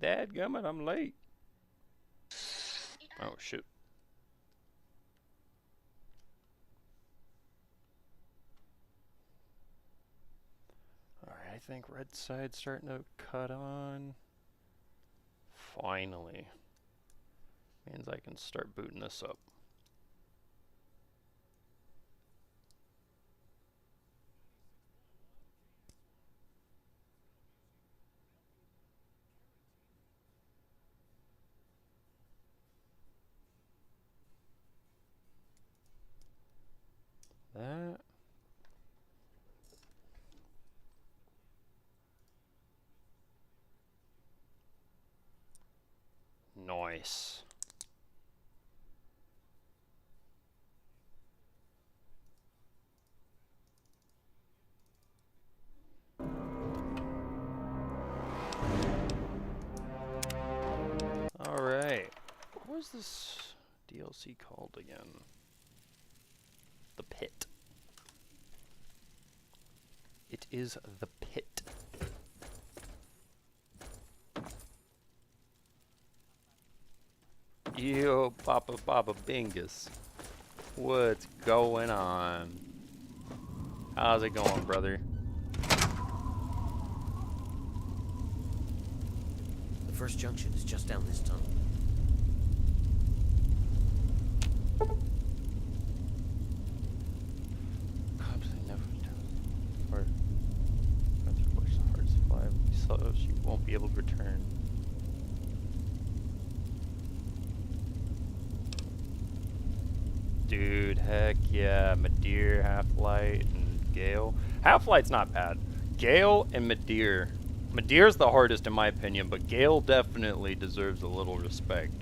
Dadgummit, I'm late. Oh, shit. Alright, I think red side's starting to cut on. Finally. Means I can start booting this up. That. Nice. Alright. What was this DLC called again? The Pit. It is the Pit. Yo, Papa Bingus. What's going on? How's it going, brother? The first junction is just down this tunnel. So she won't be able to return. Dude, heck yeah. Madeir, Half-Light, and Gale. Half-Light's not bad. Gale and Madeir. Madeir's the hardest in my opinion, but Gale definitely deserves a little respect.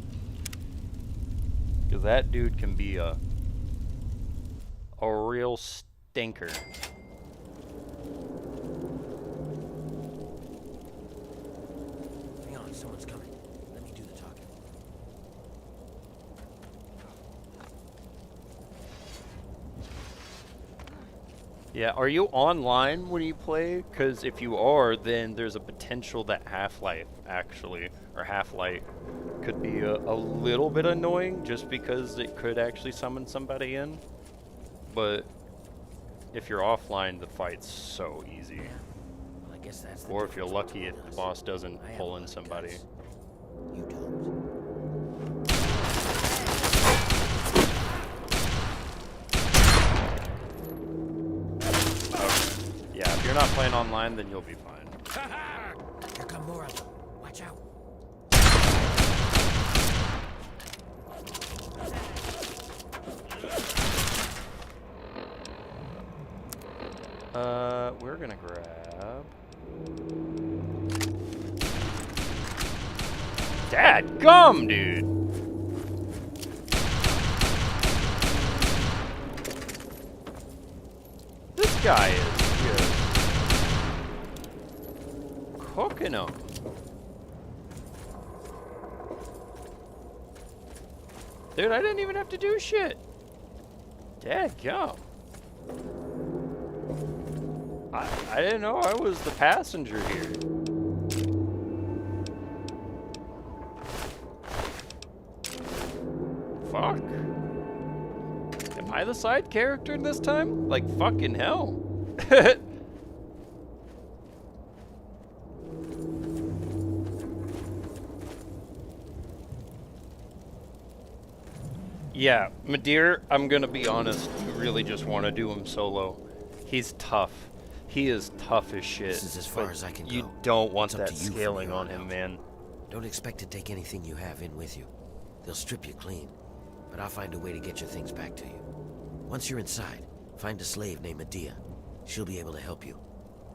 Because that dude can be a real stinker. Someone's coming. Let me do the talking. Yeah, are you online when you play? Because if you are, then there's a potential that Half-Life actually, or Half-Light, could be a little bit annoying just because it could actually summon somebody in. But if you're offline, the fight's so easy. Yeah. Well, I guess that's the Or if you're lucky, between the us. boss doesn't I pull have in a lot of somebody. guts. You don't. Yeah, if you're not playing online, then you'll be fine. Here come more of them. Watch out. We're gonna grab... Dadgum, dude! This guy is just... cooking them. Dude, I didn't even have to do shit. Dadgum. I didn't know I was the passenger here. Fuck. Am I the side character this time? Like fucking hell. Yeah, Madeir, I'm gonna be honest, you really just want to do him solo. He's tough. He is tough as shit. This is as far as I can go. You don't want It's up that to you from scaling here on on him, out. man. Don't expect to take anything you have in with you. They'll strip you clean. But I'll find a way to get your things back to you. Once you're inside, find a slave named Medea. She'll be able to help you.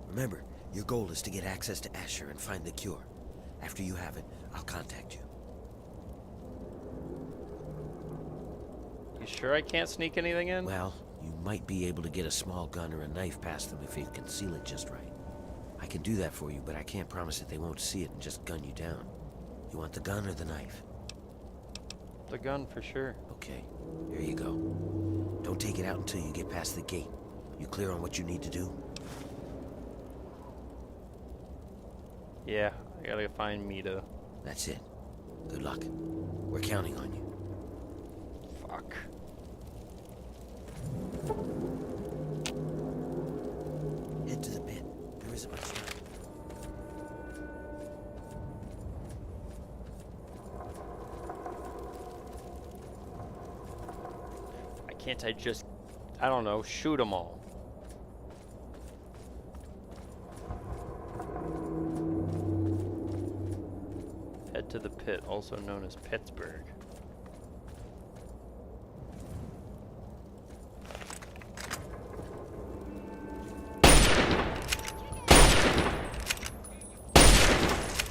Remember, your goal is to get access to Asher and find the cure. After you have it, I'll contact you. You sure I can't sneak anything in? Well, you might be able to get a small gun or a knife past them if you conceal it just right. I can do that for you, but I can't promise that they won't see it and just gun you down. You want the gun or the knife? The gun for sure. Okay, here you go. Don't take it out until you get past the gate. You clear on what you need to do? Yeah, I gotta find Mita. That's it. Good luck. We're counting on you. Fuck. Head to the pit. There isn't much time. Why can't I just, I don't know, shoot them all? Head to the pit, also known as Pittsburgh.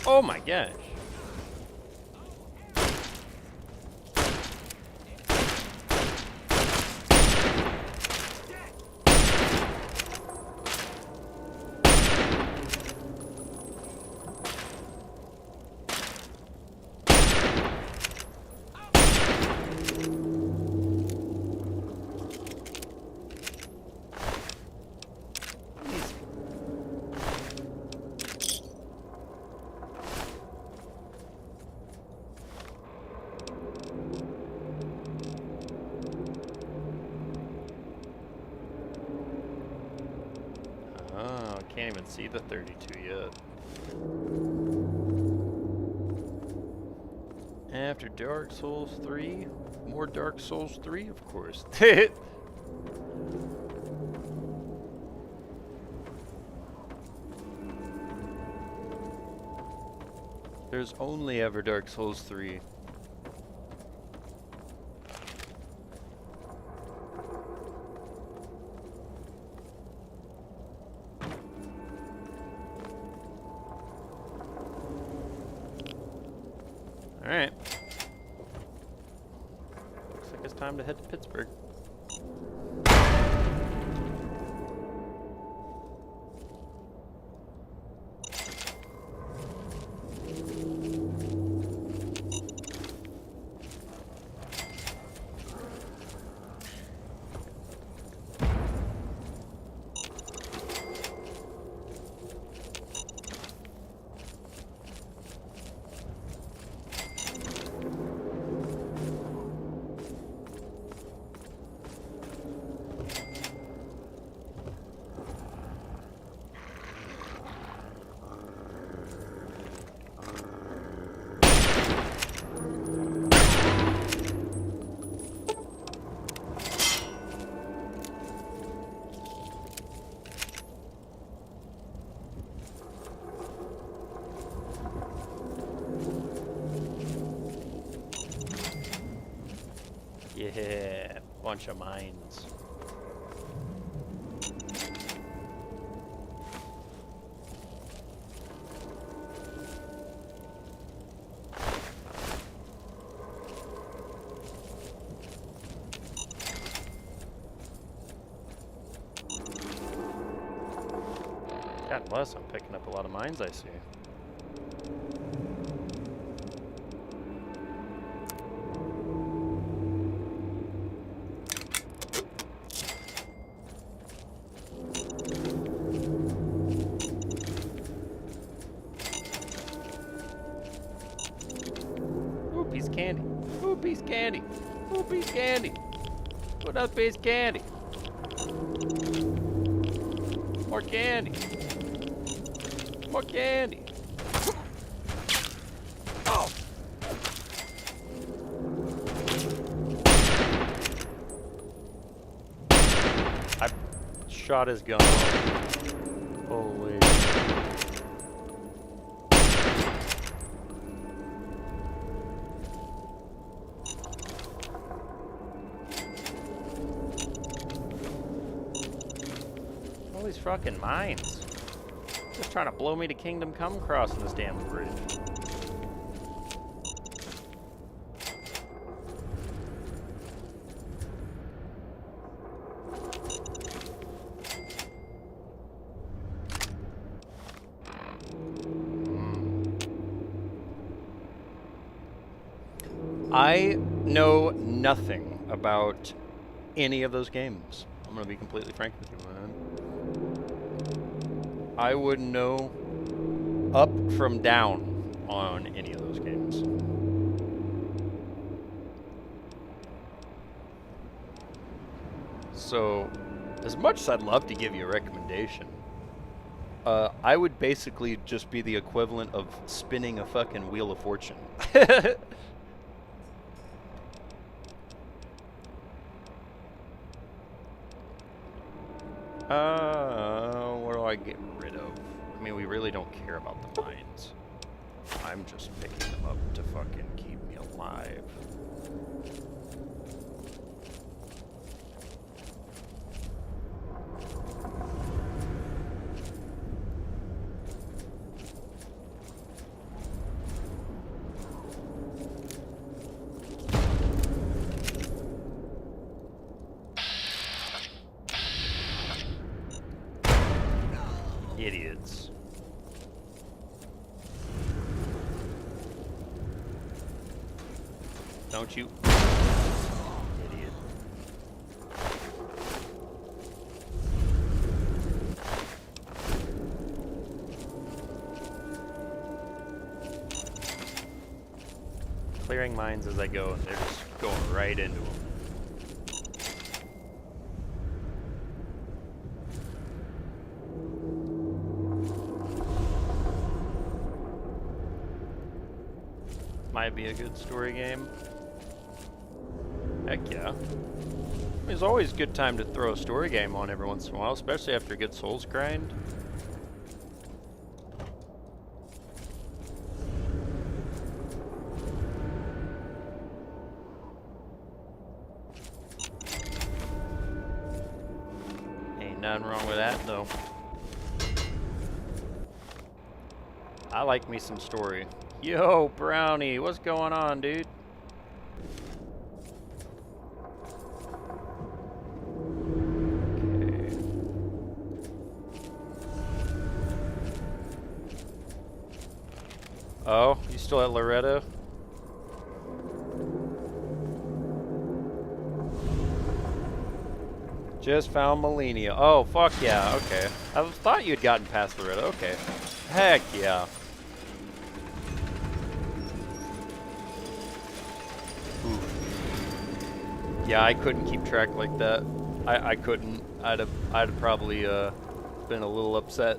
Oh my gosh. Oh, can't even see the 32 yet. After Dark Souls 3, more Dark Souls 3, of course. There's only ever Dark Souls 3. Alright. Looks like it's time to head to Pittsburgh. Yeah, bunch of mines. God bless, I'm picking up a lot of mines, I see. Ooh, piece of candy. Ooh, piece of candy. Ooh, piece of candy. Ooh, another piece of candy. More candy. More candy. Oh! I shot his gun off. Holy. All these fucking mines. Just trying to blow me to Kingdom Come crossing this damn bridge. I know nothing about any of those games. I'm gonna be completely frank with you, man. I wouldn't know up from down on any of those games. So, as much as I'd love to give you a recommendation, I would basically just be the equivalent of spinning a fucking Wheel of Fortune. What do I get rid of? I mean, we really don't care about the mines. I'm just picking them up to fucking keep me alive. Idiots. Don't you? Idiot. Clearing mines as I go, and they're just going right into them. Might be a good story game. Heck yeah. It's always a good time to throw a story game on every once in a while, especially after a good Souls grind. Ain't nothing wrong with that, though. I like me some story. Yo, Brownie, what's going on, dude? Okay. Oh, you still at Loretto? Just found Melania. Oh, fuck yeah, okay. I thought you'd gotten past Loretto, okay. Heck yeah. Yeah, I couldn't keep track like that. I couldn't. I'd have probably been a little upset.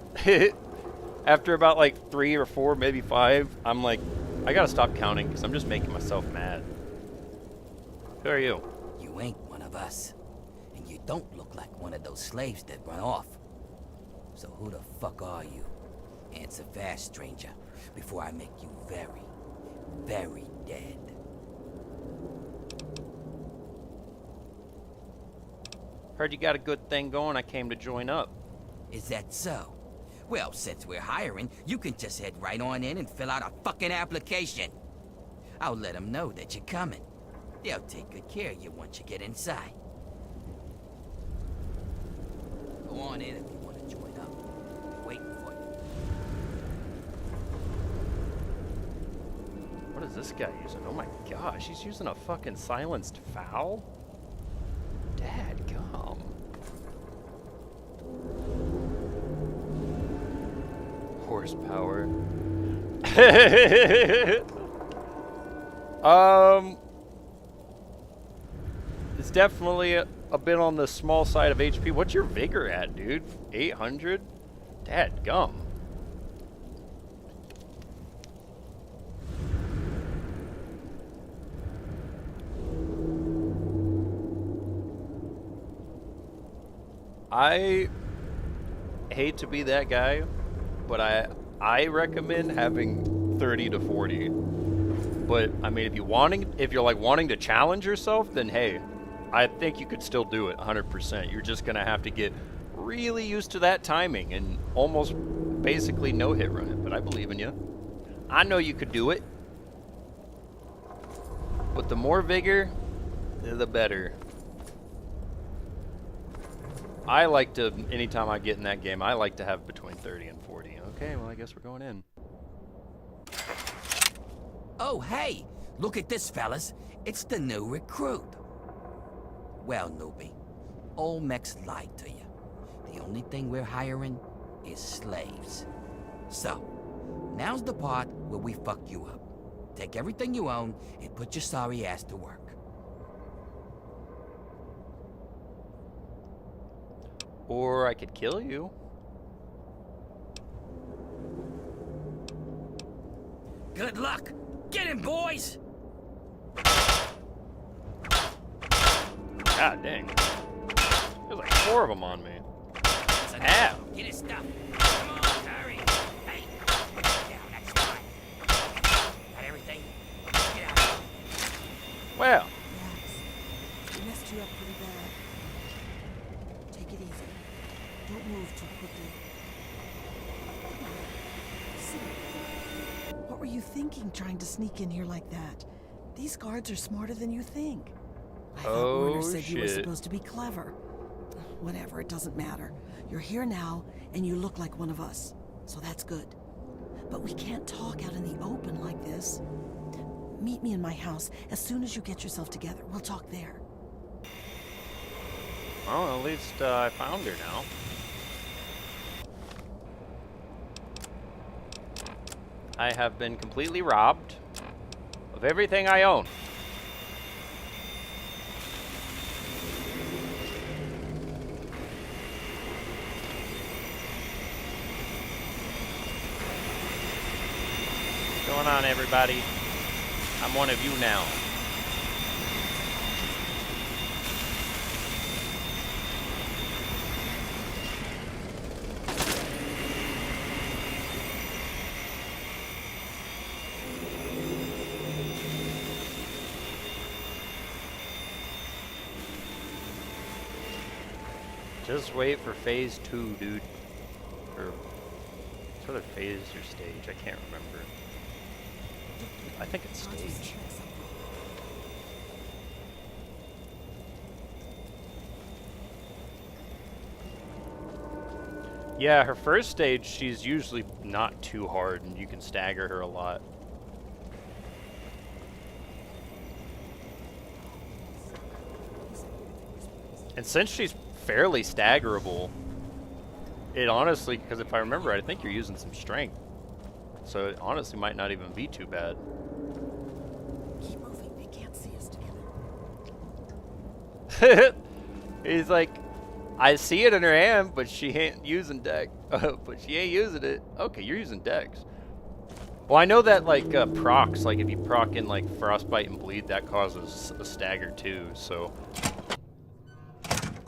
After about like 3 or 4, maybe 5, I'm like, I gotta stop counting because I'm just making myself mad. Who are you? You ain't one of us. And you don't look like one of those slaves that run off. So who the fuck are you? Answer fast, stranger, before I make you very, very dead. Heard you got a good thing going. I came to join up. Is that so? Well, since we're hiring, you can just head right on in and fill out a fucking application. I'll let them know that you're coming. They'll take good care of you once you get inside. Go on in if you want to join up. They're waiting for you. What is this guy using? Oh my gosh, he's using a fucking silenced foul? Dadgum. Horsepower. It's definitely a bit on the small side of HP. What's your vigor at, dude? 800? Dadgum. I hate to be that guy, but I recommend having 30 to 40. But I mean, if you're like wanting to challenge yourself, then hey, I think you could still do it 100%. You're just gonna have to get really used to that timing and almost basically no hit run it. But I believe in you. I know you could do it. But the more vigor, the better. I like to, anytime I get in that game, I like to have between 30 and 40. Okay, well, I guess we're going in. Oh, hey! Look at this, fellas. It's the new recruit. Well, newbie, old Mex lied to you. The only thing we're hiring is slaves. So, Now's the part where we fuck you up. Take everything you own and put your sorry ass to work. Or I could kill you. Good luck! Get him, boys! God dang. There's like 4 of them on me. Ow. Get his stuff. Come on, hurry. Hey, down, that's fine. Got everything? Get out. Well. Relax. We messed you up pretty bad. Take it easy. Don't move too quickly. Sit. What were you thinking trying to sneak in here like that? These guards are smarter than you think. I thought Werner said you were supposed to be clever. Whatever, it doesn't matter. You're here now, and you look like one of us. So that's good. But we can't talk out in the open like this. Meet me in my house as soon as you get yourself together. We'll talk there. Well, at least I found her now. I have been completely robbed of everything I own. What's going on, everybody? I'm one of you now. Just wait for phase 2, dude. Or sort of phase or stage, I can't remember. I think it's stage. Yeah, her first stage, she's usually not too hard, and you can stagger her a lot. And since she's fairly staggerable, it honestly, because if I remember right, I think you're using some strength. So it honestly might not even be too bad. Keep moving. They can't see us together. He's like, I see it in her hand, but she ain't using deck. But she ain't using it. Okay, you're using dex. Well, I know that like procs, like if you proc in like frostbite and bleed, that causes a stagger too. So.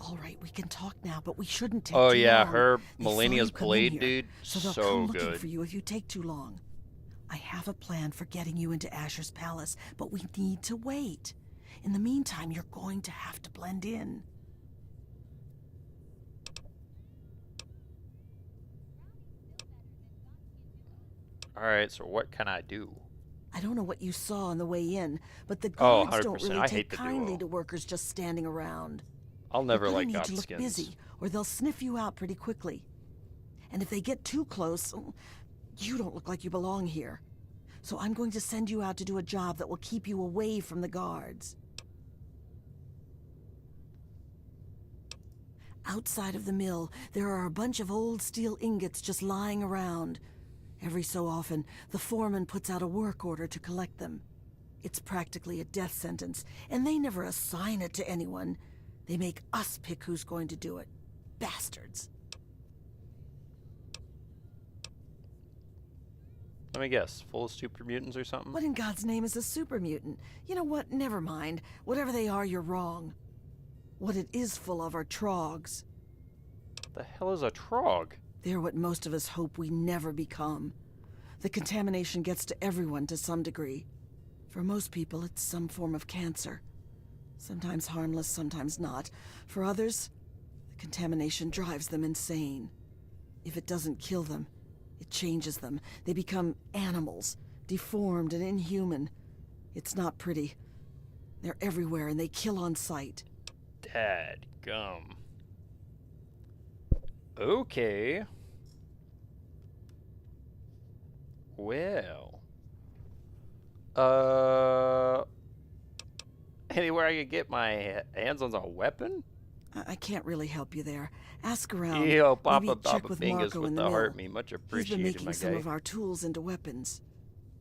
All right, we can talk now, but we shouldn't take Oh too yeah, long. her They saw Millennia's you come in blade, here, dude, so they'll so come looking good. for you if you take too long. I have a plan for getting you into Asher's palace, but we need to wait. In the meantime, you're going to have to blend in. All right, so what can I do? I don't know what you saw on the way in, but the Oh, guards don't 100%. really I take hate the kindly duo. to workers just standing around. I'll never You're gonna like need to look Godskins. busy, or they'll sniff you out pretty quickly. And if they get too close, you don't look like you belong here. So I'm going to send you out to do a job that will keep you away from the guards. Outside of the mill, there are a bunch of old steel ingots just lying around. Every so often, the foreman puts out a work order to collect them. It's practically a death sentence, and they never assign it to anyone. They make us pick who's going to do it. Bastards. Let me guess, full of super mutants or something? What in God's name is a super mutant? You know what? Never mind. Whatever they are, you're wrong. What it is full of are trogs. The hell is a trog? They're what most of us hope we never become. The contamination gets to everyone to some degree. For most people, it's some form of cancer. Sometimes harmless, sometimes not. For others, the contamination drives them insane. If it doesn't kill them, it changes them. They become animals, deformed and inhuman. It's not pretty. They're everywhere and they kill on sight. Dad gum. Okay. Well. Anywhere I could get my hands on a weapon? I can't really help you there. Ask around. Yo, Maybe Papa check Papa with Fingers Marco with in the the mill. heart. Much He's been appreciated, my making some guy. of our tools into weapons.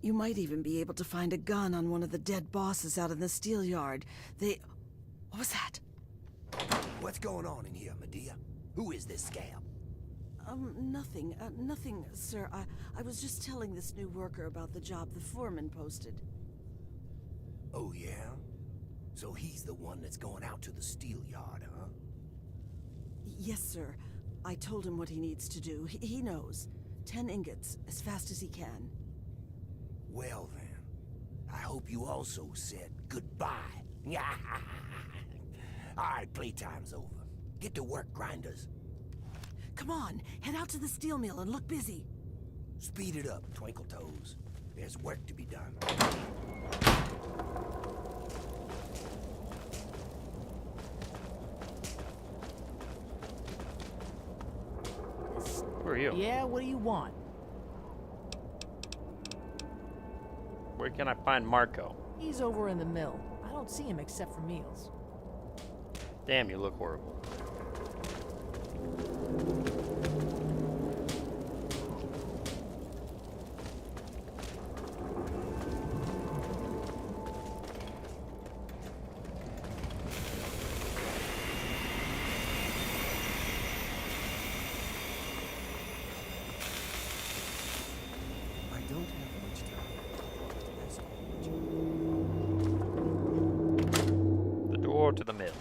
You might even be able to find a gun on one of the dead bosses out in the steel yard. They... What was that? What's going on in here, Medea? Who is this scab? Nothing. Nothing, sir. I was just telling this new worker about the job the foreman posted. Oh, yeah? So he's the one that's going out to the steel yard, huh? Yes, sir. I told him what he needs to do. He knows. 10 ingots, as fast as he can. Well, then. I hope you also said goodbye. All right, playtime's over. Get to work, grinders. Come on, head out to the steel mill and look busy. Speed it up, Twinkle Toes. There's work to be done. Who are you? Yeah, what do you want? Where can I find Marco? He's over in the mill. I don't see him except for meals. Damn, you look horrible. I don't have much time. The door to the mill.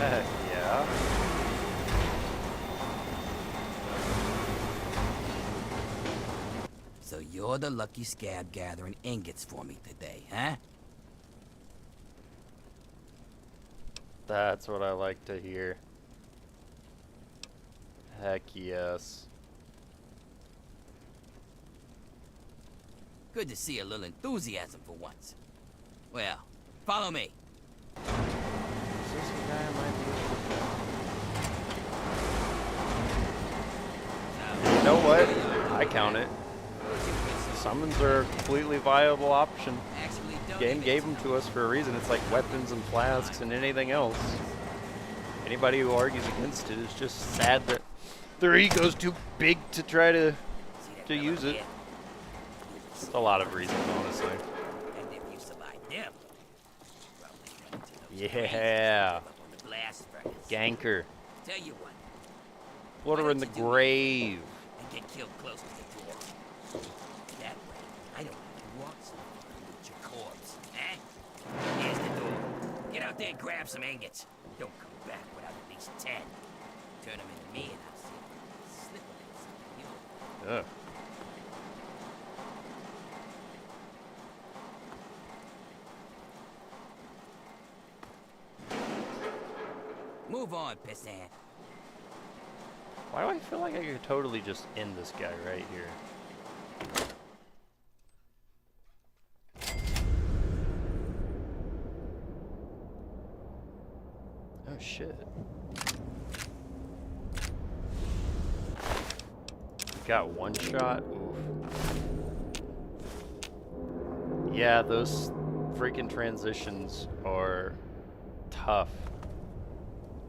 Yeah. So you're the lucky scab gathering ingots for me today, huh? That's what I like to hear. Heck yes. Good to see a little enthusiasm for once. Well, follow me. Is this the guy I might be? You know what? I count it. Summons are a completely viable option. Actually, don't Game even gave them to us for a reason. It's like weapons and flasks and anything else. Anybody who argues against it is just sad that their ego's too big to try to see that use fella it. here? It's a lot of reasons, honestly. And if you survive them, probably head to those Yeah. up on the blast furnace. Ganker. Tell you what, Put her in the grave. and get killed close to the door. That way, I don't have to walk so far with your corpse, eh? Here's the door. Get out there and grab some ingots. Don't come back without at least 10. Turn them into me and I'll see if I can slip them in something you. Ugh. Move on, pissant. Why do I feel like I could totally just end this guy right here? Oh shit. Got one shot? Oof. Yeah, those freaking transitions are tough.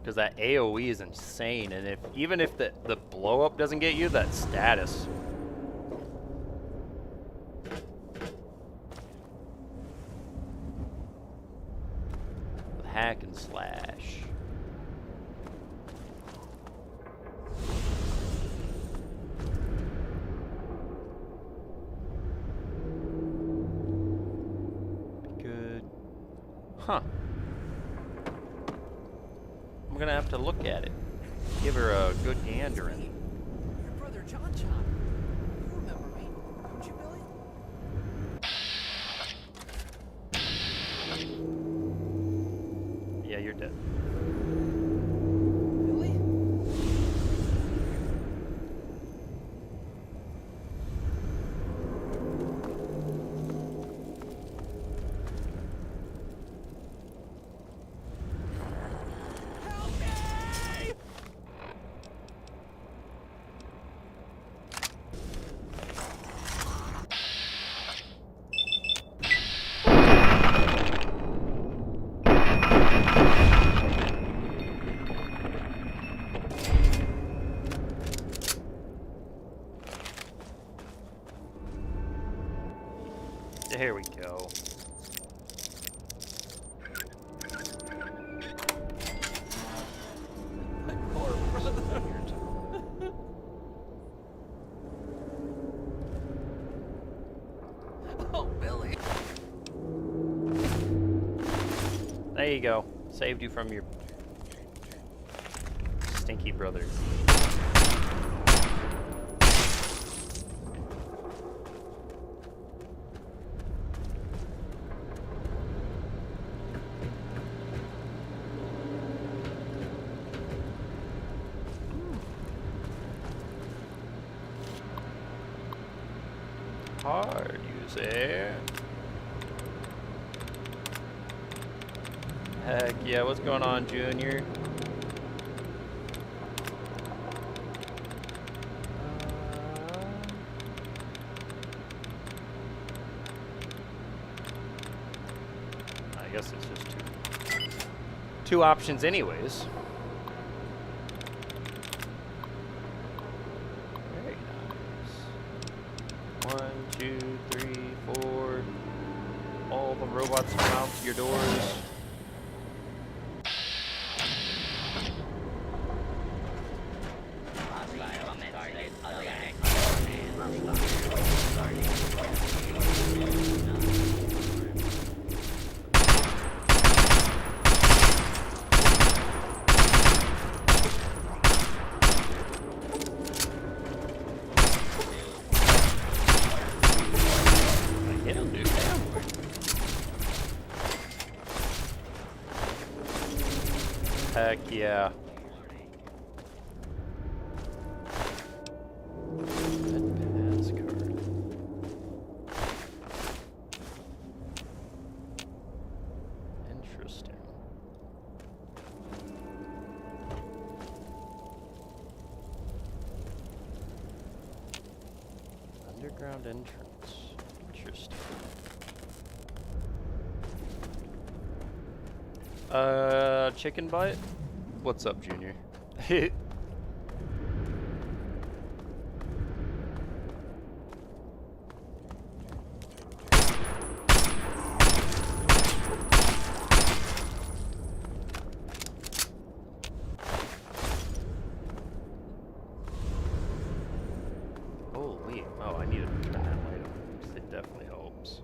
Because that AoE is insane, and even if the blow up doesn't get you, that status. Hack and slash. Be good. Huh. I'm gonna have to look at it. Give her a good gandering. Your brother John John. You remember me, don't you, Billy? Yeah, you're dead. Billy? There we go. My poor brother. Oh, Billy. There you go. Saved you from your stinky brother. Hard, you say? Heck yeah, what's going on, Junior? I guess it's just two options anyways. Very nice. 1, 2, 3, 4. All the robots come out to your doors. Heck yeah. Pass card. Interesting. Underground entrance. Interesting. Chicken butt? What's up, Junior? Holy, oh, I need a banana item. It definitely helps.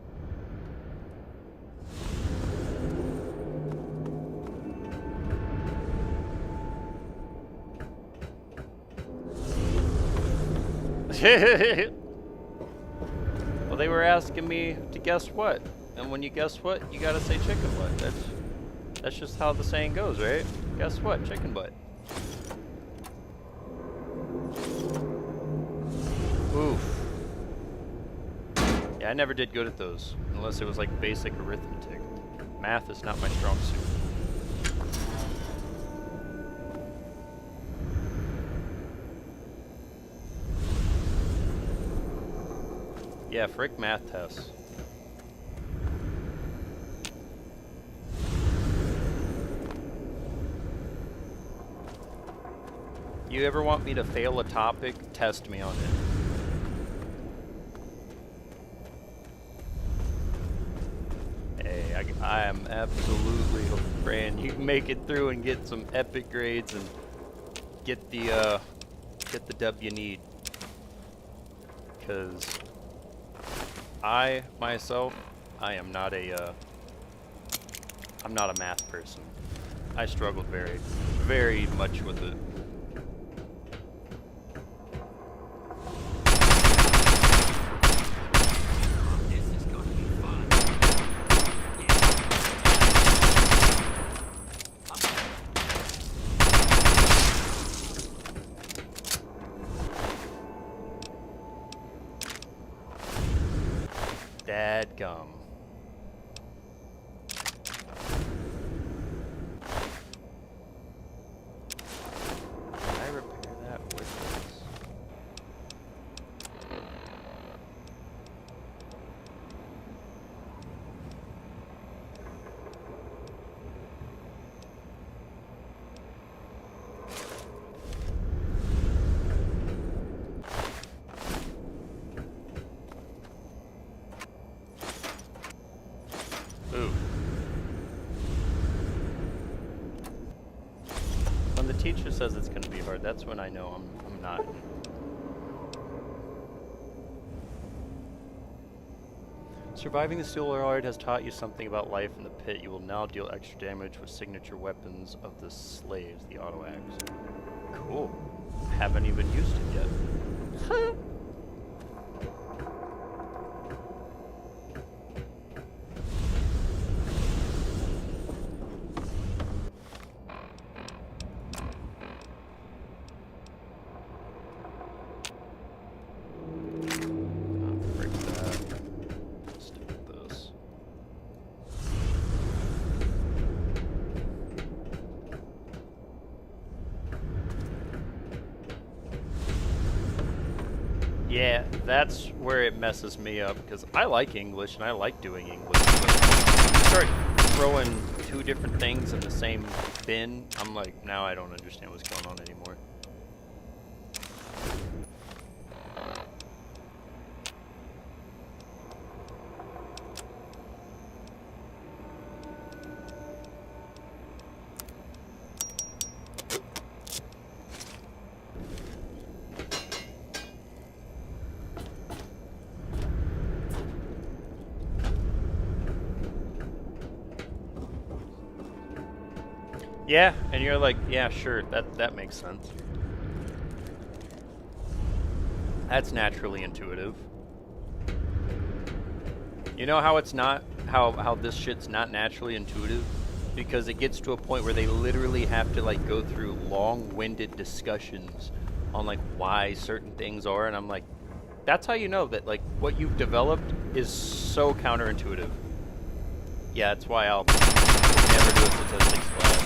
Well, they were asking me to guess what, and when you guess what, you gotta say chicken butt. That's just how the saying goes, right? Guess what? Chicken butt. Oof. Yeah, I never did good at those, unless it was like basic arithmetic. Math is not my strong suit. Yeah, frick math tests. You ever want me to fail a topic? Test me on it. Hey, I am absolutely praying you make it through and get some epic grades and get the dub you need. Because I myself, I'm not a math person. I struggled very, very much with it. Dadgum. Can I repair that with this? when the teacher says it's gonna be hard, that's when I know I'm not. Surviving the steel yard has taught you something about life in the pit. You will now deal extra damage with signature weapons of the slaves, the auto axe. Cool. Haven't even used it yet. Yeah, that's where it messes me up, because I like English and I like doing English, but you start throwing two different things in the same bin, I'm like, now I don't understand what's going on anymore. Yeah, and you're like, yeah, sure, that makes sense. That's naturally intuitive. You know how it's not, how this shit's not naturally intuitive? Because it gets to a point where they literally have to like go through long-winded discussions on like why certain things are, and I'm like, that's how you know that like what you've developed is so counterintuitive. Yeah, that's why I'll never do a statistics class.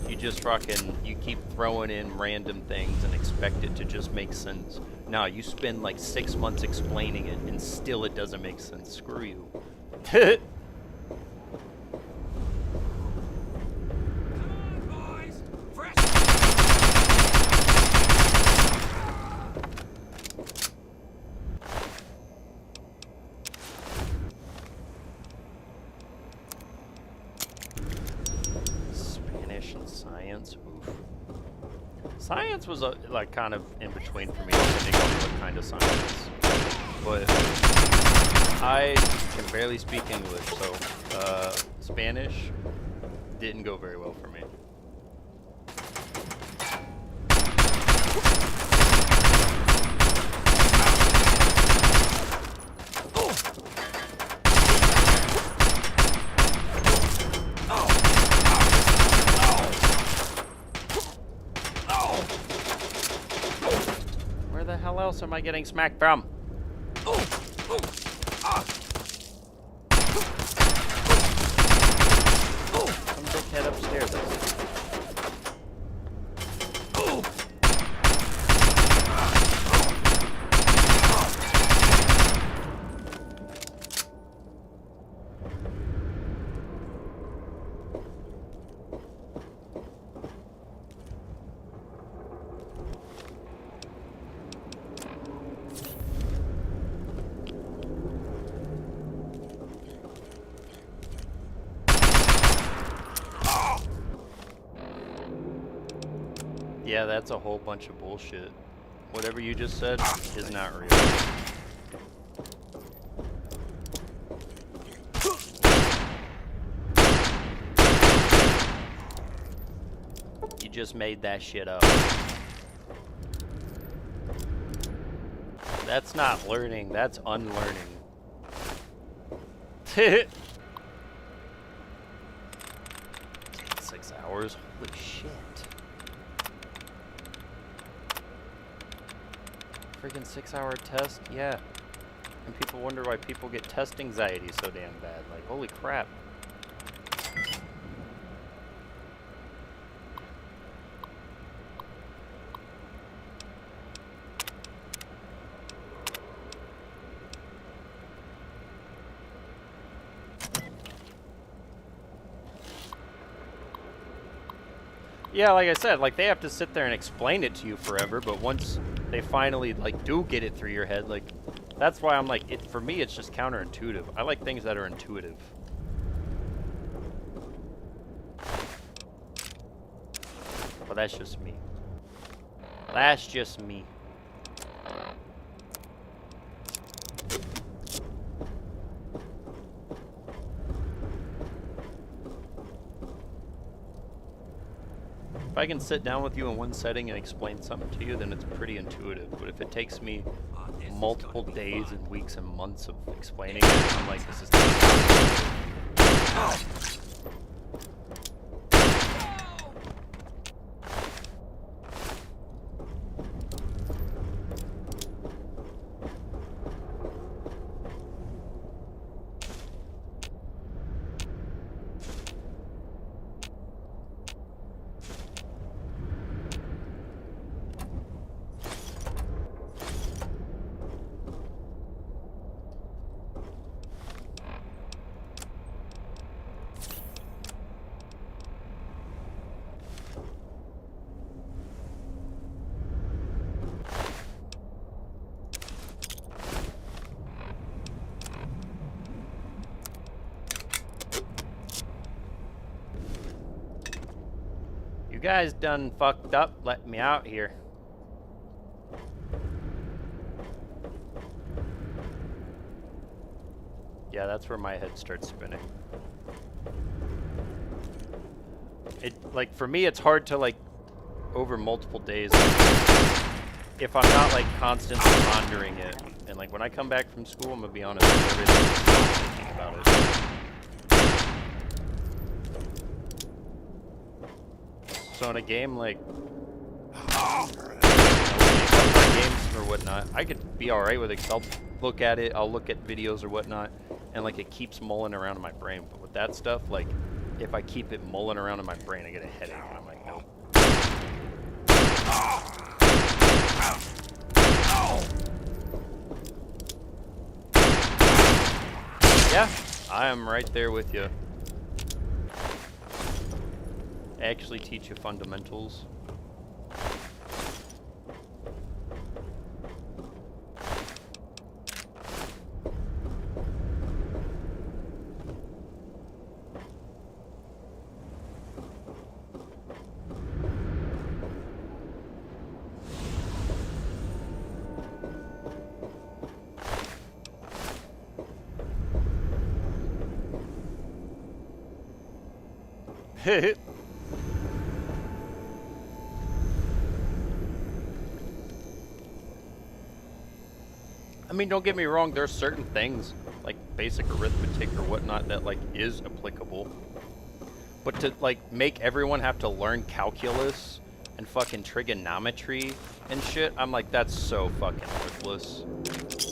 You just fucking, you keep throwing in random things and expect it to just make sense. No, you spend like 6 months explaining it and still it doesn't make sense. Screw you. Science, oof. Science was like kind of in between for me, depending on what kind of science. But I can barely speak English, so Spanish didn't go very well for me. How else am I getting smacked from? Some dickhead upstairs. Yeah, that's a whole bunch of bullshit. Whatever you just said is not real. You just made that shit up. That's not learning, that's unlearning. 6 hours? Holy shit. Freaking 6-hour test? Yeah. And people wonder why people get test anxiety so damn bad. Like, holy crap. Yeah, like I said, like they have to sit there and explain it to you forever, but once they finally like do get it through your head, like that's why I'm like, for me it's just counterintuitive. I like things that are intuitive. But that's just me. That's just me. If I can sit down with you in one setting and explain something to you, then it's pretty intuitive. But if it takes me multiple days and weeks and months of explaining it, I'm like, this is not. You guys done fucked up letting me out here. Yeah, that's where my head starts spinning. It, like, for me, it's hard to, like, over multiple days, if I'm not, like, constantly pondering it. And, like, when I come back from school, I'm gonna be honest, everything's thinking about it. So in a game like, games or whatnot, I could be alright with it. I'll look at it, I'll look at videos or whatnot, and like it keeps mulling around in my brain. But with that stuff, like, if I keep it mulling around in my brain, I get a headache, and I'm like, nope. Yeah, I am right there with you. Actually teach you fundamentals. I mean, don't get me wrong, there's certain things, like basic arithmetic or whatnot, that, like, is applicable. But to, like, make everyone have to learn calculus and fucking trigonometry and shit, I'm like, that's so fucking worthless.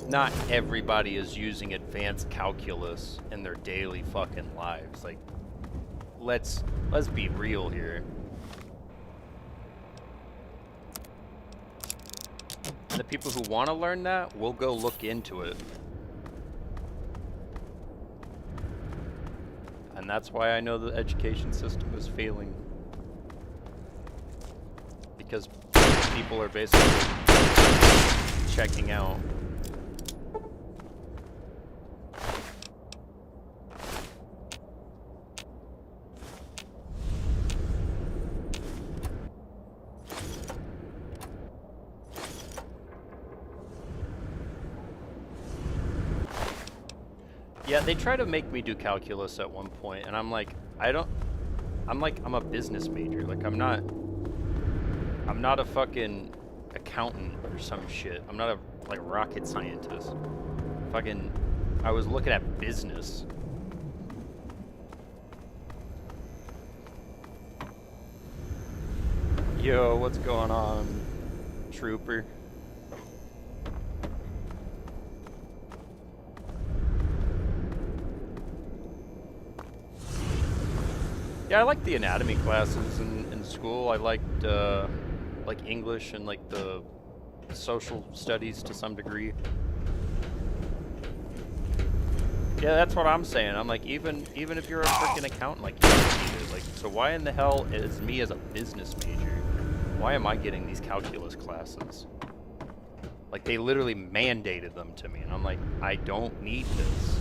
Not everybody is using advanced calculus in their daily fucking lives. Like, let's be real here. The people who want to learn that will go look into it. And that's why I know the education system is failing. Because people are basically checking out. Yeah, they try to make me do calculus at one point, and I'm like, I'm a business major. Like, I'm not a fucking accountant or some shit. I'm not a, like, rocket scientist. Fucking, I was looking at business. Yo, what's going on, trooper? Yeah, I liked the anatomy classes in school. I liked, like, English and, like, the social studies to some degree. Yeah, that's what I'm saying. I'm like, even if you're a freaking accountant, like, you don't need it. Like, so why in the hell is me as a business major, why am I getting these calculus classes? Like, they literally mandated them to me, and I'm like, I don't need this.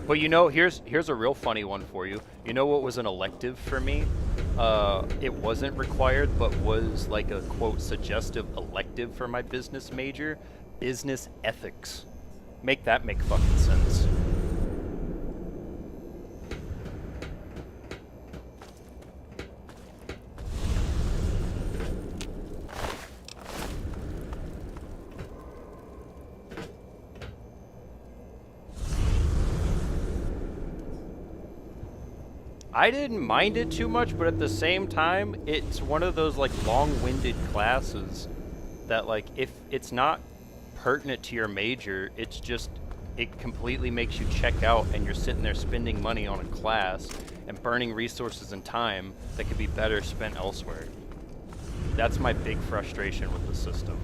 But you know, here's a real funny one for you. You know what was an elective for me? It wasn't required, but was like a quote suggestive elective for my business major, business ethics. Make that make fucking sense. I didn't mind it too much, but at the same time, it's one of those like long-winded classes that like if it's not pertinent to your major, it's just it completely makes you check out and you're sitting there spending money on a class and burning resources and time that could be better spent elsewhere. That's my big frustration with the system.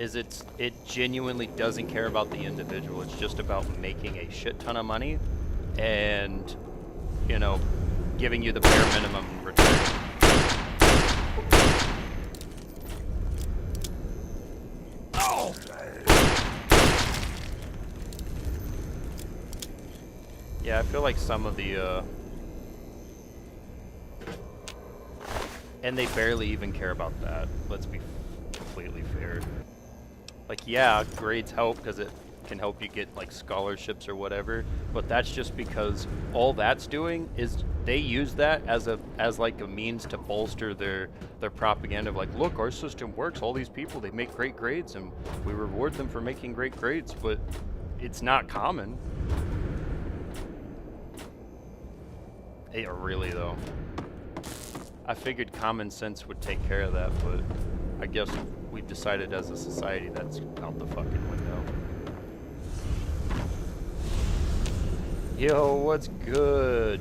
Is it genuinely doesn't care about the individual. It's just about making a shit ton of money and, you know, giving you the bare minimum in return. Oh! Yeah, I feel like some of the, and they barely even care about that. Let's be completely fair. Like, yeah, grades help because it can help you get like scholarships or whatever, but that's just because all that's doing is they use that as like a means to bolster their propaganda of like, look, our system works, all these people, they make great grades and we reward them for making great grades, but it's not common. Hey, really though, I figured common sense would take care of that, but I guess we've decided as a society that's out the fucking window. Yo, what's good?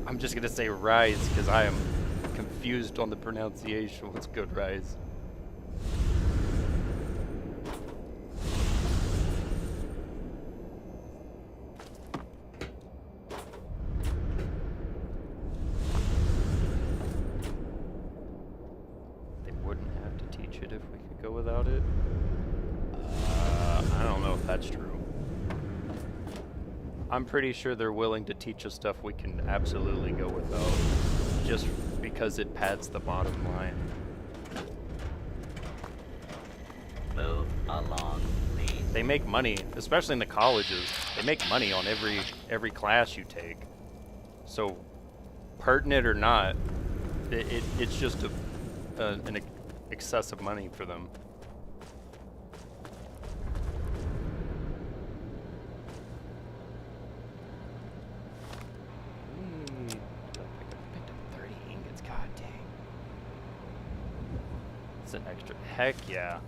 I'm just gonna say Rise because I am confused on the pronunciation. What's good, Rise? They wouldn't have to teach it if we could go without it. I don't know if that's true. I'm pretty sure they're willing to teach us stuff we can absolutely go without, just because it pads the bottom line. Move along, please. They make money, especially in the colleges. They make money on every class you take. So, pertinent or not, it's just an excessive money for them. An extra. Heck yeah.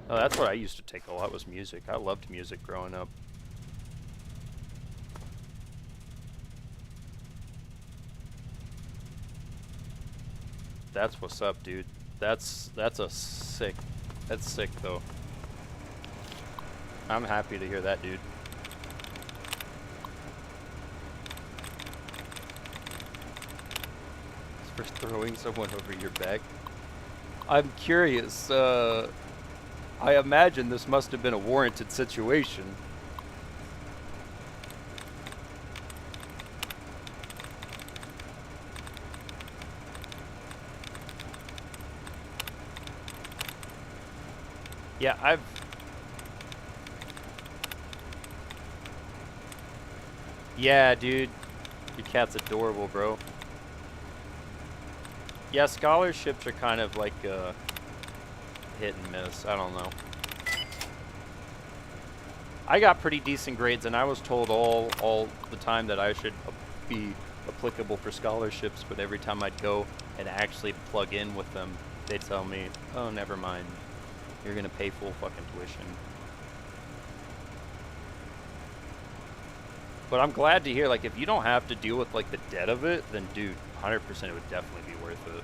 Oh, that's what I used to take a lot, was music. I loved music growing up. That's what's up, dude. That's sick though. I'm happy to hear that, dude. For throwing someone over your back. I'm curious, I imagine this must have been a warranted situation. Yeah, Yeah, dude. Your cat's adorable, bro. Yeah, scholarships are kind of like hit and miss. I don't know. I got pretty decent grades, and I was told all the time that I should be applicable for scholarships, but every time I'd go and actually plug in with them, they'd tell me, oh, never mind. You're going to pay full fucking tuition. But I'm glad to hear, like, if you don't have to deal with, like, the debt of it, then, dude, 100% it would definitely be worth it.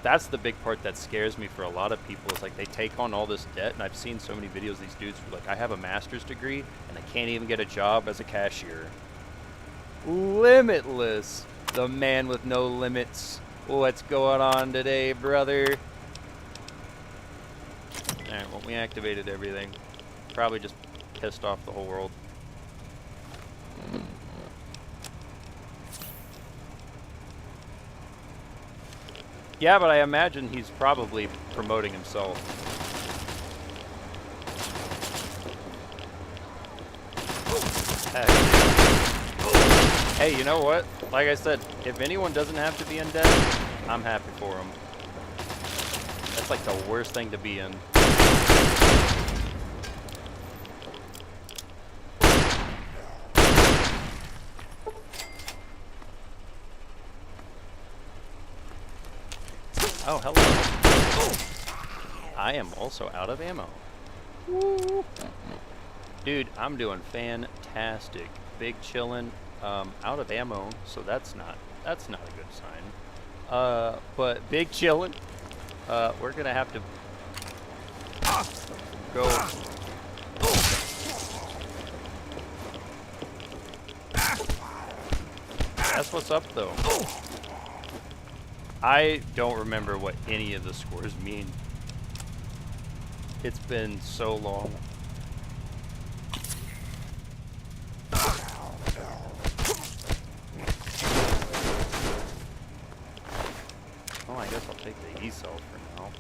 That's the big part that scares me for a lot of people, is, like, they take on all this debt, and I've seen so many videos of these dudes who are like, I have a master's degree, and I can't even get a job as a cashier. Limitless. The man with no limits. What's going on today, brother? Alright, well, we activated everything. Probably just pissed off the whole world. Yeah, but I imagine he's probably promoting himself. Heck. Hey, you know what? Like I said, if anyone doesn't have to be undead, I'm happy for him. That's like the worst thing to be in. Oh, hello. I am also out of ammo. Woo. Dude, I'm doing fantastic. Big chillin', out of ammo, so that's not a good sign. But big chillin', we're gonna have to go. That's what's up, though. I don't remember what any of the scores mean. It's been so long. Oh, I guess I'll take the E-cell for now.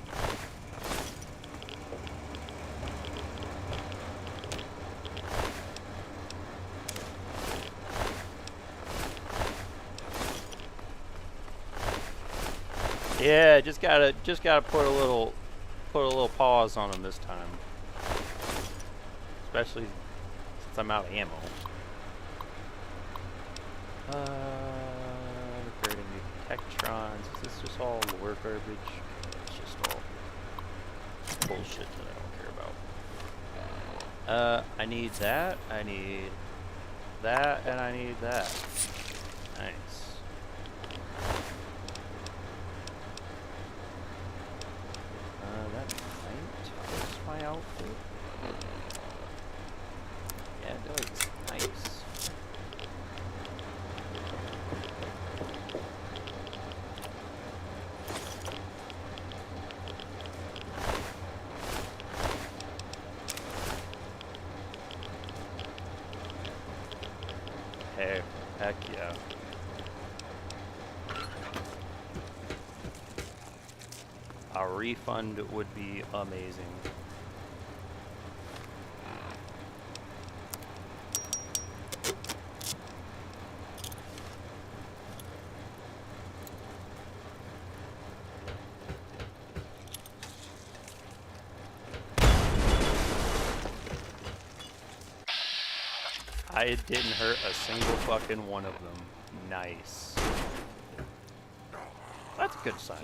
Yeah, just gotta put a little pause on them this time. Especially since I'm out of ammo. Regarding new Tectrons, is this just all lore garbage? It's just all bullshit that I don't care about. I need that, and I need that. Nice. That might fix my outfit. Yeah, it does. Nice. Hey, heck yeah. A refund would be amazing. I didn't hurt a single fucking one of them. Nice. That's a good sign.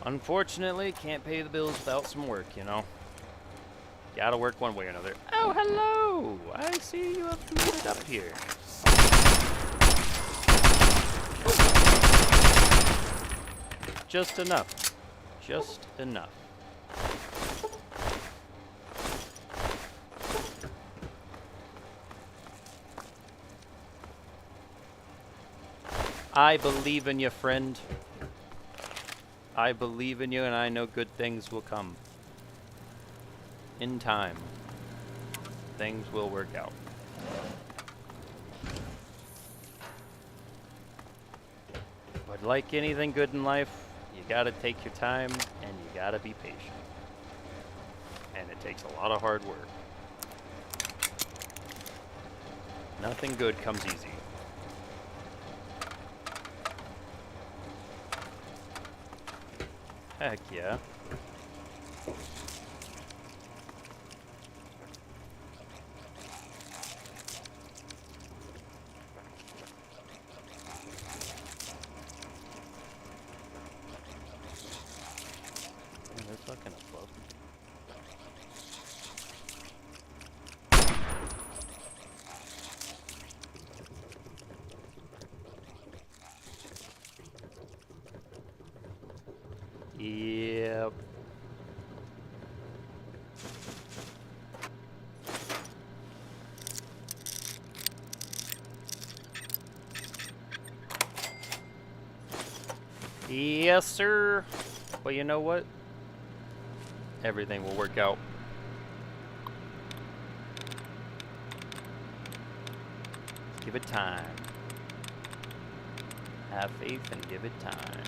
Unfortunately, can't pay the bills without some work, you know. Gotta work one way or another. Oh, hello! I see you have made it up here. Just enough. Just enough. I believe in you, friend. I believe in you, and I know good things will come. In time, things will work out. But like anything good in life, you gotta take your time, and you gotta be patient. And it takes a lot of hard work. Nothing good comes easy. Heck yeah. Man, they're fucking above me. Yep. Yes, sir. But you know what? Everything will work out. Give it time. Have faith and give it time.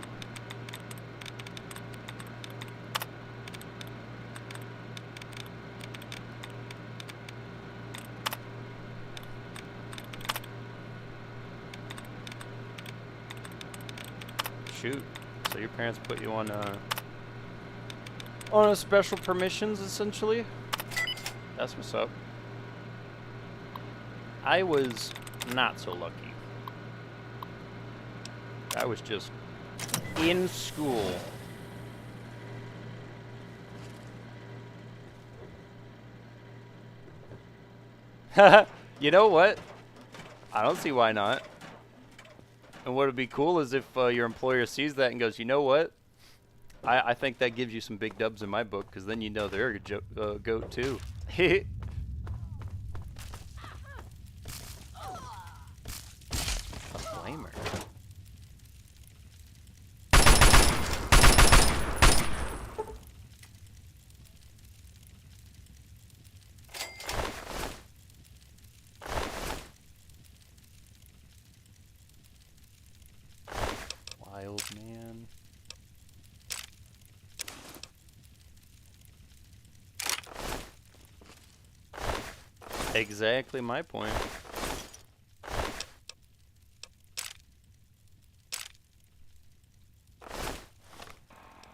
Shoot. So your parents put you on a special permissions, essentially? That's what's up. I was not so lucky. I was just in school. You know what? I don't see why not. And what would be cool is if your employer sees that and goes, you know what? I think that gives you some big dubs in my book, because then you know they're a goat too. A flamer. Wild man. Exactly my point.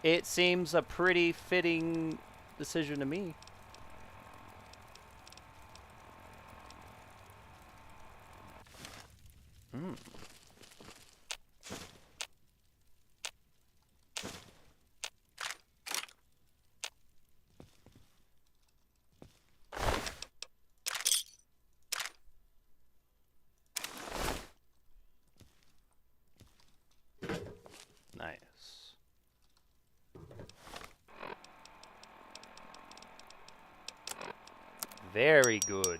It seems a pretty fitting decision to me. Hmm. Nice. Very good.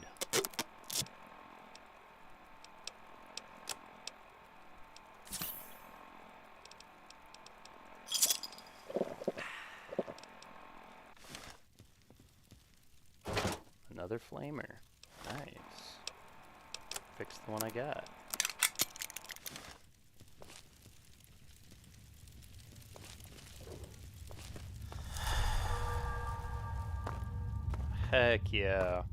Another flamer. Nice. Fix the one I got. Heck yeah.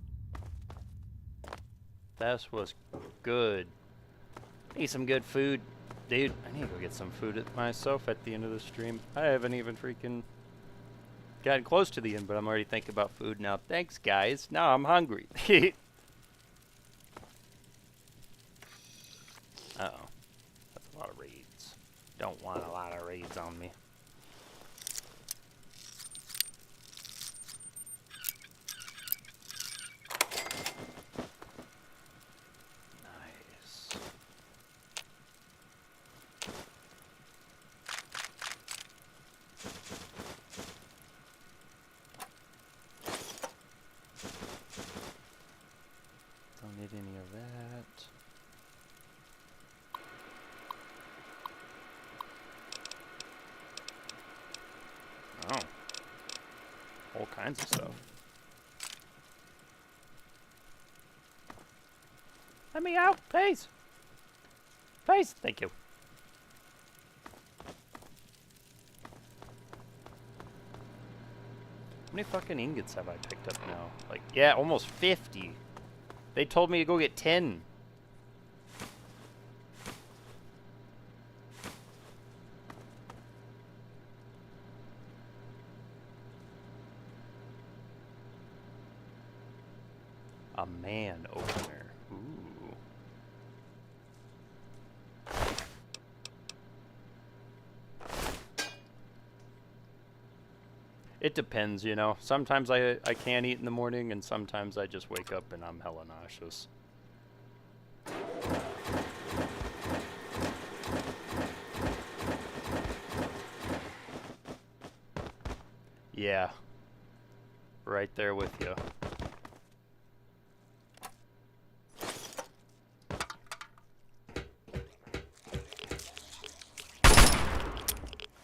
That was good. Need some good food. Dude, I need to go get some food myself at the end of the stream. I haven't even freaking gotten close to the end, but I'm already thinking about food now. Thanks, guys. Now I'm hungry. Uh-oh. That's a lot of raids. Don't want a lot of raids on me. Nice. Don't need any of that. Oh. All kinds of stuff. Let me out, please. Please. Thank you. How many fucking ingots have I picked up now? Like, yeah, almost 50. They told me to go get 10. A man opener. Ooh. It depends, you know. Sometimes I can eat in the morning, and sometimes I just wake up and I'm hella nauseous. Yeah. Right there with you.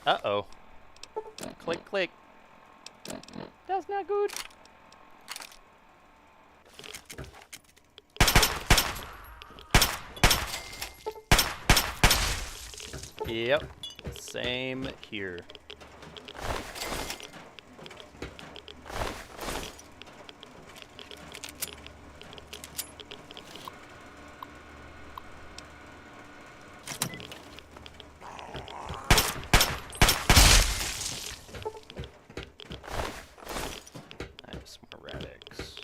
Uh-oh. Click, click. That's not good. Yep. Same here. I have some more radix.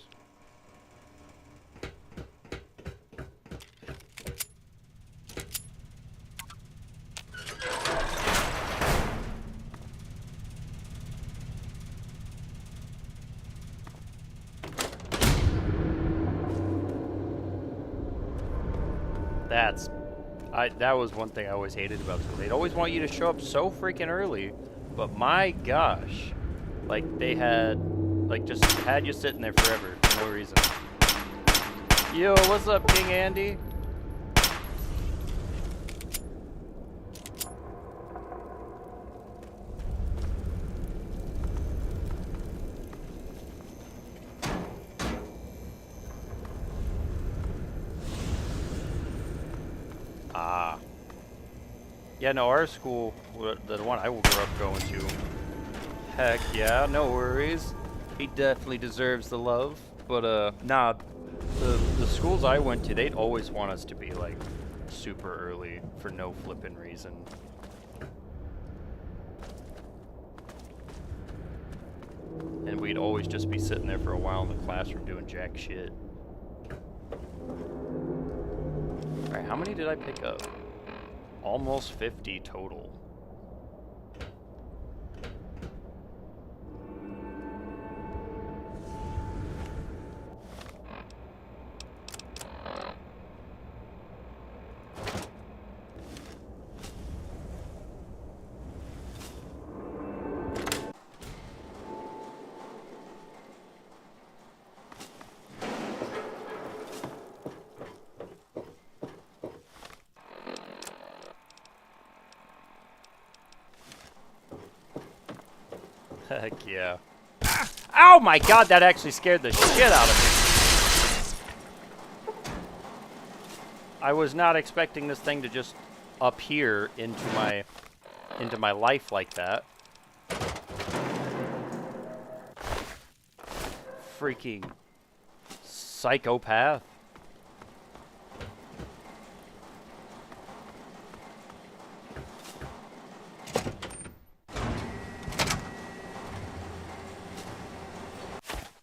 That was one thing I always hated about school. They'd always want you to show up so freaking early, but my gosh, like they had, like just had you sitting there forever for no reason. Yo, what's up, King Andy? Ah. Yeah, no, our school, the one I grew up going to, heck yeah, no worries. He definitely deserves the love. But, nah, the schools I went to, they'd always want us to be, like, super early for no flippin' reason. And we'd always just be sitting there for a while in the classroom doing jack shit. Alright, how many did I pick up? Almost 50 total. Heck yeah. Oh my god, that actually scared the shit out of me. I was not expecting this thing to just appear into my life like that. Freaking psychopath.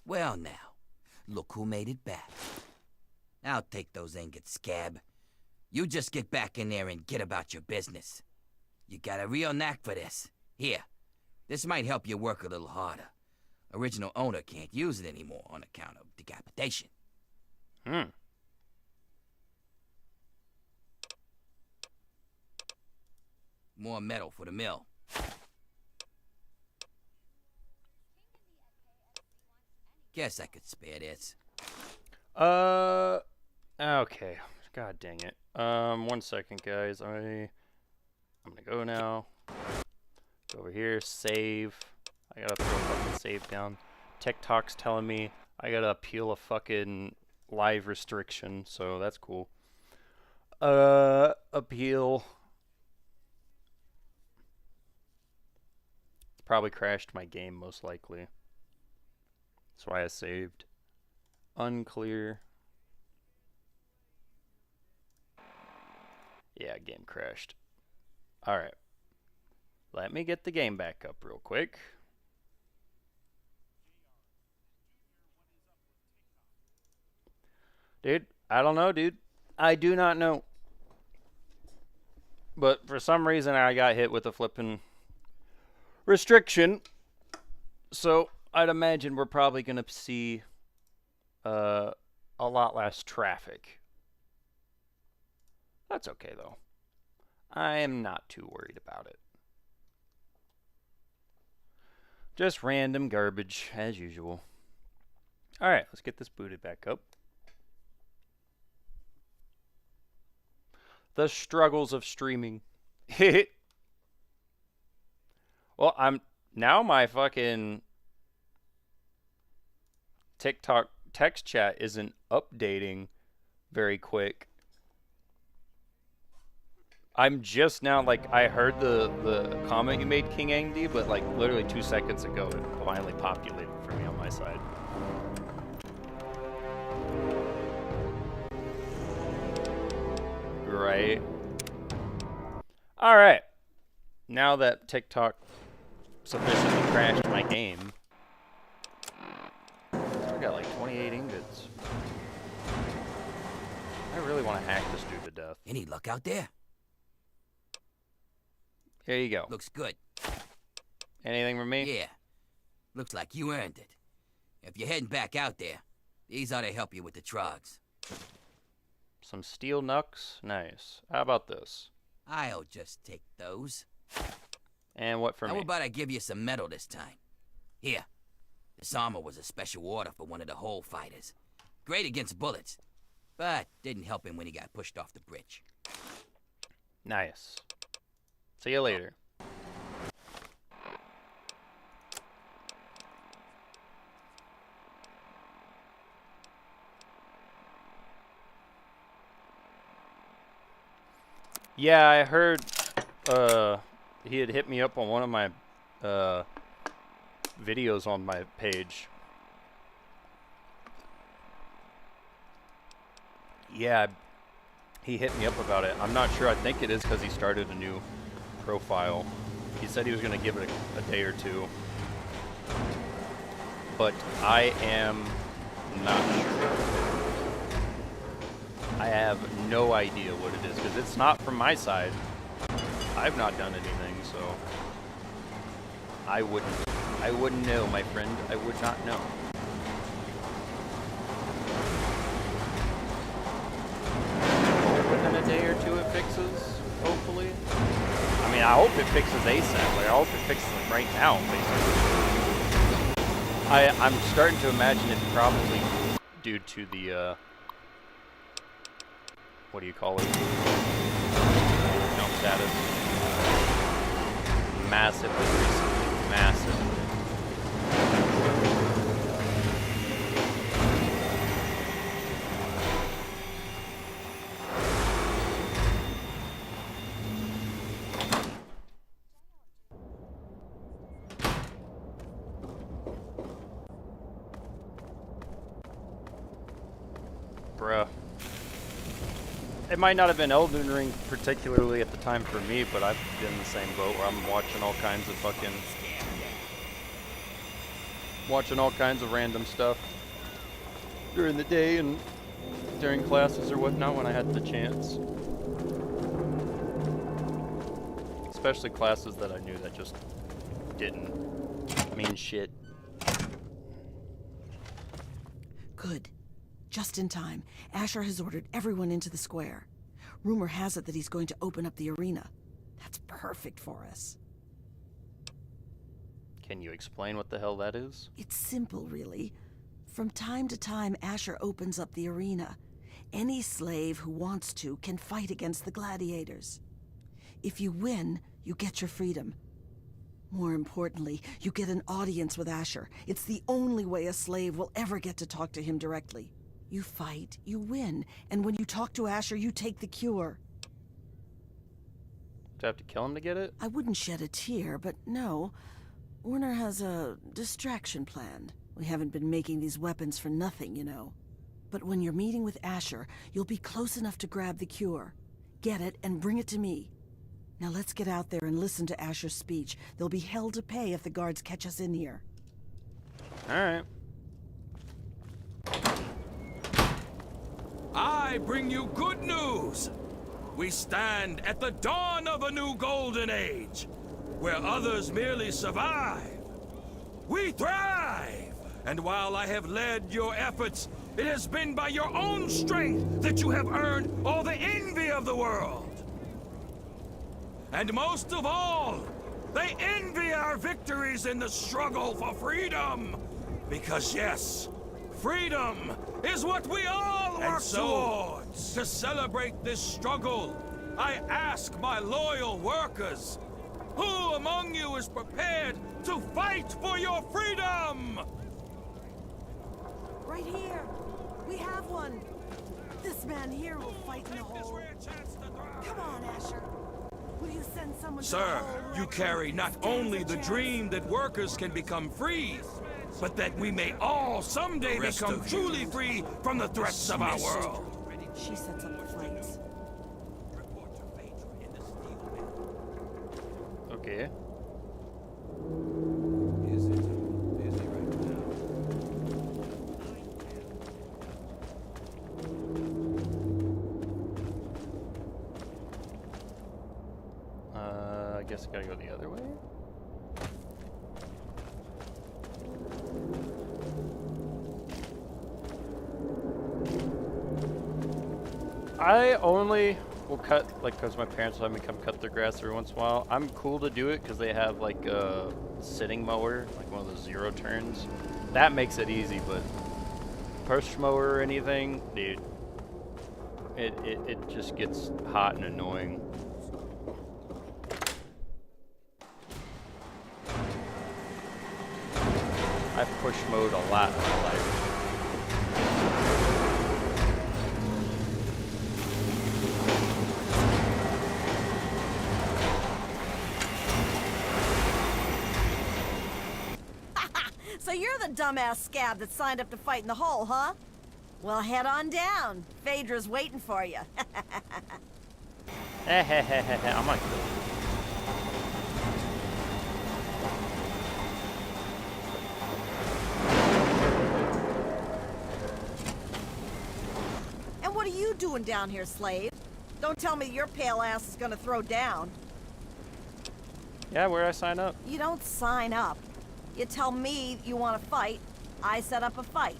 Well now, look who made it back. I'll take those ingots, Scab. You just get back in there and get about your business. You got a real knack for this. Here, this might help you work a little harder. Original owner can't use it anymore on account of decapitation. More metal for the mill. Guess I could spare this. Okay. God dang it. 1 second, guys. I'm gonna go now. Go over here, save. I gotta throw a fucking save down. TikTok's telling me I gotta appeal a fucking live restriction, so that's cool. Appeal. Probably crashed my game, most likely. That's why I saved. Unclear. Yeah, game crashed. Alright. Let me get the game back up real quick. Dude, I don't know, dude. I do not know. But for some reason, I got hit with a flippin' restriction. So I'd imagine we're probably going to see a lot less traffic. That's okay, though. I am not too worried about it. Just random garbage, as usual. Alright, let's get this booted back up. The struggles of streaming. Well, now my fucking TikTok text chat isn't updating very quick. I'm just now, like, I heard the comment you made, King Andy, but like literally 2 seconds ago it finally populated for me on my side. Right. Alright. Now that TikTok sufficiently crashed my game, I got like 28 ingots. I really want to hack this dude to death. Any luck out there? Here you go. Looks good. Anything from me? Yeah. Looks like you earned it. If you're heading back out there, these ought to help you with the trogs. Some steel knucks? Nice. How about this? I'll just take those. And what for How me? about I give you some metal this time? Here. This armor was a special order for one of the hole fighters. Great against bullets, but didn't help him when he got pushed off the bridge. Nice. See you later. Yeah, I heard he had hit me up on one of my videos on my page. Yeah, he hit me up about it. I'm not sure. I think it is because he started a new profile. He said he was going to give it a day or two. But I am not sure. I have no idea what it is because it's not from my side. I've not done anything, so I wouldn't know, my friend. I would not know. Within a day or two it fixes, hopefully. I mean, I hope it fixes ASAP. Like, I hope it fixes it right now, basically. I'm starting to imagine it's probably due to the, what do you call it? Jump status. Massively recently. Massively. Bruh. It might not have been Elden Ring particularly at the time for me, but I've been in the same boat where I'm watching all kinds of random stuff during the day and during classes or whatnot when I had the chance. Especially classes that I knew that just didn't mean shit. Good. Just in time. Asher has ordered everyone into the square. Rumor has it that he's going to open up the arena. That's perfect for us. Can you explain what the hell that is? It's simple, really. From time to time, Asher opens up the arena. Any slave who wants to can fight against the gladiators. If you win, you get your freedom. More importantly, you get an audience with Asher. It's the only way a slave will ever get to talk to him directly. You fight, you win, and when you talk to Asher, you take the cure. Do I have to kill him to get it? I wouldn't shed a tear, but no. Warner has a distraction planned. We haven't been making these weapons for nothing, you know. But when you're meeting with Asher, you'll be close enough to grab the cure. Get it and bring it to me. Now let's get out there and listen to Asher's speech. There'll be hell to pay if the guards catch us in here. Alright. I bring you good news. We stand at the dawn of a new golden age, where others merely survive. We thrive! And while I have led your efforts, it has been by your own strength that you have earned all the envy of the world. And most of all, they envy our victories in the struggle for freedom. Because yes, freedom is what we all work towards. To celebrate this struggle, I ask my loyal workers, Who among you is prepared to fight for your freedom? Right here. We have one. This man here will fight in the hole. Come on, Asher. Will you send someone to the Sir, hole? you carry not only the dream that workers can become free, but that we may all someday become truly free from the threats of our world. She sets up the fights. Okay. I guess I gotta go the other way. I only will cut, like, because my parents let me come cut their grass every once in a while. I'm cool to do it because they have, like, a sitting mower, like one of those 0 turns. That makes it easy, but push mower or anything, dude, it just gets hot and annoying. I've push mowed a lot in my life. So you're the dumbass scab that signed up to fight in the hole, huh? Well, head on down. Phaedra's waiting for you. I'm like, And what are you doing down here, slave? Don't tell me your pale ass is gonna throw down. yeah, where'd I sign up? You don't sign up. You tell me you want to fight, I set up a fight.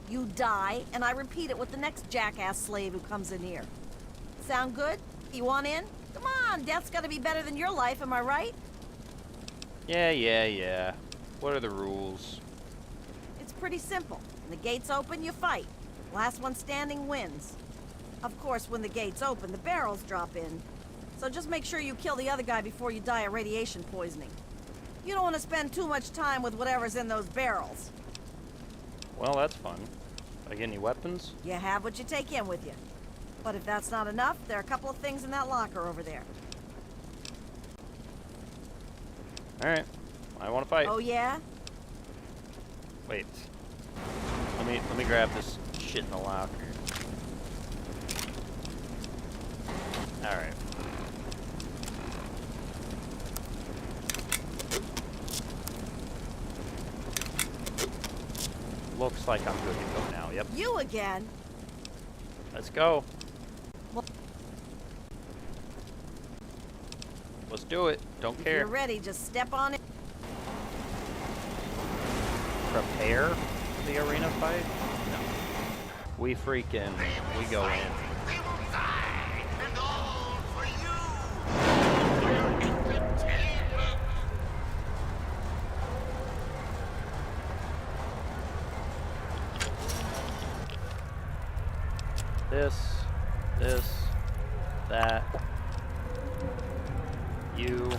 You die, and I repeat it with the next jackass slave who comes in here. Sound good? You want in? Come on, death's gotta be better than your life, am I right? Yeah. What are the rules? It's pretty simple. When the gates open, you fight. Last one standing wins. Of course, when the gates open, the barrels drop in. So just make sure you kill the other guy before you die of radiation poisoning. You don't want to spend too much time with whatever's in those barrels. Well, that's fun. I get any weapons? You have what you take in with you. But if that's not enough, there are a couple of things in that locker over there. Alright. I want to fight. Oh, yeah? Wait. Let me grab this shit in the locker. Alright. Looks like I'm good to go now. Yep. You again? Let's go. Well, Let's do it. Don't if care. you're ready, just step on it. Prepare for the arena fight? No. We go in. This, that, you.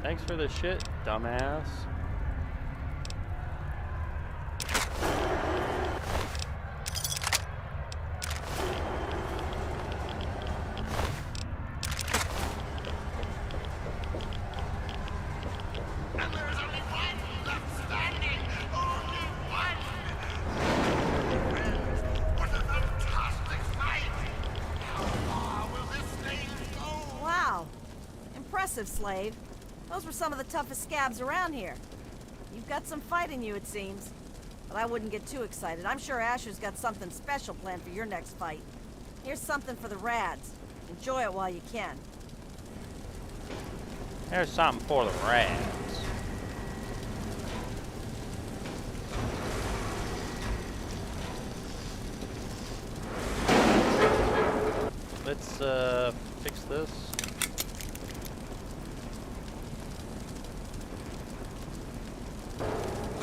Thanks for the shit, dumbass. Wow. Impressive, slave. Those were some of the toughest scabs around here. You've got some fight in you, it seems. But I wouldn't get too excited. I'm sure Asher's got something special planned for your next fight. Here's something for the rads. Enjoy it while you can. There's something for the rats. let's fix this.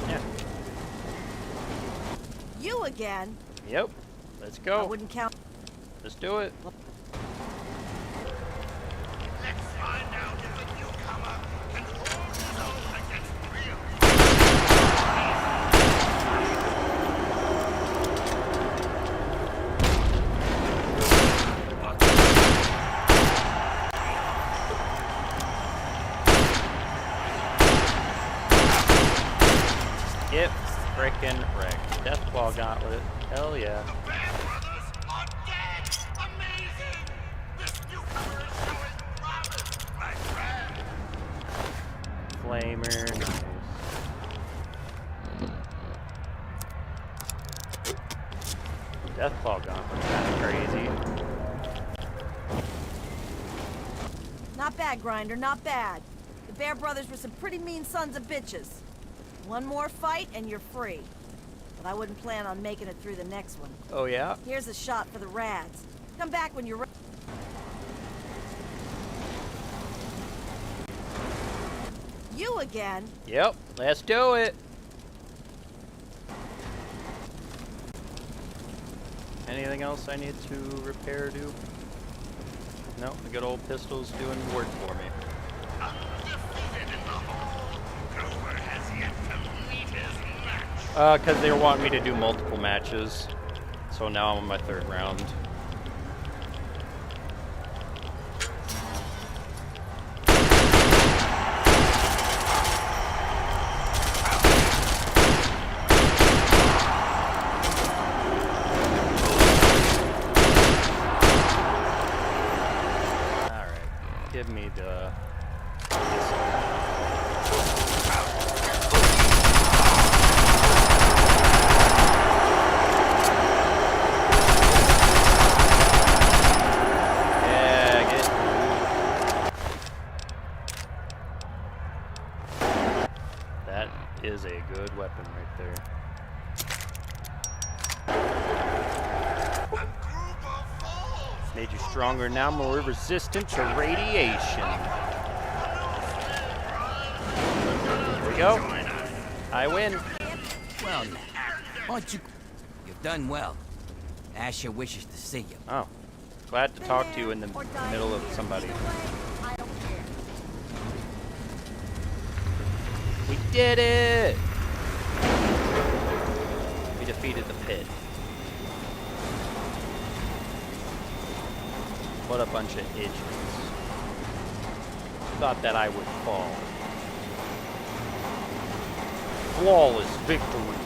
Yeah. You again? Yep. Let's I go. wouldn't count. Let's do it. Let's find out if the newcomer can hold his own against real. Yep. Frickin' wrecked. Deathclaw Gauntlet. Hell yeah. The Band Brothers are dead! Amazing! This newcomer is showing promise, my friend! Flamer. Nice. Deathclaw Gauntlet. Kinda crazy. Not bad, Grinder, not bad. The Bear Brothers were some pretty mean sons of bitches. One more fight and you're free. But I wouldn't plan on making it through the next one. Oh yeah? Here's a shot for the Rads. Come back when you're ready. You again? Yep. Let's do it. Anything else I need to repair or do? No, the good old pistol's doing work for me. Undefeated in the hall, Grover has yet to meet his match. Because they were wanting me to do multiple matches. So now I'm on my 3rd round. Alright, give me the... Yeah, get... That is a good weapon right there. Gruber falls! Made you stronger now, more resistant to radiation. There we go. I win. Well, now, why don't you... You've done well. Asher wishes to see you. Oh. Glad to talk to you in the middle of somebody. I don't care. We did it! We defeated the pit. What a bunch of idiots. Thought that I would fall. Flawless victory.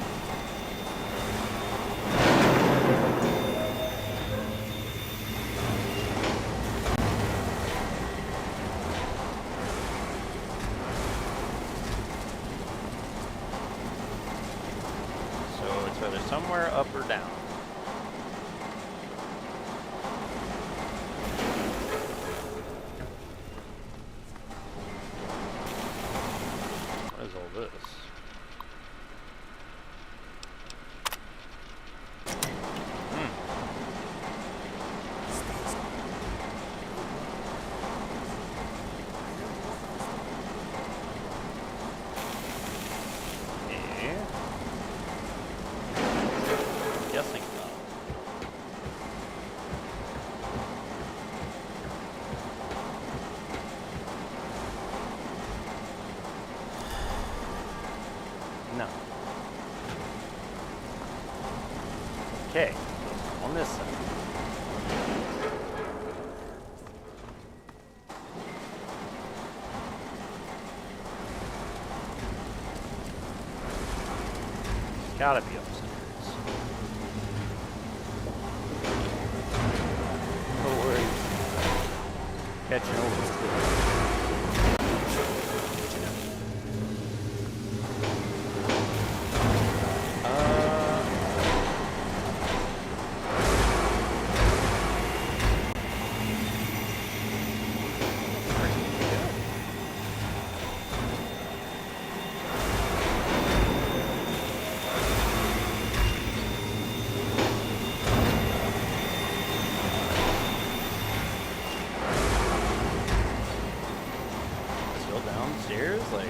So it's either somewhere up or down. What is all this? Yeah. Guessing not. No. Okay, on this side. Gotta be upstairs. No worries. Catching over. upstairs? Like...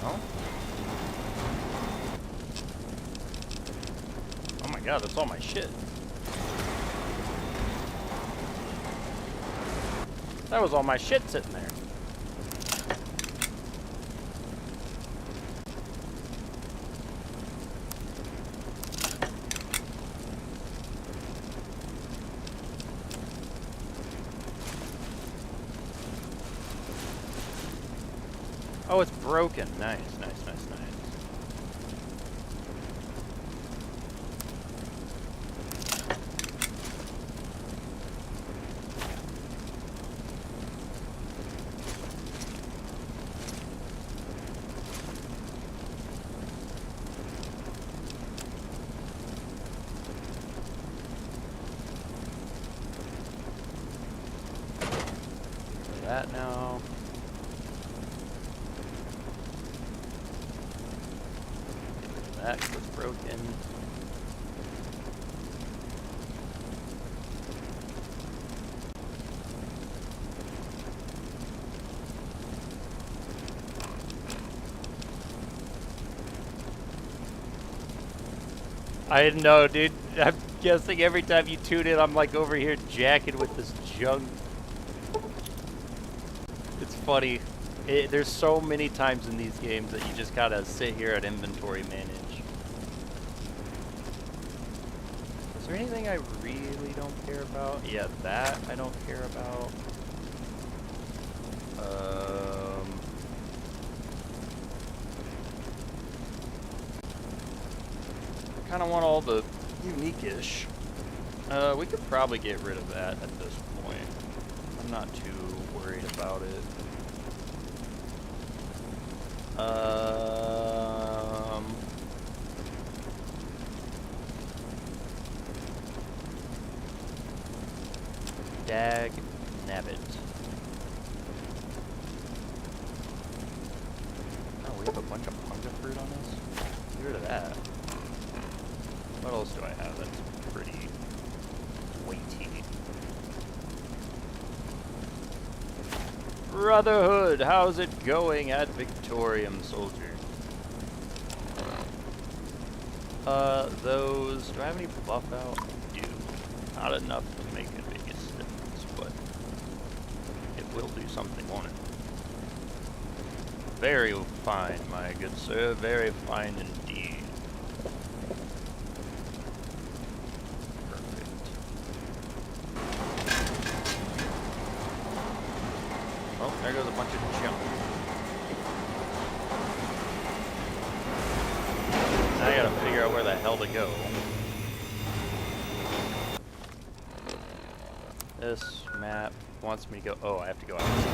no? Oh my god, that's all my shit. That was all my shit sitting there. Oh, it's broken. Nice, nice, nice, nice. That now. That was broken. I didn't know, dude. I'm guessing every time you tune in, I'm like over here jacking with this junk. It's funny. There's so many times in these games that you just gotta sit here at inventory manage. Is there anything I really don't care about? Yeah, that I don't care about. I kind of want all the unique-ish. We could probably get rid of that at this point. I'm not too worried about it. Dag nabbit. Oh, we have a bunch of punga fruit on us? Get rid of that. What else do I have that's pretty weighty? Brotherhood, how's it going at Victorium, soldier? Those, do I have any buff out? I do. Not enough to make a biggest difference, but it will do something, won't it? Very fine, my good sir, very fine indeed. Perfect. Oh, there goes a bunch of junk. Now I gotta figure out where the hell to go. This map wants me to go. Oh, I have to go outside.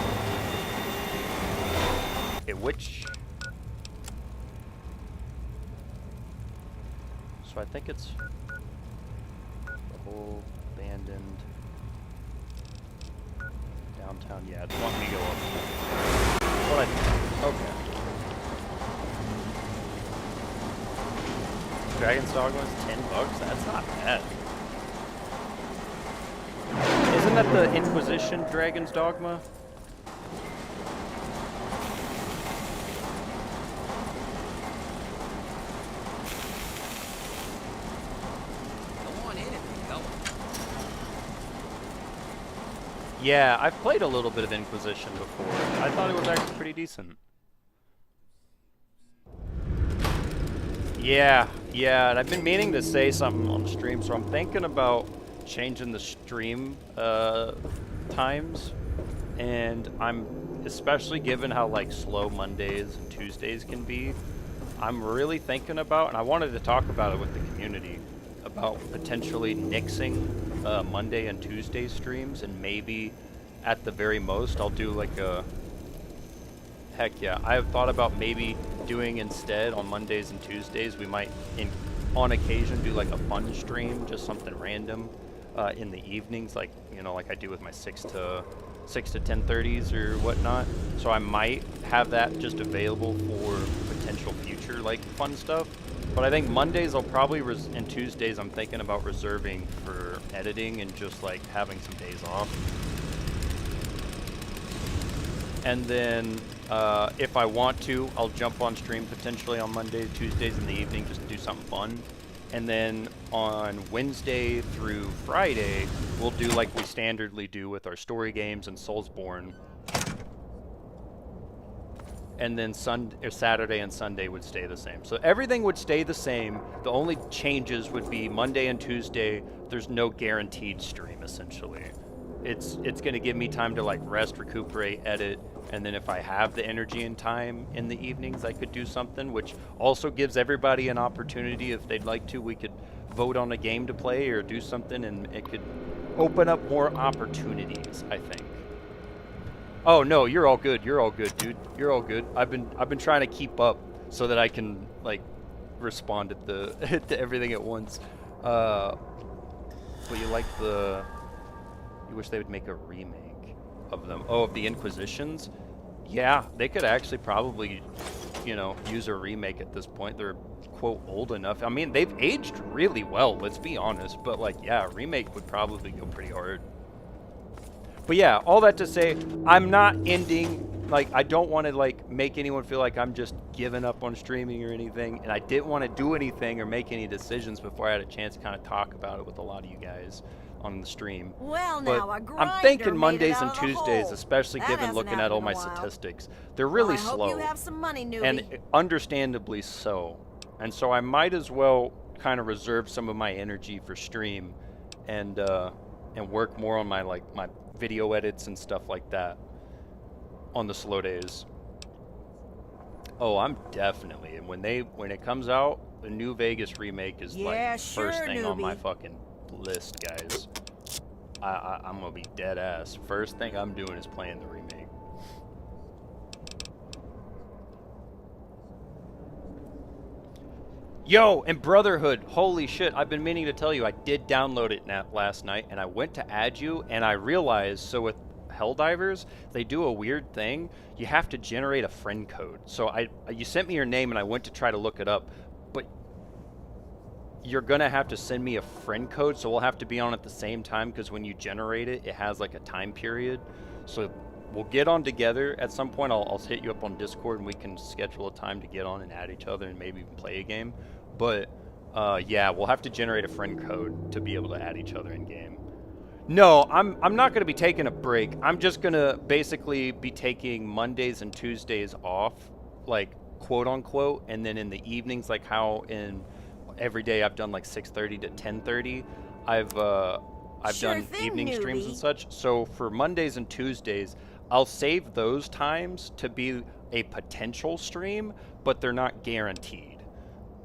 Okay, which? So I think it's the whole abandoned downtown. Yeah, it's wanting me to go up. What I? Okay. Dragon's Dogma is $10. That's not bad. Isn't that the Inquisition Dragon's Dogma? Go on in if you go. Yeah, I've played a little bit of Inquisition before. I thought it was actually pretty decent. Yeah, and I've been meaning to say something on stream, so I'm thinking about changing the stream times, and I'm especially given how like slow Mondays and Tuesdays can be, I'm really thinking about, and I wanted to talk about it with the community, about potentially nixing Monday and Tuesday streams, and maybe at the very most I'll do like a, heck yeah, I've thought about maybe doing instead on Mondays and Tuesdays, we might on occasion do like a fun stream, just something random in the evenings, like, you know, like I do with my 6 to 10:30s or whatnot. So I might have that just available for potential future like fun stuff. But But I think Mondays I'll probably, and Tuesdays I'm thinking about reserving for editing and just like having some days off. And then if I want to, I'll jump on stream potentially on Mondays, Tuesdays in the evening, just do something fun. And then on Wednesday through Friday, we'll do like we standardly do with our story games and Soulsborne. And then Saturday and Sunday would stay the same. So everything would stay the same. The only changes would be Monday and Tuesday. There's no guaranteed stream, essentially. It's going to give me time to like rest, recuperate, edit, and then if I have the energy and time in the evenings, I could do something, which also gives everybody an opportunity. If they'd like to, we could vote on a game to play or do something, and it could open up more opportunities, I think. Oh no, you're all good. You're all good, dude. You're all good. I've been trying to keep up so that I can like respond at the to everything at once. But you like the? You wish they would make a remake of them. Oh, of the Inquisitions? Yeah, they could actually probably, you know, use a remake at this point. They're quote old enough. I mean, they've aged really well. Let's be honest. But like, yeah, a remake would probably go pretty hard. But yeah, all that to say, I'm not ending, like, I don't want to, like, make anyone feel like I'm just giving up on streaming or anything, and I didn't want to do anything or make any decisions before I had a chance to kind of talk about it with a lot of you guys on the stream. Well, but now, a I'm thinking grinder Mondays made it and out of the Tuesdays, hole. especially That given hasn't looking at all happened my in a while. statistics. They're really Well, I slow. hope you have some money, newbie. And understandably so. And so I might as well kind of reserve some of my energy for stream and work more on my my video edits and stuff like that on the slow days. Oh, I'm definitely, and when it comes out, the New Vegas remake is Yeah, like sure, first thing on my newbie. fucking list, guys. I'm gonna be dead ass. First thing I'm doing is playing the remake. Yo, and Brotherhood, holy shit, I've been meaning to tell you, I did download it last night, and I went to add you, and I realized, so with Helldivers, they do a weird thing. You have to generate a friend code. So you sent me your name, and I went to try to look it up, but you're gonna have to send me a friend code, so we'll have to be on at the same time, because when you generate it, it has like a time period. So we'll get on together at some point. I'll hit you up on Discord, and we can schedule a time to get on and add each other and maybe even play a game. But yeah, we'll have to generate a friend code to be able to add each other in game. No, I'm not going to be taking a break. I'm just going to basically be taking Mondays and Tuesdays off, like quote unquote, and then in the evenings, like how in every day I've done like 6:30 to 10:30. I've Sure done thing, evening streams and newbie. such. So for Mondays and Tuesdays, I'll save those times to be a potential stream, but they're not guaranteed.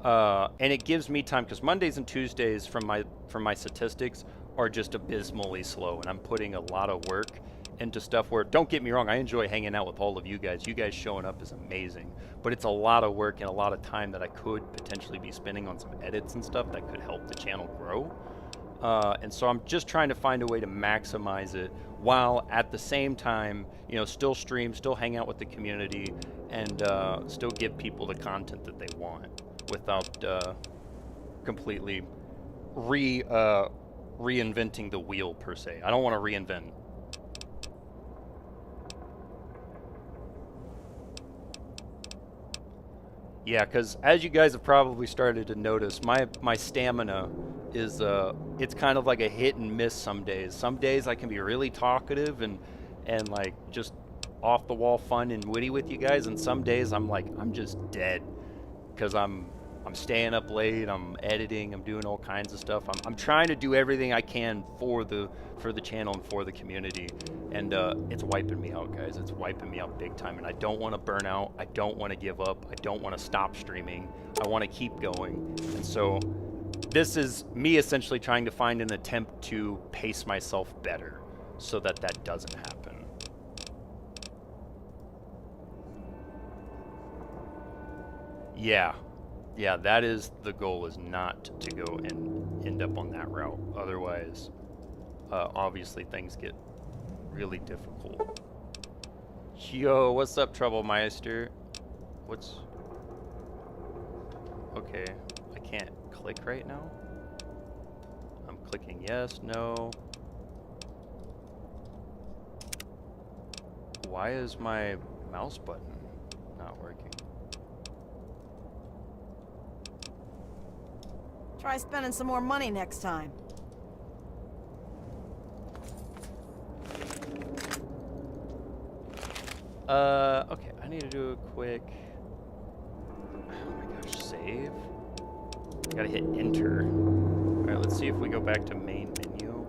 And it gives me time, because Mondays and Tuesdays from my statistics are just abysmally slow, and I'm putting a lot of work into stuff where, don't get me wrong, I enjoy hanging out with all of you guys. You guys showing up is amazing, but it's a lot of work and a lot of time that I could potentially be spending on some edits and stuff that could help the channel grow. And so I'm just trying to find a way to maximize it while at the same time, you know, still stream, still hang out with the community, and still give people the content that they want without completely reinventing the wheel per se. I don't want to reinvent. Yeah, because as you guys have probably started to notice, my stamina is it's kind of like a hit and miss some days. Some days I can be really talkative and like just off the wall fun and witty with you guys, and some days I'm like, I'm just dead because I'm staying up late, I'm editing, I'm doing all kinds of stuff. I'm trying to do everything I can for the channel and for the community, and it's wiping me out, guys. It's wiping me out big time, and I don't want to burn out. I don't want to give up. I don't want to stop streaming. I want to keep going, and so this is me essentially trying to find an attempt to pace myself better so that that doesn't happen. Yeah, that is the goal, is not to go and end up on that route. Otherwise, obviously things get really difficult. Yo, what's up, Troublmeister? Okay, can't click right now. I'm clicking yes, no. Why is my mouse button not working? Try spending some more money next time. Okay, I need to do a quick, oh my gosh, save? Gotta hit enter. Alright, let's see if we go back to main menu.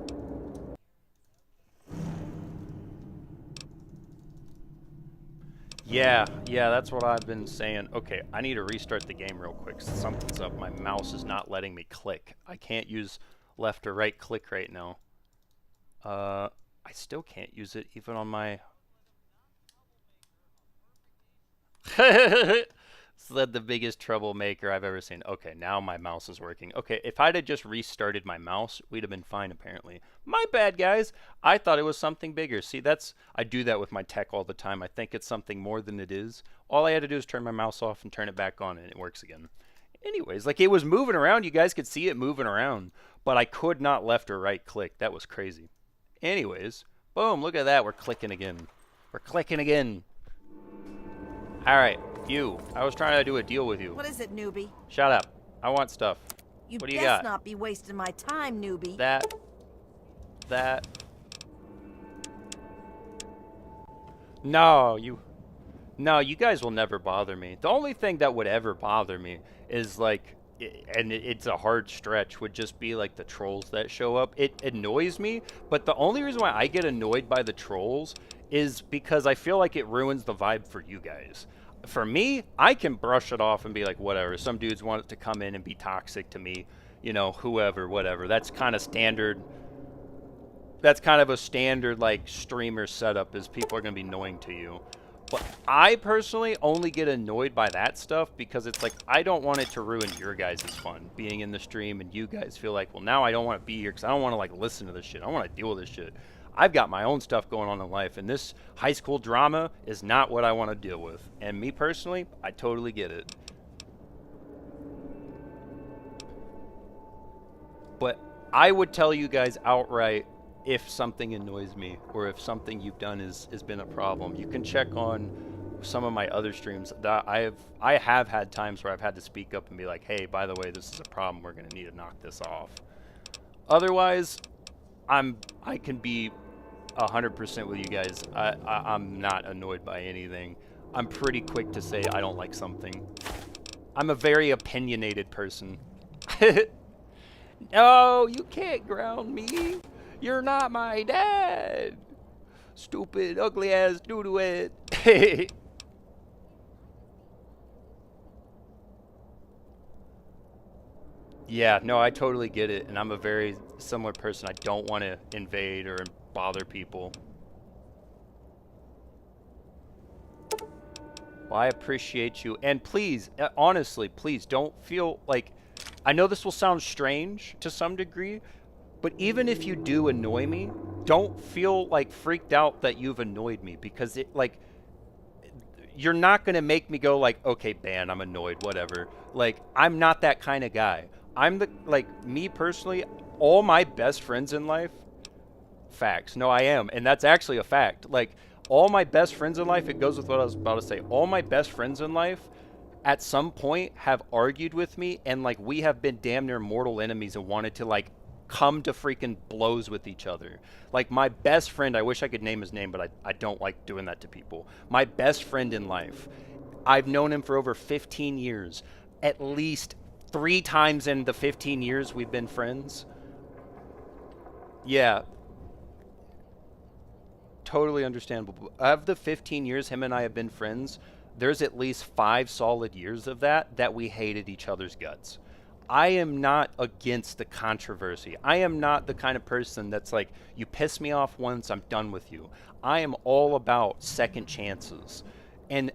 Yeah, that's what I've been saying. Okay, I need to restart the game real quick. Something's up. My mouse is not letting me click. I can't use left or right click right now. I still can't use it even on my... Sled, the biggest troublemaker I've ever seen. Okay, now my mouse is working. Okay, if I'd have just restarted my mouse, we'd have been fine, apparently. My bad, guys. I thought it was something bigger. See, I do that with my tech all the time. I think it's something more than it is. All I had to do is turn my mouse off and turn it back on, and it works again. Anyways, like, it was moving around. You guys could see it moving around, but I could not left or right click. That was crazy. Anyways, boom, look at that. We're clicking again. We're clicking again. All right, you. I was trying to do a deal with you. What is it, newbie? Shut up. I want stuff. You What do you best got? not be wasting my time, newbie. That. No, you guys will never bother me. The only thing that would ever bother me is like, and it's a hard stretch, would just be like the trolls that show up. It annoys me, but the only reason why I get annoyed by the trolls is because I feel like it ruins the vibe for you guys. For me, I can brush it off and be like, whatever. Some dudes want it to come in and be toxic to me, you know, whoever, whatever. That's kind of standard. That's kind of a standard, like, streamer setup, is people are going to be annoying to you. But I personally only get annoyed by that stuff because it's like, I don't want it to ruin your guys' fun being in the stream, and you guys feel like, well, now I don't want to be here because I don't want to, like, listen to this shit. I want to deal with this shit. I've got my own stuff going on in life, and this high school drama is not what I want to deal with. And me personally, I totally get it. But I would tell you guys outright if something annoys me or if something you've done has been a problem. You can check on some of my other streams. That I have had times where I've had to speak up and be like, hey, by the way, this is a problem. We're going to need to knock this off. Otherwise, I can be 100% with you guys. I'm not annoyed by anything. I'm pretty quick to say I don't like something. I'm a very opinionated person. No, you can't ground me. You're not my dad. Stupid, ugly ass doodoo it. Yeah, no, I totally get it, and I'm a very similar person. I don't want to invade or bother people. Well, I appreciate you, and please, honestly, please don't feel like, I know this will sound strange to some degree, but even if you do annoy me, don't feel like freaked out that you've annoyed me, because it, like, you're not going to make me go like, okay, ban, I'm annoyed, whatever. Like, I'm not that kind of guy. I'm the, like, me personally, all my best friends in life, facts. No, I am. And that's actually a fact. Like, all my best friends in life, it goes with what I was about to say. All my best friends in life, at some point, have argued with me. And, like, we have been damn near mortal enemies and wanted to, like, come to freaking blows with each other. Like, my best friend, I wish I could name his name, but I don't like doing that to people. My best friend in life, I've known him for over 15 years. At least 3 times in the 15 years we've been friends. Yeah. Totally understandable. Of the 15 years him and I have been friends, there's at least 5 solid years of that we hated each other's guts. I am not against the controversy. I am not the kind of person that's like, you piss me off once, I'm done with you. I am all about second chances and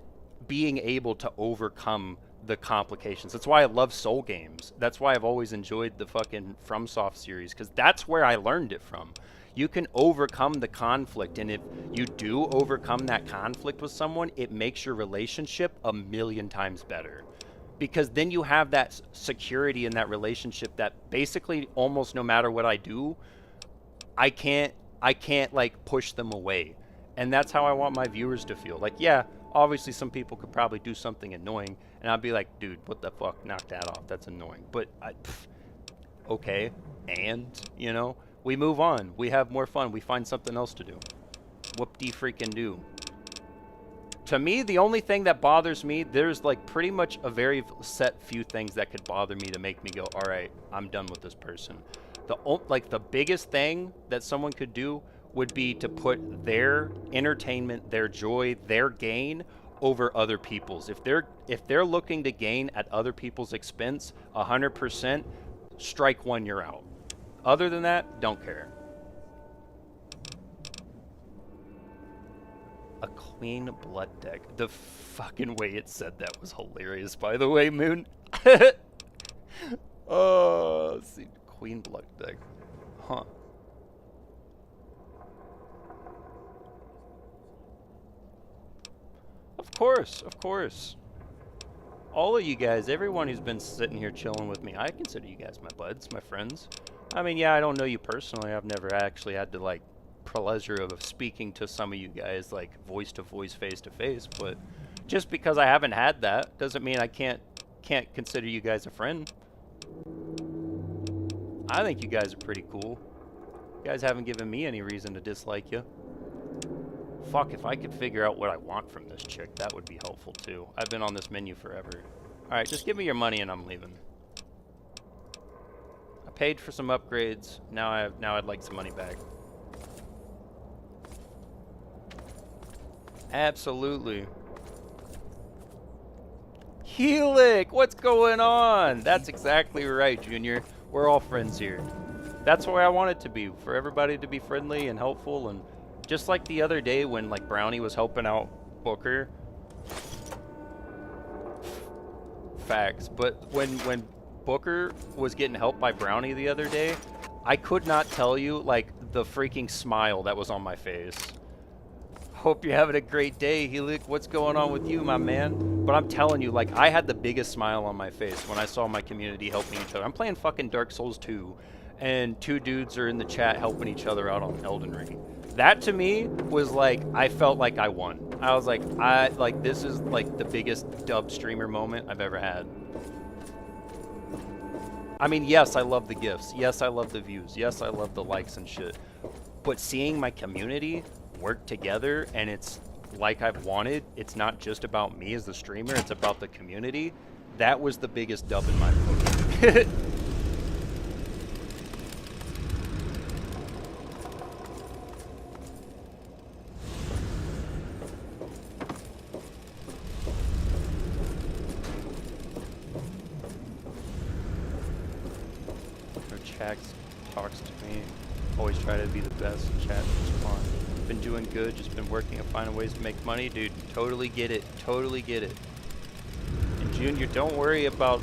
being able to overcome the complications. That's why I love Soul games. That's why I've always enjoyed the fucking FromSoft series, because that's where I learned it from. You can overcome the conflict, and if you do overcome that conflict with someone, it makes your relationship a million times better. because then you have that security in that relationship that basically almost no matter what I do, I can't like push them away. And that's how I want my viewers to feel. Like, yeah, obviously some people could probably do something annoying and I'd be like, dude, what the fuck, knock that off, that's annoying. But okay, and you know, we move on, we have more fun, we find something else to do. Whoop-de-freaking do. To me, the only thing that bothers me, there's like pretty much a very set few things that could bother me to make me go, all right, I'm done with this person. The biggest thing that someone could do would be to put their entertainment, their joy, their gain over other people's. If they're looking to gain at other people's expense 100%, strike one, you're out. Other than that, don't care. A clean blood deck. The fucking way it said that was hilarious, by the way, Moon. Oh, let's see. Queen blood deck. Huh. Of course, of course. All of you guys, everyone who's been sitting here chilling with me, I consider you guys my buds, my friends. I mean, yeah, I don't know you personally. I've never actually had to, like, pleasure of speaking to some of you guys, like, voice to voice, face to face, but just because I haven't had that doesn't mean I can't consider you guys a friend. I think you guys are pretty cool. You guys haven't given me any reason to dislike you. Fuck, if I could figure out what I want from this chick, that would be helpful too. I've been on this menu forever. Alright, just give me your money and I'm leaving. I paid for some upgrades. Now I'd like some money back. Absolutely. Helic, what's going on? That's exactly right, Junior. We're all friends here. That's the way I want it to be, for everybody to be friendly and helpful. And just like the other day when like Brownie was helping out Booker. Facts. But when Booker was getting helped by Brownie the other day, I could not tell you like the freaking smile that was on my face. Hope you're having a great day, Helic. What's going on with you, my man? But I'm telling you, like, I had the biggest smile on my face when I saw my community helping each other. I'm playing fucking Dark Souls 2, and two dudes are in the chat helping each other out on Elden Ring. That, to me, was like, I felt like I won. I was like, this is, like, the biggest dub streamer moment I've ever had. I mean, yes, I love the gifts. Yes, I love the views. Yes, I love the likes and shit. But seeing my community work together and it's like I've wanted, it's not just about me as the streamer, it's about the community. That was the biggest dub in my book. Her chat talks to me. Always try to be the best. Chat is fun. Been doing good, just been working and finding ways to make money, dude. Totally get it. Totally get it. And Junior, don't worry about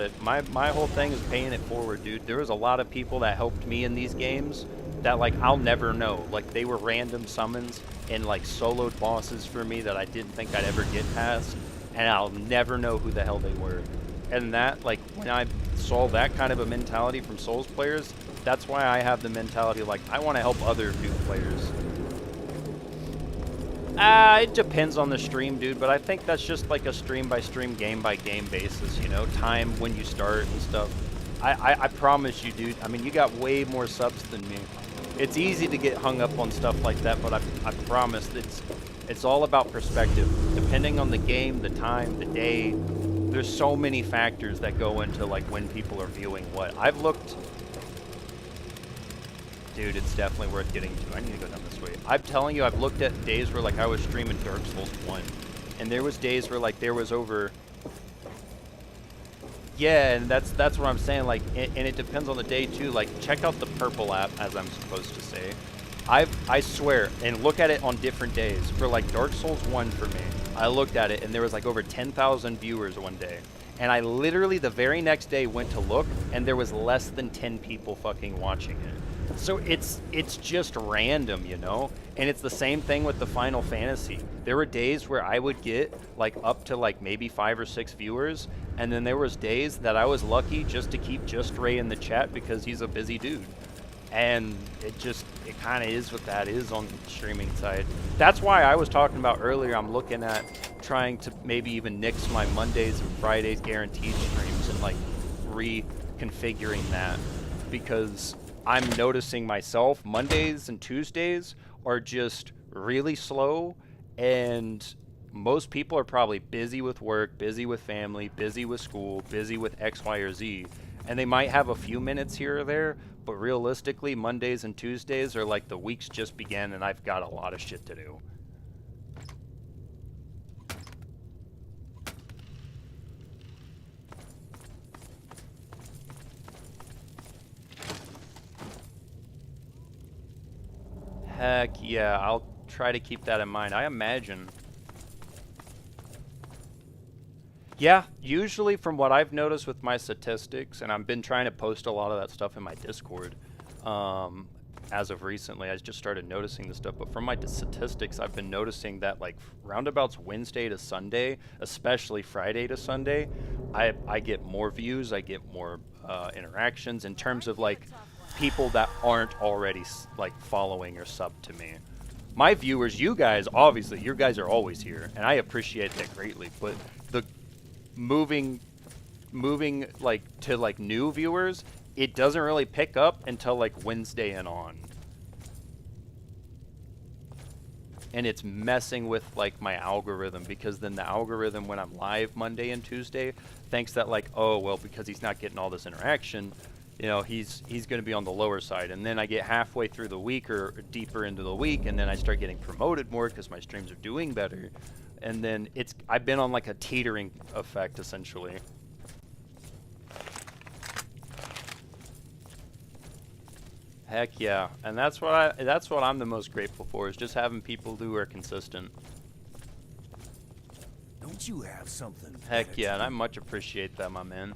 it. My whole thing is paying it forward, dude. There was a lot of people that helped me in these games that like I'll never know. Like they were random summons and like soloed bosses for me that I didn't think I'd ever get past, and I'll never know who the hell they were. And that, like, when I saw that kind of a mentality from Souls players, that's why I have the mentality like I want to help other new players. It depends on the stream, dude, but I think that's just like a stream by stream, game by game basis, you know, time when you start and stuff. I promise you, dude, I mean, you got way more subs than me. It's easy to get hung up on stuff like that, but I promise it's all about perspective. Depending on the game, the time, the day, there's so many factors that go into like when people are viewing what. I've looked... Dude, it's definitely worth getting to. I need to go down this way. I'm telling you, I've looked at days where like I was streaming Dark Souls 1, and there was days where like there was over... Yeah, and that's what I'm saying, like, and it depends on the day too. Like, check out the purple app, as I'm supposed to say. I swear, and look at it on different days. For like Dark Souls 1 for me, I looked at it and there was like over 10,000 viewers one day. And I literally the very next day went to look and there was less than 10 people fucking watching it. So it's just random, you know? And it's the same thing with the Final Fantasy. There were days where I would get like up to like maybe 5 or 6 viewers, and then there was days that I was lucky just to keep Just Ray in the chat because he's a busy dude. And it kind of is what that is on the streaming side. That's why I was talking about earlier, I'm looking at trying to maybe even nix my Mondays and Fridays guaranteed streams and like reconfiguring that, because I'm noticing myself Mondays and Tuesdays are just really slow, and most people are probably busy with work, busy with family, busy with school, busy with X, Y, or Z, and they might have a few minutes here or there, but realistically, Mondays and Tuesdays are like the week's just began and I've got a lot of shit to do. Heck yeah, I'll try to keep that in mind. I imagine. Yeah, usually from what I've noticed with my statistics, and I've been trying to post a lot of that stuff in my Discord, as of recently, I just started noticing this stuff, but from my statistics, I've been noticing that like roundabouts Wednesday to Sunday, especially Friday to Sunday, I get more views, I get more interactions in terms of like people that aren't already like following or subbed to me. My viewers, you guys, obviously, you guys are always here, and I appreciate that greatly, but the moving like to like new viewers, it doesn't really pick up until like Wednesday and on. And it's messing with like my algorithm, because then the algorithm when I'm live Monday and Tuesday thinks that like, oh well, because he's not getting all this interaction, you know, he's going to be on the lower side. And then I get halfway through the week or deeper into the week, and then I start getting promoted more because my streams are doing better. And then I've been on like a teetering effect essentially. Heck yeah, and that's what I'm the most grateful for, is just having people who are consistent. Don't you have something? Heck yeah, and I much appreciate that, my man.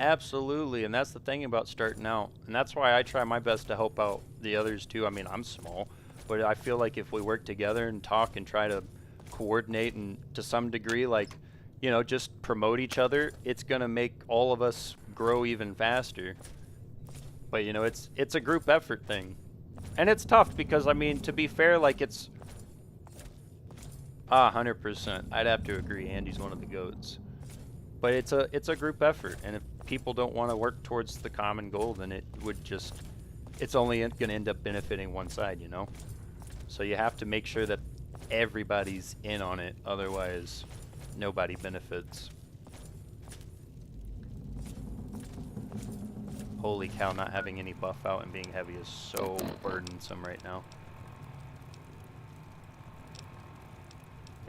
Absolutely, and that's the thing about starting out, and that's why I try my best to help out the others too. I mean, I'm small, but I feel like if we work together and talk and try to coordinate and to some degree, like, you know, just promote each other, it's gonna make all of us grow even faster. But you know, it's a group effort thing, and it's tough because I mean, to be fair, like it's 100%. I'd have to agree. Andy's one of the goats, but it's a group effort, and if people don't want to work towards the common goal, then it's only going to end up benefiting one side, you know? So you have to make sure that everybody's in on it, otherwise nobody benefits. Holy cow, not having any buff out and being heavy is so burdensome right now.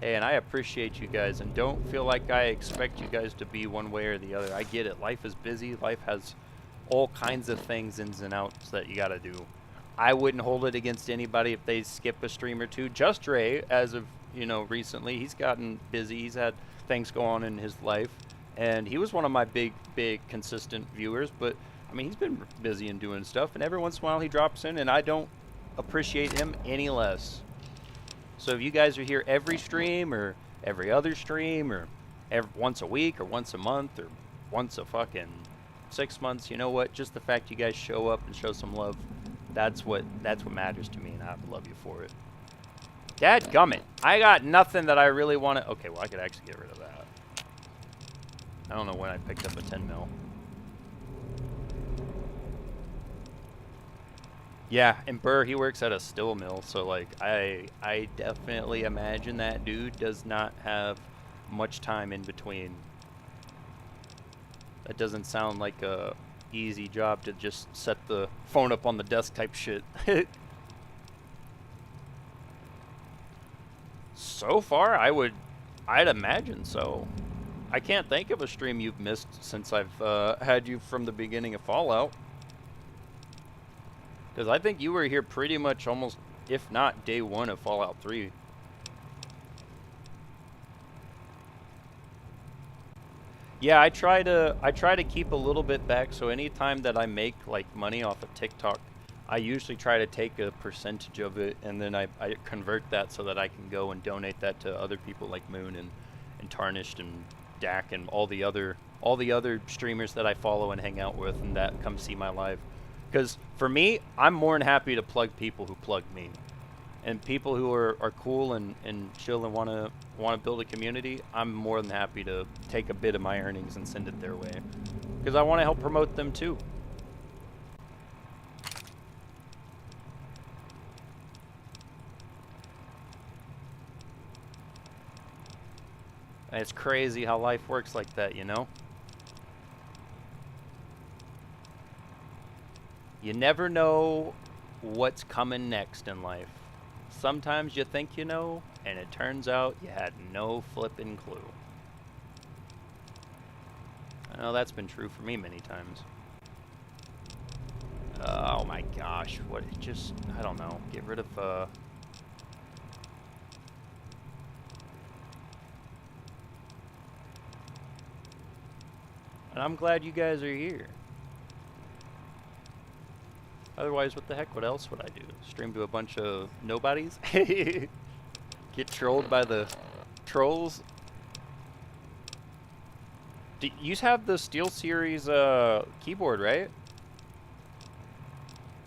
Hey, and I appreciate you guys, and don't feel like I expect you guys to be one way or the other. I get it. Life is busy. Life has all kinds of things, ins and outs, that you gotta do. I wouldn't hold it against anybody if they skip a stream or two. Just Ray, as of, you know, recently, he's gotten busy. He's had things go on in his life, and he was one of my big, consistent viewers, but, I mean, he's been busy and doing stuff, and every once in a while he drops in, and I don't appreciate him any less. So if you guys are here every stream or every other stream or once a week or once a month or once a fucking 6 months, you know what? Just the fact you guys show up and show some love, that's what matters to me, and I love you for it. Dadgummit. I got nothing that I really want to... Okay, well, I could actually get rid of that. I don't know when I picked up a 10 mil. Yeah, and Burr, he works at a steel mill, so like I definitely imagine that dude does not have much time in between. That doesn't sound like a easy job to just set the phone up on the desk type shit. So far, I'd imagine so. I can't think of a stream you've missed since I've had you from the beginning of Fallout. Because I think you were here pretty much almost, if not day one of Fallout 3. Yeah, I try to keep a little bit back. So anytime that I make like money off of TikTok, I usually try to take a percentage of it, and then I convert that so that I can go and donate that to other people like Moon and Tarnished and Dak and all the other streamers that I follow and hang out with and that come see my live. Because for me, I'm more than happy to plug people who plug me. And people who are cool and chill and wanna build a community, I'm more than happy to take a bit of my earnings and send it their way. Because I want to help promote them too. And it's crazy how life works like that, you know? You never know what's coming next in life. Sometimes you think you know, and it turns out you had no flippin' clue. I know that's been true for me many times. Oh my gosh, what, just, I don't know, get rid of, and I'm glad you guys are here. Otherwise, what the heck, what else would I do? Stream to a bunch of nobodies? Get trolled by the trolls? Do you have the SteelSeries keyboard, right?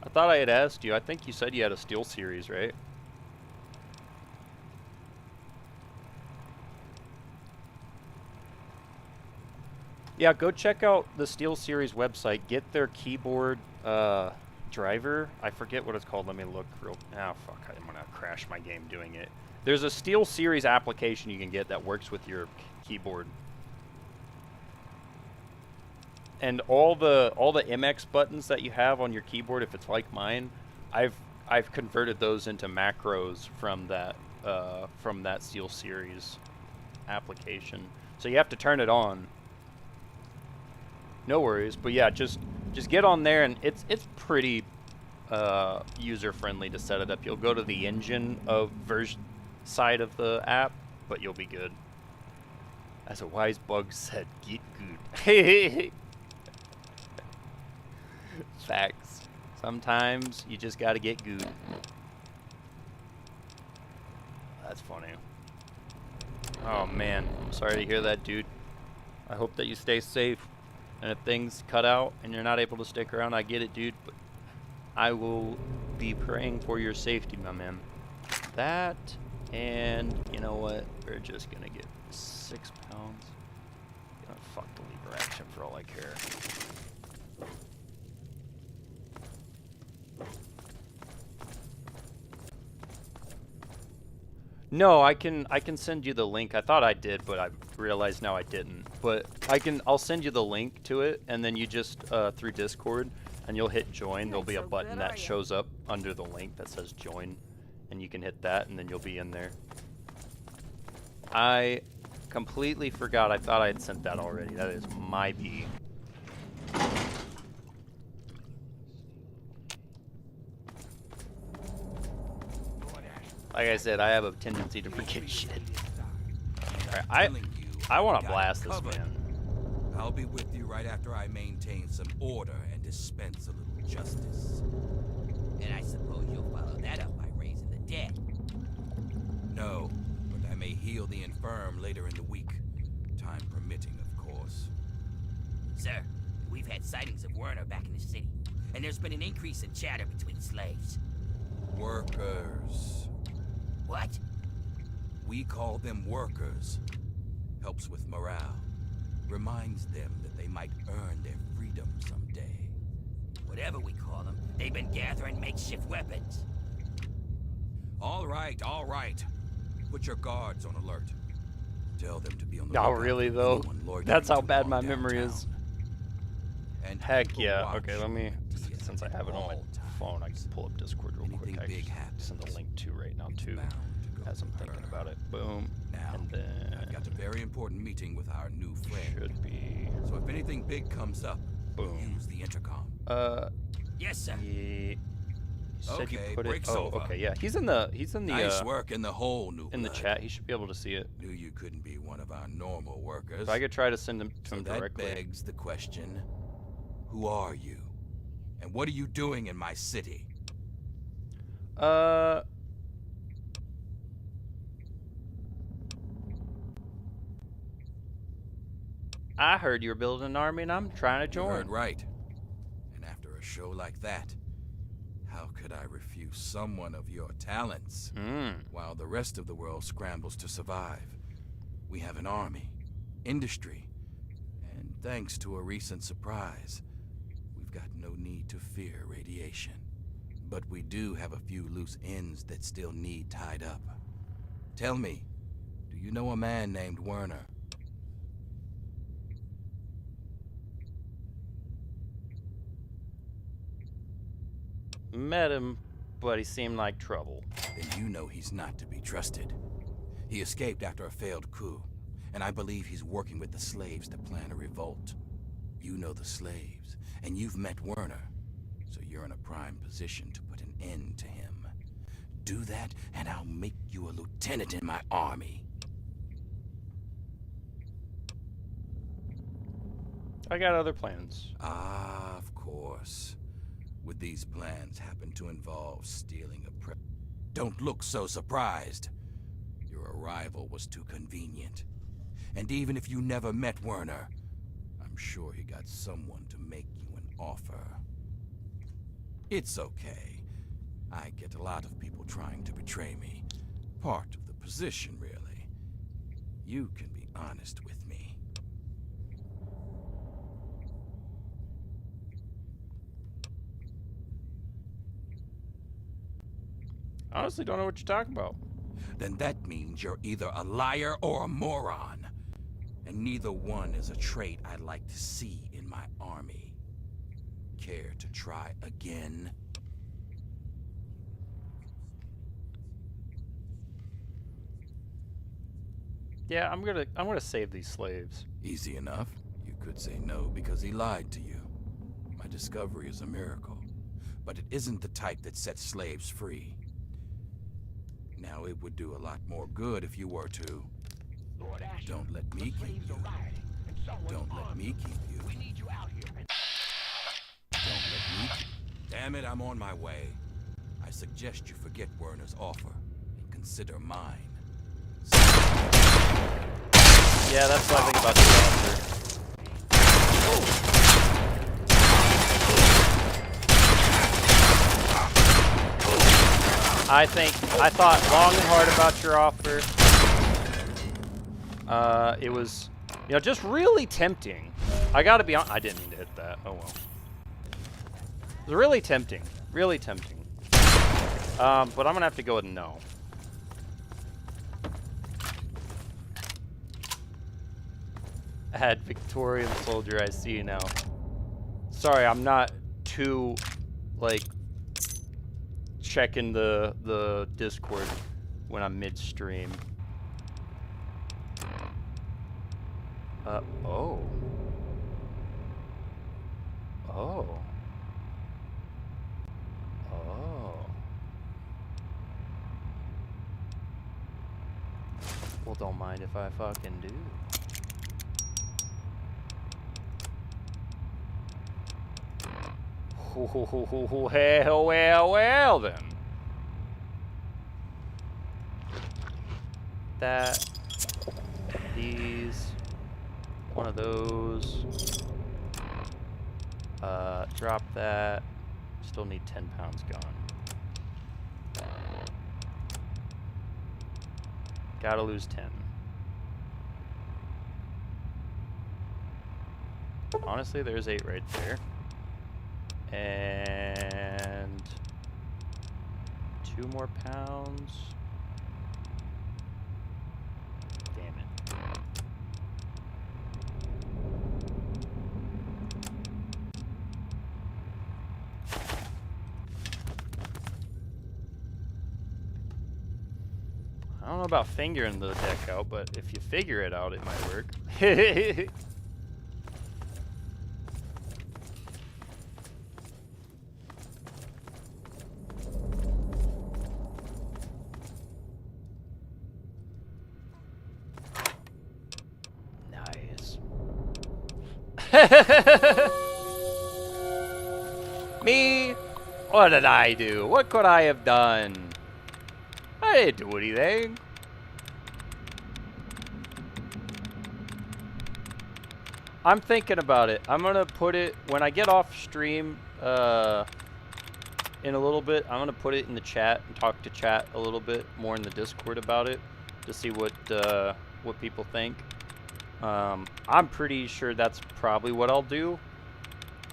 I thought I had asked you. I think you said you had a SteelSeries, right? Yeah, go check out the SteelSeries website. Get their keyboard driver. I forget what it's called. Let me look real. Oh fuck! I'm gonna crash my game doing it. There's a SteelSeries application you can get that works with your keyboard. And all the MX buttons that you have on your keyboard, if it's like mine, I've converted those into macros from that SteelSeries application. So you have to turn it on. No worries, but yeah, just get on there, and it's pretty user friendly to set it up. You'll go to the engine of version side of the app, but you'll be good. As a wise bug said, get good. Facts. Sometimes you just gotta get good. That's funny. Oh man, I'm sorry to hear that, dude. I hope that you stay safe. And if things cut out and you're not able to stick around, I get it, dude. But I will be praying for your safety, my man. That, and you know what? We're just gonna get 6 pounds. Gonna fuck the lever action for all I care. No, I can send you the link. I thought I did, but I realized now I didn't. But I'll send you the link to it, and then you just through Discord, and you'll hit join. There'll be a button that shows up under the link that says join, and you can hit that, and then you'll be in there. I completely forgot. I thought I had sent that already. That is my B. Like I said, I have a tendency to forget shit. Alright, I want to blast this man. I'll be with you right after I maintain some order and dispense a little justice. And I suppose you'll follow that up by raising the dead. No, but I may heal the infirm later in the week. Time permitting, of course. Sir, we've had sightings of Werner back in the city, and there's been an increase in chatter between slaves. Workers. What? We call them workers. Helps with morale. Reminds them that they might earn their freedom someday. Whatever we call them, they've been gathering makeshift weapons. All right, all right. Put your guards on alert. Tell them to be on the Oh, lookout really for though? anyone loitering That's how too bad long my memory downtown. is. And Heck keep a yeah. watch Okay, let me, on since I have it on my all phone, I can pull up Discord real quick. Anything I big can happens, send a link to right now too, bound to go as I'm to thinking her. about it. Boom. Now, And then I've got a very important meeting with our new friend. should be So if anything big comes up, boom. use the intercom. Yes, sir. Yeah. Said you Okay, put it. break's Oh, over. okay, yeah. He's in the Nice work in the hole, new in the blood. chat. He should be able to see it. Knew you couldn't be one of our normal workers. So I could try to send him to So him that directly. begs the question, who are you? And what are you doing in my city? I heard you were building an army, and I'm trying to You join. heard right. And after a show like that, how could I refuse someone of your talents? While the rest of the world scrambles to survive, we have an army, industry, and thanks to a recent surprise, we've got no need to fear radiation. But we do have a few loose ends that still need tied up. Tell me, do you know a man named Werner? Met him, but he seemed like trouble. Then you know he's not to be trusted. He escaped after a failed coup, and I believe he's working with the slaves to plan a revolt. You know the slaves, and you've met Werner, so you're in a prime position to put an end to him. Do that, and I'll make you a lieutenant in my army. I got other plans. Ah, of course. Would these plans happen to involve stealing a prep? Don't look so surprised. Your arrival was too convenient. And even if you never met Werner, I'm sure he got someone to make you an offer. It's okay. I get a lot of people trying to betray me. Part of the position, really. You can be honest with me. I honestly don't know what you're talking about. Then that means you're either a liar or a moron. And neither one is a trait I'd like to see in my army. Care to try again? Yeah, I'm gonna save these slaves. Easy enough. You could say no because he lied to you. My discovery is a miracle, but it isn't the type that sets slaves free. Now, it would do a lot more good if you were to... Don't let me keep you. Don't let me keep you. Don't let me keep... Damn it, I'm on my way. I suggest you forget Werner's offer and consider mine. Yeah, that's what I think about the offer. I thought long and hard about your offer. It was, you know, just really tempting. I gotta be honest. I didn't mean to hit that. Oh well. It was really tempting. Really tempting. But I'm gonna have to go with no. Add Victorian soldier, I see now. Sorry, I'm not too, like, checking the Discord when I'm midstream. Oh. Oh. Oh. Well, don't mind if I fucking do. Well then. That. These. One of those. Drop that. Still need 10 pounds gone. Gotta lose 10. Honestly, there's 8 right there. And 2 more pounds. Damn it. I don't know about figuring the deck out, but if you figure it out, it might work. Me? What did I do? What could I have done? I didn't do anything. I'm thinking about it. I'm gonna put it when I get off stream in a little bit. I'm gonna put it in the chat and talk to chat a little bit more in the Discord about it to see what people think. I'm pretty sure that's probably what I'll do,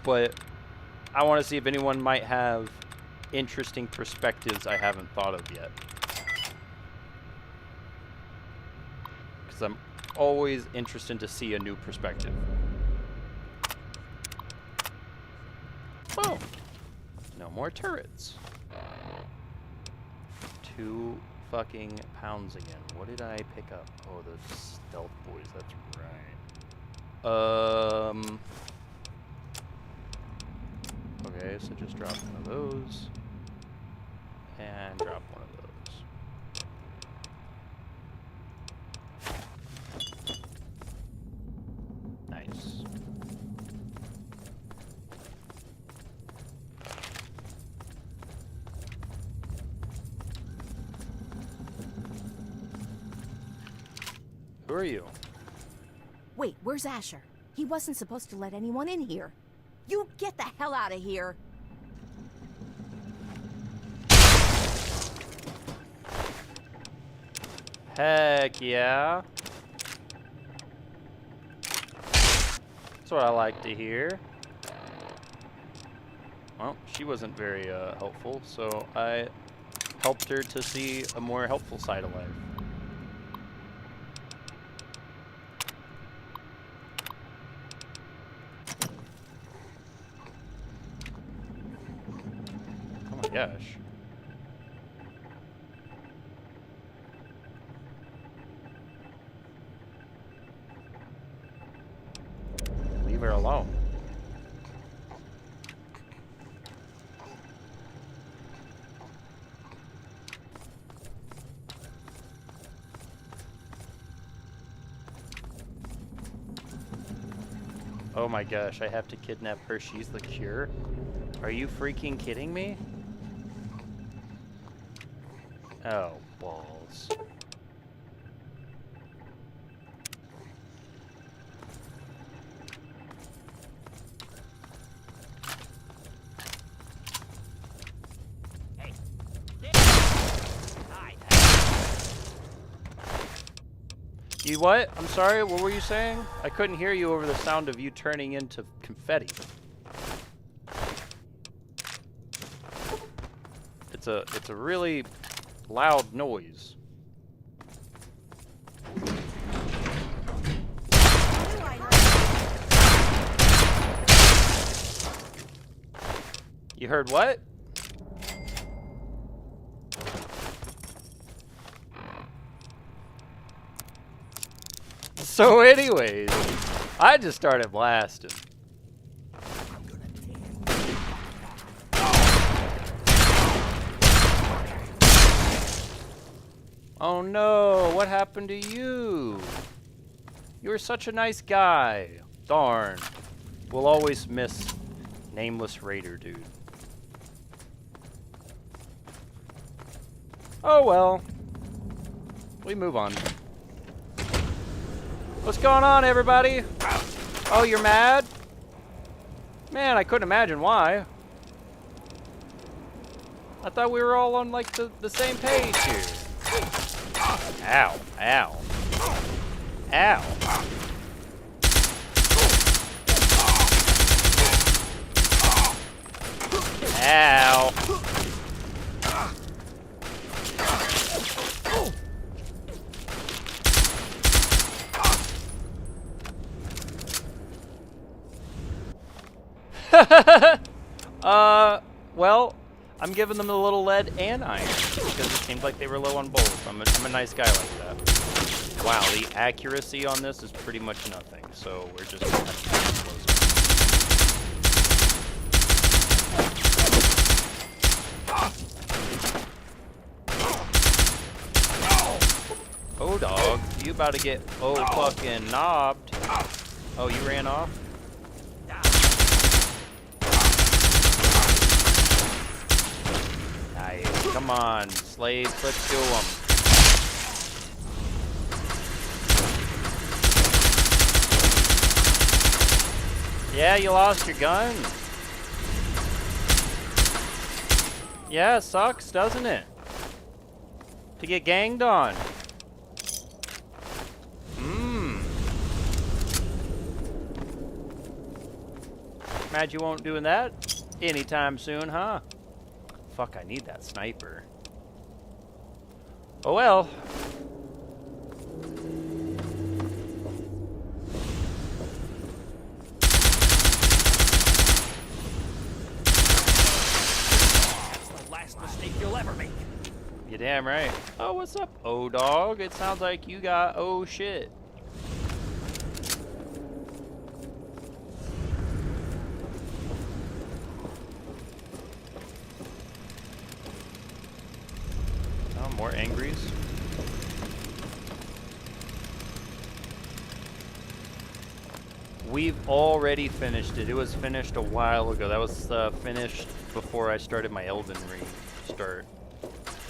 but I want to see if anyone might have interesting perspectives I haven't thought of yet. Because I'm always interested to see a new perspective. Boom! No more turrets. 2 fucking pounds again. What did I pick up? Oh, the stealth boys, that's right. Okay, so just drop one of those. And drop one of those. Nice. Who are you? Wait, where's Asher? He wasn't supposed to let anyone in here. You get the hell out of here! Heck yeah. That's what I like to hear. Well, she wasn't very helpful, so I helped her to see a more helpful side of life. Oh my gosh. Leave her alone. Oh my gosh, I have to kidnap her. She's the cure? Are you freaking kidding me? Oh, balls. You what? I'm sorry, what were you saying? I couldn't hear you over the sound of you turning into confetti. It's a really loud noise. You heard what? So anyways, I just started blasting. Oh no, what happened to you? You were such a nice guy. Darn. We'll always miss Nameless Raider, dude. Oh well. We move on. What's going on, everybody? Oh, you're mad? Man, I couldn't imagine why. I thought we were all on, like, the same page here. Ow. Ow. Ow. Ow. Well, I'm giving them a little lead and iron because it seemed like they were low on both. I'm a nice guy like that. Wow, the accuracy on this is pretty much nothing, so we're just gonna have to keep close. Oh, dog, you about to get fucking knobbed. Oh, you ran off? Come on, slaves, let's do them. Yeah, you lost your gun. Yeah, it sucks, doesn't it? To get ganged on. Mad you won't doing that anytime soon, huh? Fuck, I need that sniper. Oh well. That's the last mistake you'll ever make. You damn right. Oh, what's up, oh dog? It sounds like you got oh shit. Oh, more angries. We've already finished it. It was finished a while ago. That was finished before I started my Elden Ring start.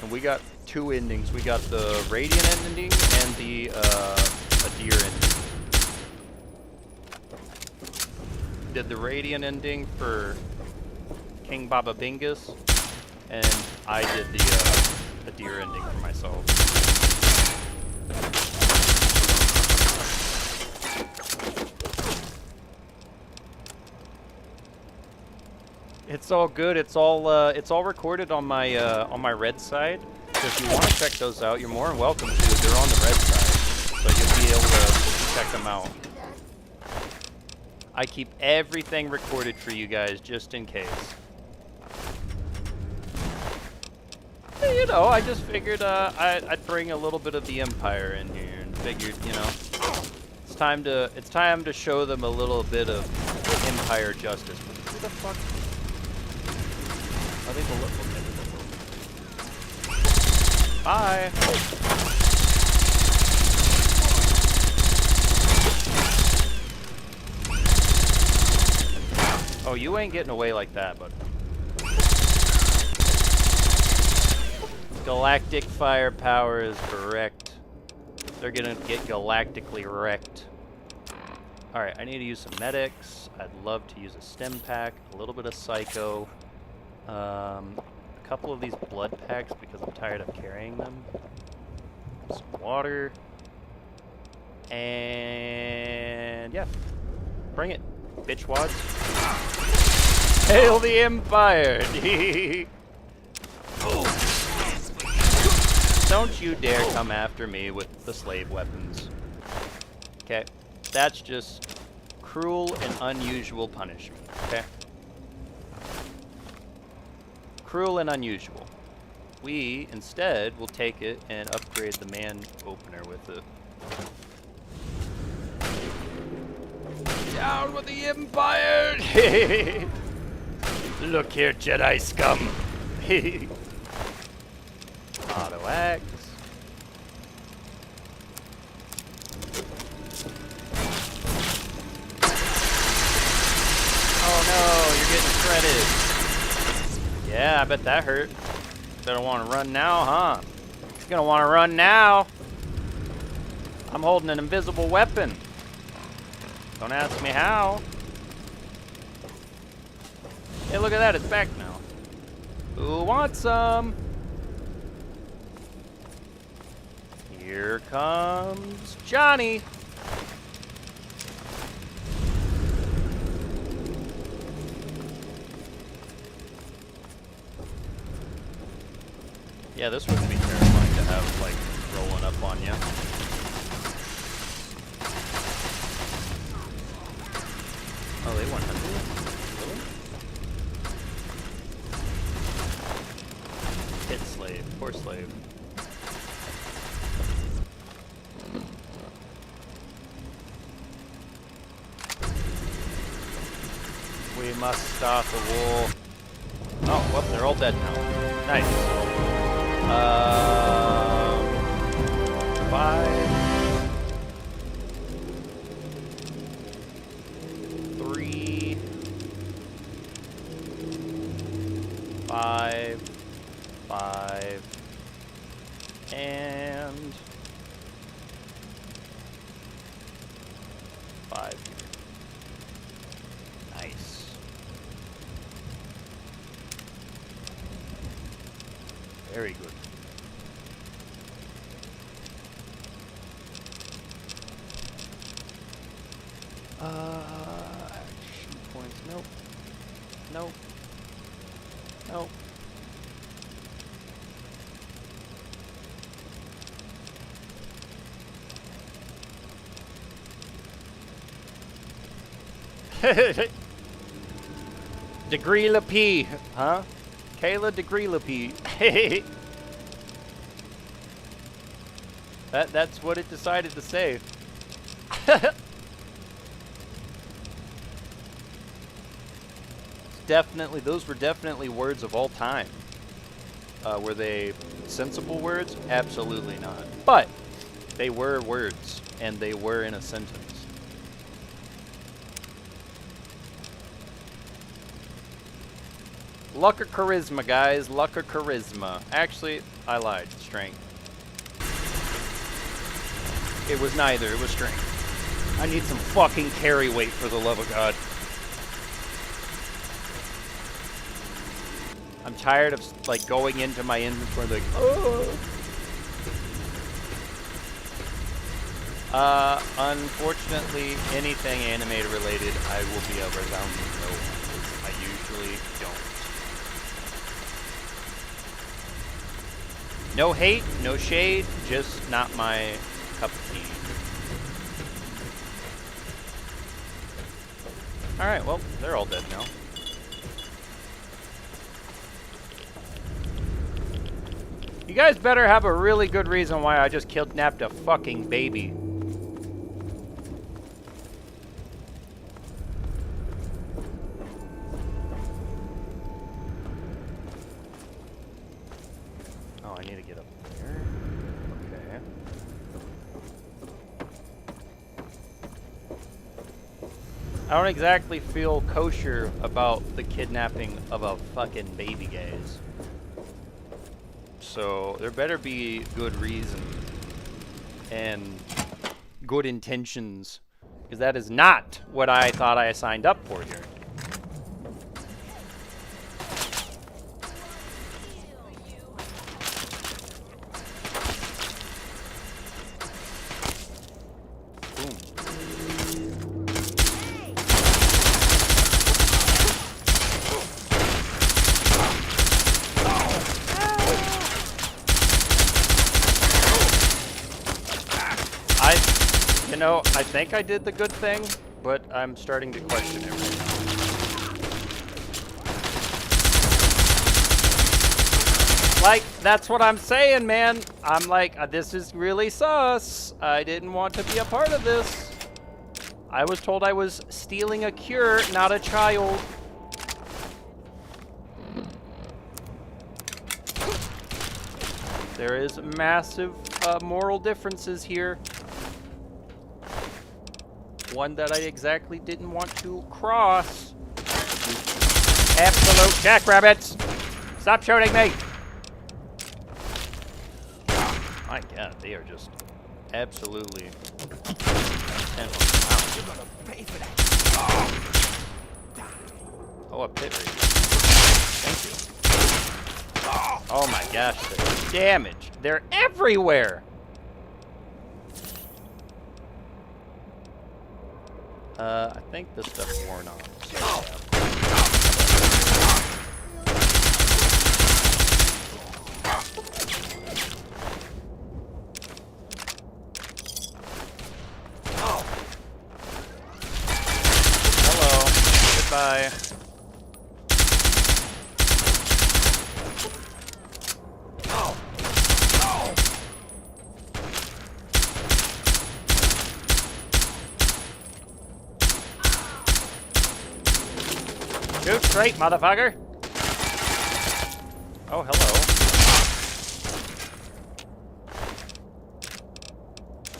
And we got two endings. We got the Radiant ending and the Adir ending. Did the Radiant ending for King Baba Bingus, and I did the Adir ending for myself. It's all good. It's all recorded on my red side. So if you want to check those out, you're more than welcome to. They're on the red side, so you'll be able to check them out. I keep everything recorded for you guys just in case. You know, I just figured I'd bring a little bit of the Empire in here, and figured, you know, it's time to show them a little bit of Empire justice. Who the fuck? I think we'll look. Bye. Oh, you ain't getting away like that, bud. Galactic firepower is correct. They're gonna get galactically wrecked. Alright, I need to use some medics. I'd love to use a stem pack, a little bit of psycho. A couple of these blood packs because I'm tired of carrying them. Some water. And yeah. Bring it, bitchwads. Hail the Empire! Don't you dare come after me with the slave weapons. Okay? That's just cruel and unusual punishment, okay? Cruel and unusual. We, instead, will take it and upgrade the man opener with it. Down with the Empire! Look here, Jedi scum! Auto axe. Oh no, you're getting shredded. Yeah, I bet that hurt. Better want to run now, huh? You're gonna want to run now. I'm holding an invisible weapon. Don't ask me how. Hey, look at that, it's back now. Who wants some? Here comes Johnny. Yeah, this would be terrifying to have, like, rolling up on you. Oh, they went under it? Really? Hit slave. Poor slave. We must start the war. Oh, well, they're all dead now. Nice. 5, 3, 5, 5, Very good. Action points. Nope. Nope. Nope. Degree La P, huh? Kayla Degree La P. That's what it decided to say. Definitely, those were definitely words of all time. Were they sensible words? Absolutely not. But they were words, and they were in a sentence. Luck or charisma, guys. Luck or charisma. Actually, I lied. Strength. It was neither. It was strength. I need some fucking carry weight, for the love of God. I'm tired of, like, going into my inventory like, oh. Unfortunately, anything animated related, I will be a resounding no on. I usually don't. No hate, no shade, just not my cup of tea. Alright, well, they're all dead now. You guys better have a really good reason why I just kidnapped a fucking baby. Oh, I need to get up there. Okay. I don't exactly feel kosher about the kidnapping of a fucking baby, guys. So there better be good reason and good intentions, because that is not what I thought I signed up for here. You know, I think I did the good thing, but I'm starting to question it right now. Like, that's what I'm saying, man. I'm like, this is really sus. I didn't want to be a part of this. I was told I was stealing a cure, not a child. There is massive moral differences here. One that I exactly didn't want to cross. Absolute jackrabbits! Stop shooting me! My God, they are just absolutely intense. Wow. You're gonna pay for that. Oh, a pit rate. Thank you. Oh my gosh, the damage. They're everywhere! I think this stuff's worn off. So hello. Goodbye. Shoot straight, motherfucker! Oh, hello.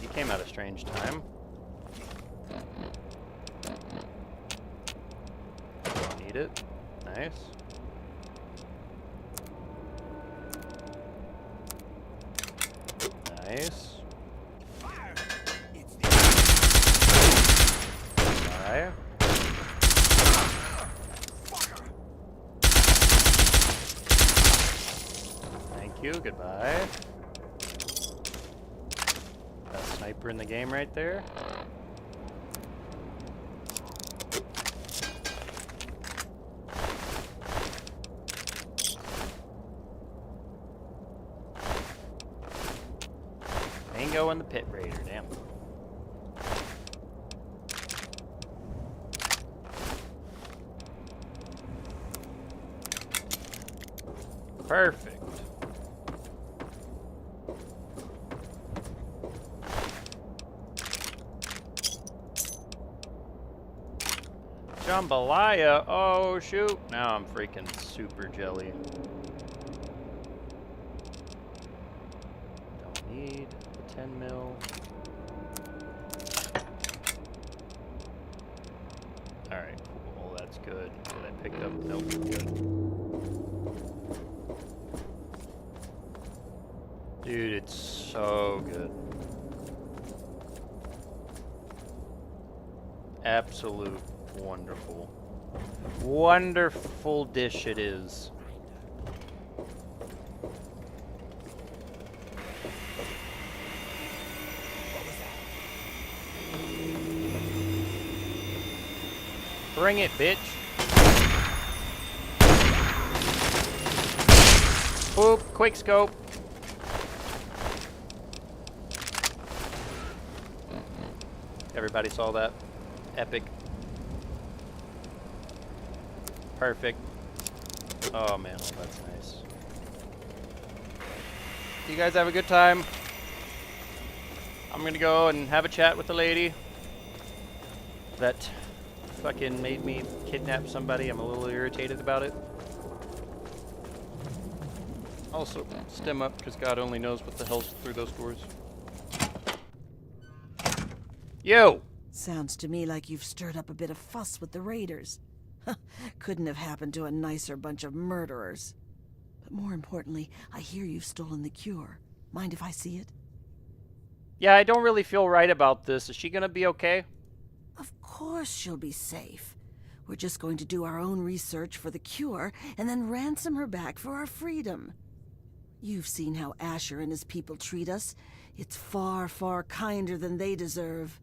You came at a strange time. Don't need it. Nice. Nice. Alright. you, goodbye. Best sniper in the game right there. Mango and the Pit Raider, damn. Perfect. Jambalaya. Oh, shoot. Now I'm freaking super jelly. Don't need the 10 mil. Alright, cool. That's good. Did I pick up? Nope, good. Dude, it's so good. Absolute wonderful. Wonderful dish it is. Bring it, bitch. Boop, quick scope. Everybody saw that? Epic. Perfect. Oh man, oh, that's nice. You guys have a good time. I'm gonna go and have a chat with the lady that fucking made me kidnap somebody. I'm a little irritated about it. Also, stem up, because God only knows what the hell's through those doors. Yo! Sounds to me like you've stirred up a bit of fuss with the raiders. Couldn't have happened to a nicer bunch of murderers. But more importantly, I hear you've stolen the cure. Mind if I see it? Yeah, I don't really feel right about this. Is she gonna be okay? Of course she'll be safe. We're just going to do our own research for the cure and then ransom her back for our freedom. You've seen how Asher and his people treat us. It's far, far kinder than they deserve.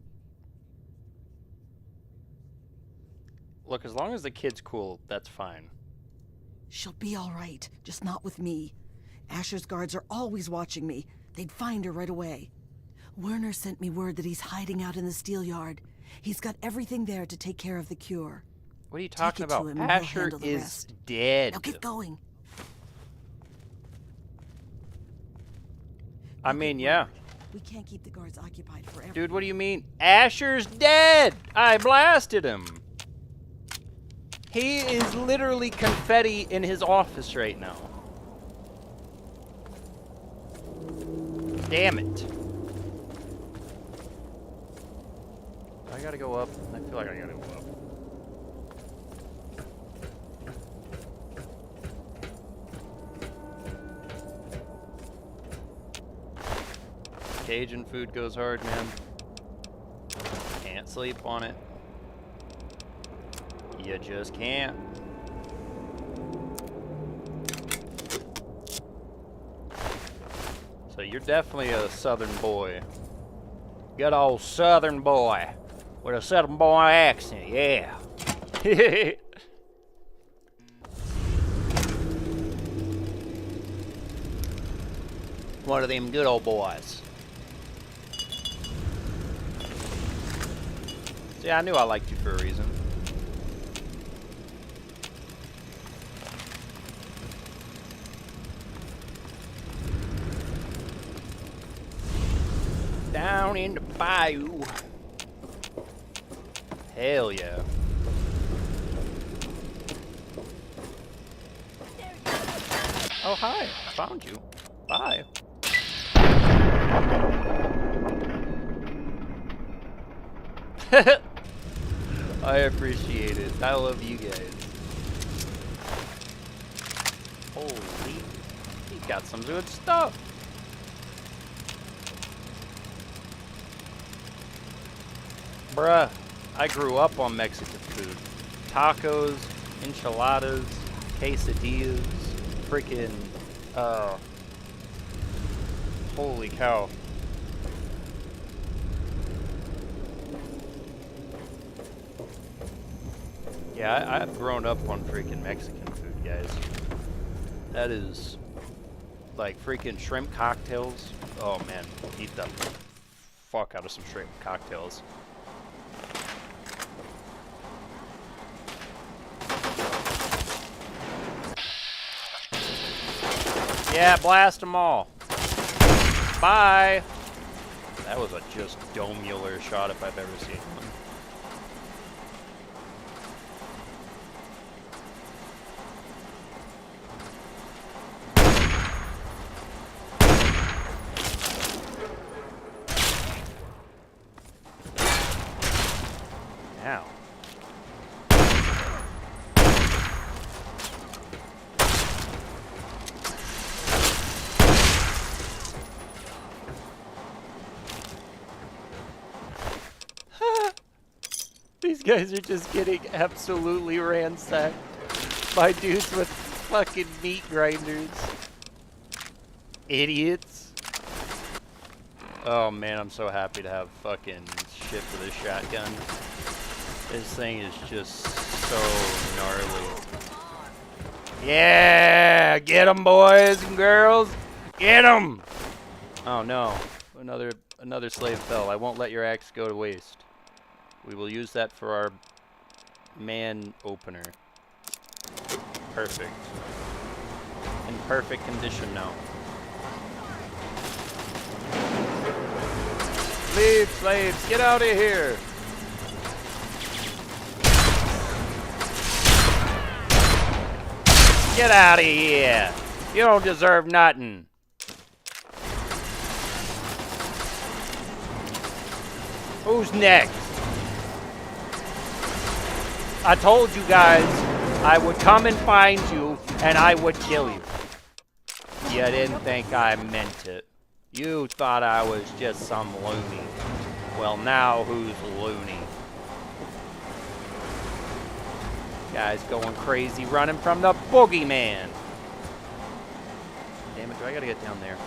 Look, as long as the kid's cool, that's fine. She'll be all right, just not with me. Asher's guards are always watching me. They'd find her right away. Werner sent me word that he's hiding out in the steel yard. He's got everything there to take care of the cure. What are you talking about? Him and he'll Asher handle the is rest. dead. Now get going. I mean, yeah. We can't keep the guards occupied forever. Dude, what do you mean? Asher's dead! I blasted him! He is literally confetti in his office right now. Damn it. I gotta go up. I feel like I gotta go up. Cajun food goes hard, man. Can't sleep on it. You just can't. So you're definitely a southern boy. Good old southern boy. With a southern boy accent, yeah. One of them good old boys. See, I knew I liked you for a reason. Down in the bayou. Hell yeah. Oh, hi. I found you. Bye. I appreciate it. I love you guys. Holy. You got some good stuff. Bruh, I grew up on Mexican food. Tacos, enchiladas, quesadillas, freaking, Holy cow. Yeah, I've grown up on freaking Mexican food, guys. That is like freaking shrimp cocktails. Oh man, eat the fuck out of some shrimp cocktails. Yeah, blast them all. Bye. That was a just domular shot if I've ever seen one. Ow. These guys are just getting absolutely ransacked by dudes with fucking meat grinders. Idiots. Oh man, I'm so happy to have fucking shit for this shotgun. This thing is just so gnarly. Yeah! Get 'em, boys and girls! Get 'em! Oh no. Another slave fell. I won't let your axe go to waste. We will use that for our man opener. Perfect. In perfect condition now. Leave, slaves! Get out of here! Get out of here! You don't deserve nothing. Who's next? I told you guys I would come and find you and I would kill you. You didn't think I meant it. You thought I was just some loony. Well, now who's loony? Guy's going crazy running from the boogeyman. Damn it, do I gotta get down there?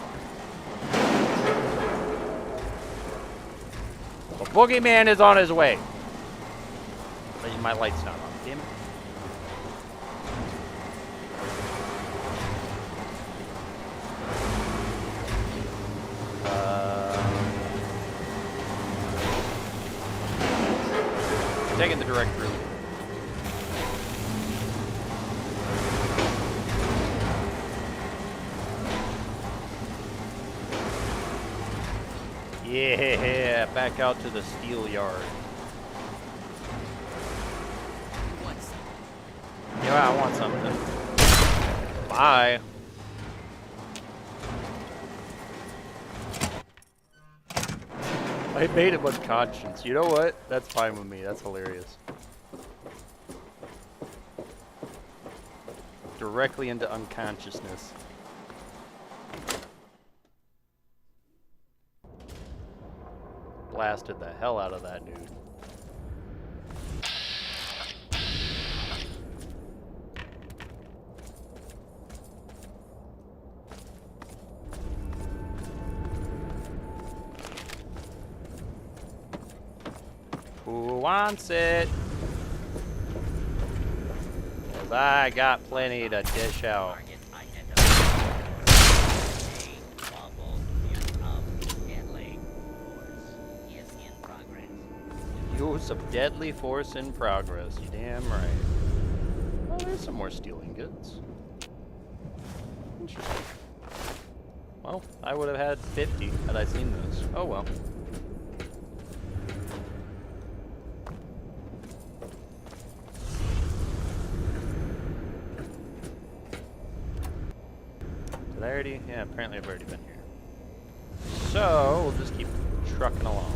The boogeyman is on his way. My light's not on. Damn it. Taking the direct route. Yeah, back out to the steel yard. Yeah, I want something. Bye. I made him unconscious. You know what? That's fine with me. That's hilarious. Directly into unconsciousness. Blasted the hell out of that dude. Who wants it? 'Cause I got plenty to dish out. Use of deadly force in progress. You damn right. Oh, there's some more steel ingots. Interesting. Well, I would have had 50 had I seen those. Oh well. Did I already? Yeah, apparently I've already been here. So, we'll just keep trucking along.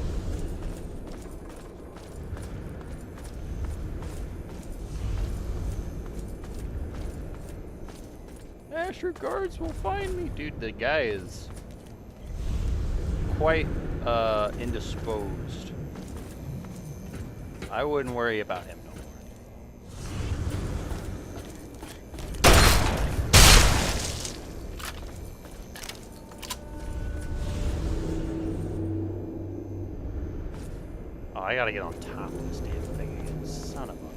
Asher guards will find me. Dude, the guy is quite indisposed. I wouldn't worry about him no more. Oh, I gotta get on top of this damn thing again. Son of a...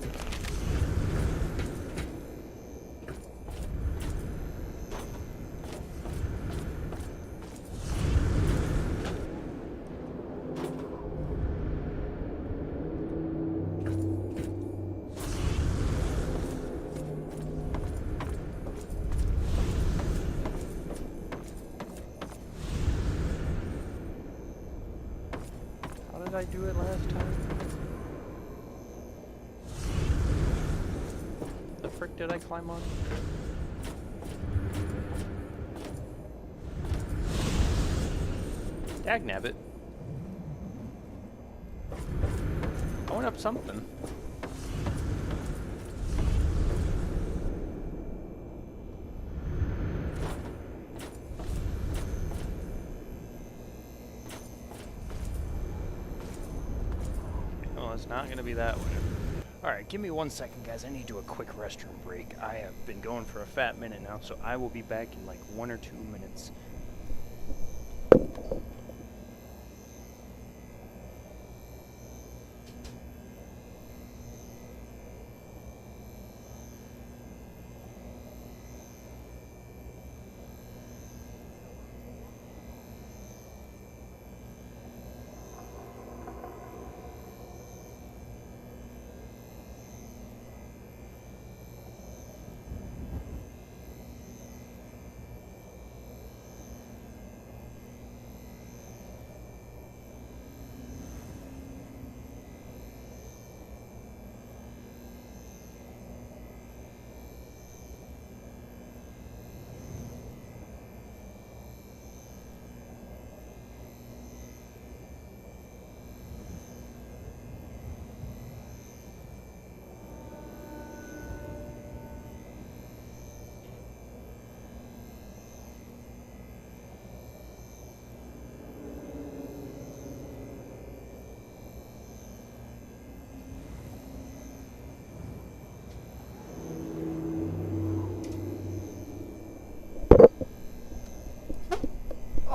How did I do it last time? The frick did I climb on? Dagnabbit. I went up something. Oh, it's not gonna be that way. Alright, give me 1 second, guys. I need to do a quick restroom break. I have been going for a fat minute now, so I will be back in like 1 or 2 minutes.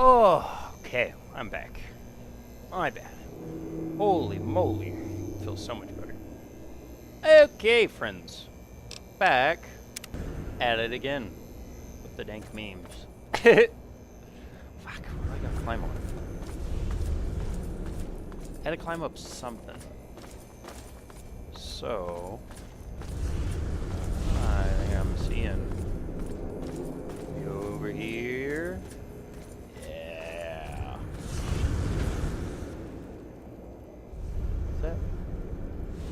Oh, okay, I'm back. My bad. Holy moly. Feels so much better. Okay, friends. Back at it again with the dank memes. Fuck, what am I gonna climb on? Had to climb up something. So, I think I'm seeing. Go over here. Yeah. What's that?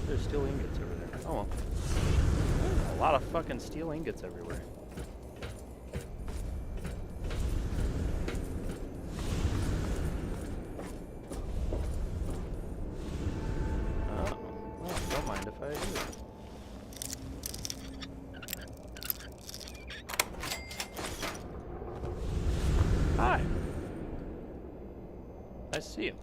There's steel ingots over there. Oh well. A lot of fucking steel ingots everywhere. Oh, well, don't mind if I do. Hi. I see you.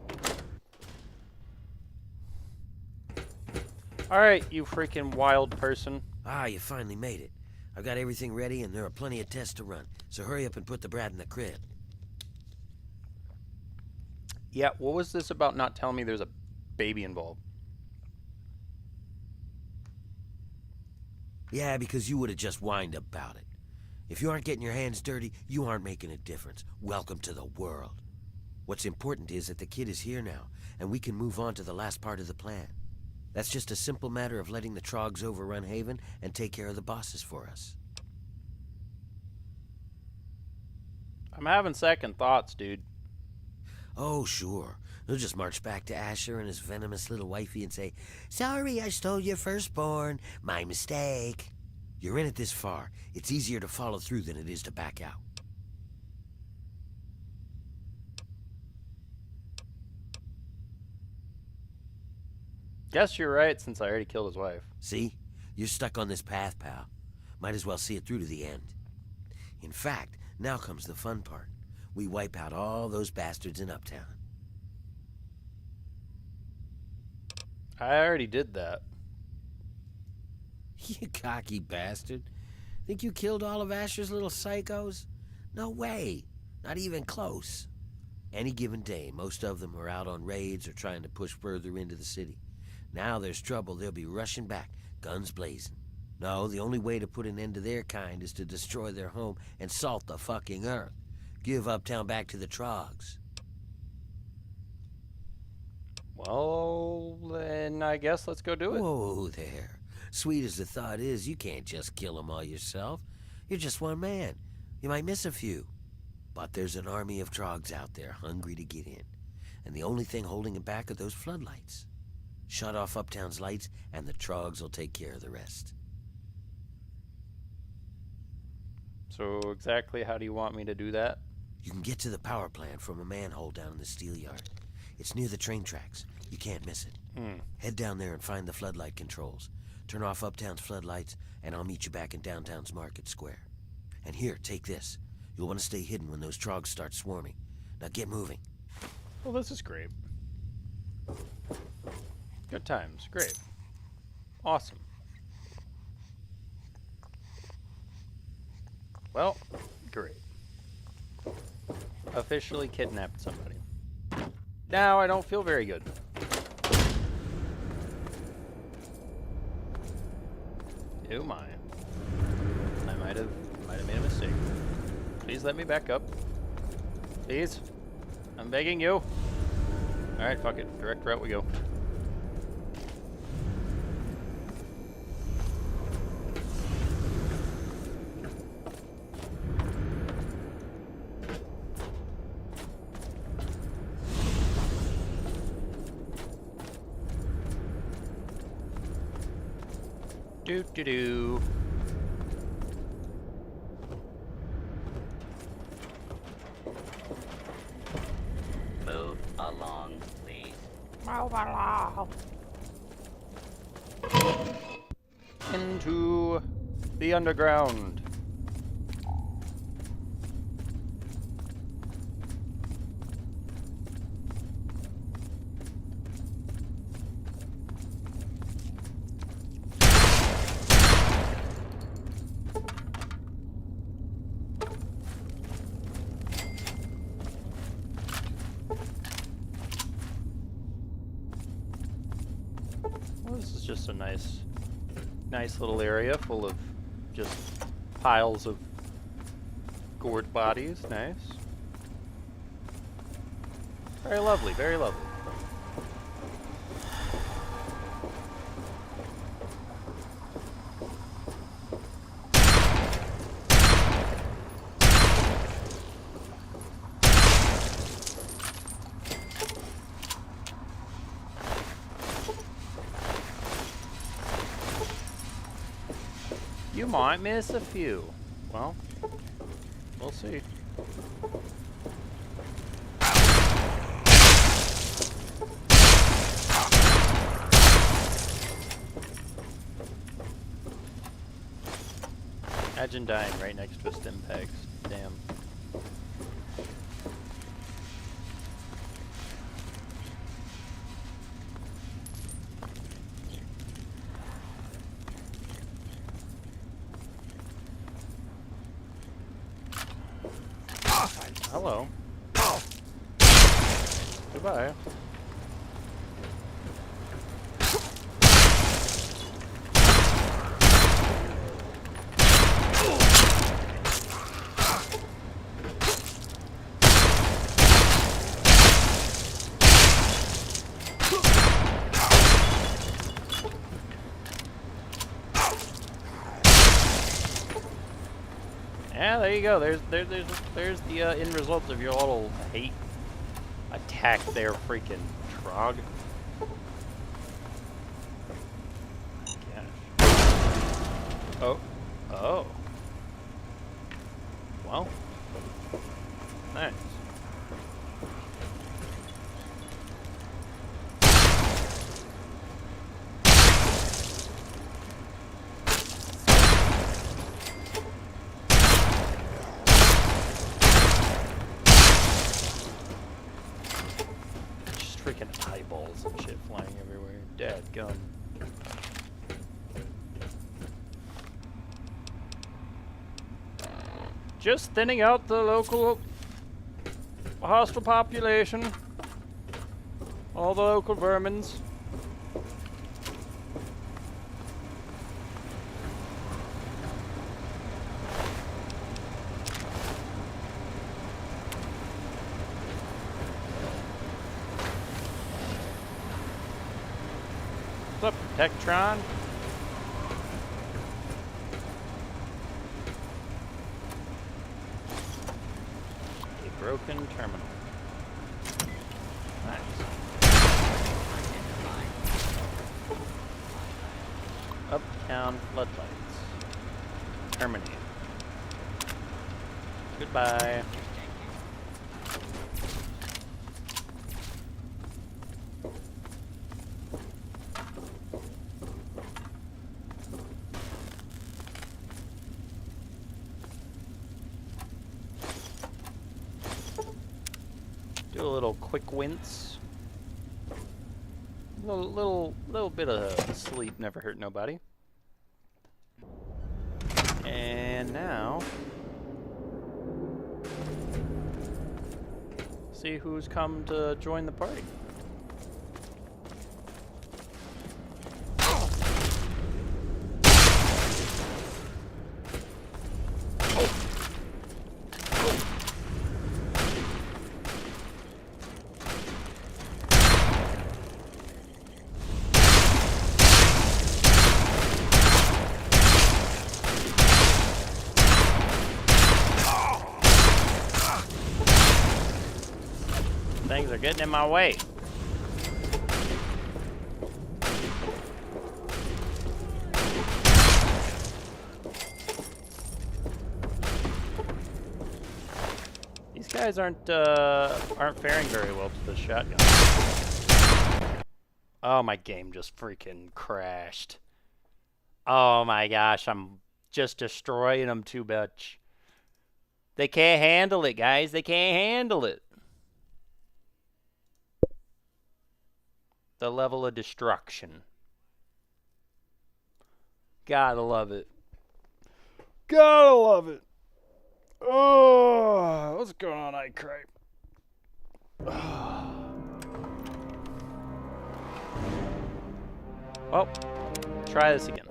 Alright, you freaking wild person. Ah, you finally made it. I've got everything ready and there are plenty of tests to run. So hurry up and put the brat in the crib. Yeah, what was this about not telling me there's a baby involved? Yeah, because you would have just whined about it. If you aren't getting your hands dirty, you aren't making a difference. Welcome to the world. What's important is that the kid is here now, and we can move on to the last part of the plan. That's just a simple matter of letting the Trogs overrun Haven and take care of the bosses for us. I'm having second thoughts, dude. Oh, sure. He'll just march back to Asher and his venomous little wifey and say, "Sorry, I stole your firstborn. My mistake." You're in it this far. It's easier to follow through than it is to back out. Guess you're right, since I already killed his wife. See? You're stuck on this path, pal. Might as well see it through to the end. In fact, now comes the fun part. We wipe out all those bastards in Uptown. I already did that. You cocky bastard. Think you killed all of Asher's little psychos? No way. Not even close. Any given day, most of them are out on raids or trying to push further into the city. Now there's trouble, they'll be rushing back, guns blazing. No, the only way to put an end to their kind is to destroy their home and salt the fucking earth. Give Uptown back to the Trogs. Well, then I guess let's go do it. Whoa there. Sweet as the thought is, you can't just kill them all yourself. You're just one man. You might miss a few. But there's an army of Trogs out there hungry to get in. And the only thing holding them back are those floodlights. Shut off Uptown's lights, and the Trogs will take care of the rest. So exactly how do you want me to do that? You can get to the power plant from a manhole down in the steel yard. It's near the train tracks. You can't miss it. Head down there and find the floodlight controls. Turn off Uptown's floodlights, and I'll meet you back in downtown's Market Square. And here, take this. You'll want to stay hidden when those Trogs start swarming. Now get moving. Well, this is great. Good times. Great. Awesome. Well, great. Officially kidnapped somebody. Now I don't feel very good. Oh my. I might have made a mistake. Please let me back up. Please. I'm begging you. Alright, fuck it. Direct route we go. Do. Move along, please. Move along. Into the underground. Well, this is just a nice little area full of just piles of gored bodies. Nice. Very lovely, very lovely. You might miss a few. Well, we'll see. Imagine dying right next to a stim pegs. Damn. Hello. Goodbye. Yeah, there you go. There's the end result of your little hate attack there, freaking Trog. Gosh. Oh. Well. Nice. Freaking eyeballs and shit flying everywhere. Dadgum. Just thinning out the local... A hostile population. All the local vermins. What's up, Tektron? A broken terminal. Nice. Uptown floodlights. Terminate. Goodbye. Do a little quick wince. Little bit of sleep never hurt nobody. And now, see who's come to join the party. Things are getting in my way. These guys aren't faring very well to the shotgun. Oh, my game just freaking crashed. Oh my gosh, I'm just destroying them too much. They can't handle it, guys. They can't handle it. The level of destruction. Gotta love it. Gotta love it. Oh, what's going on, I cripe? Well, try this again.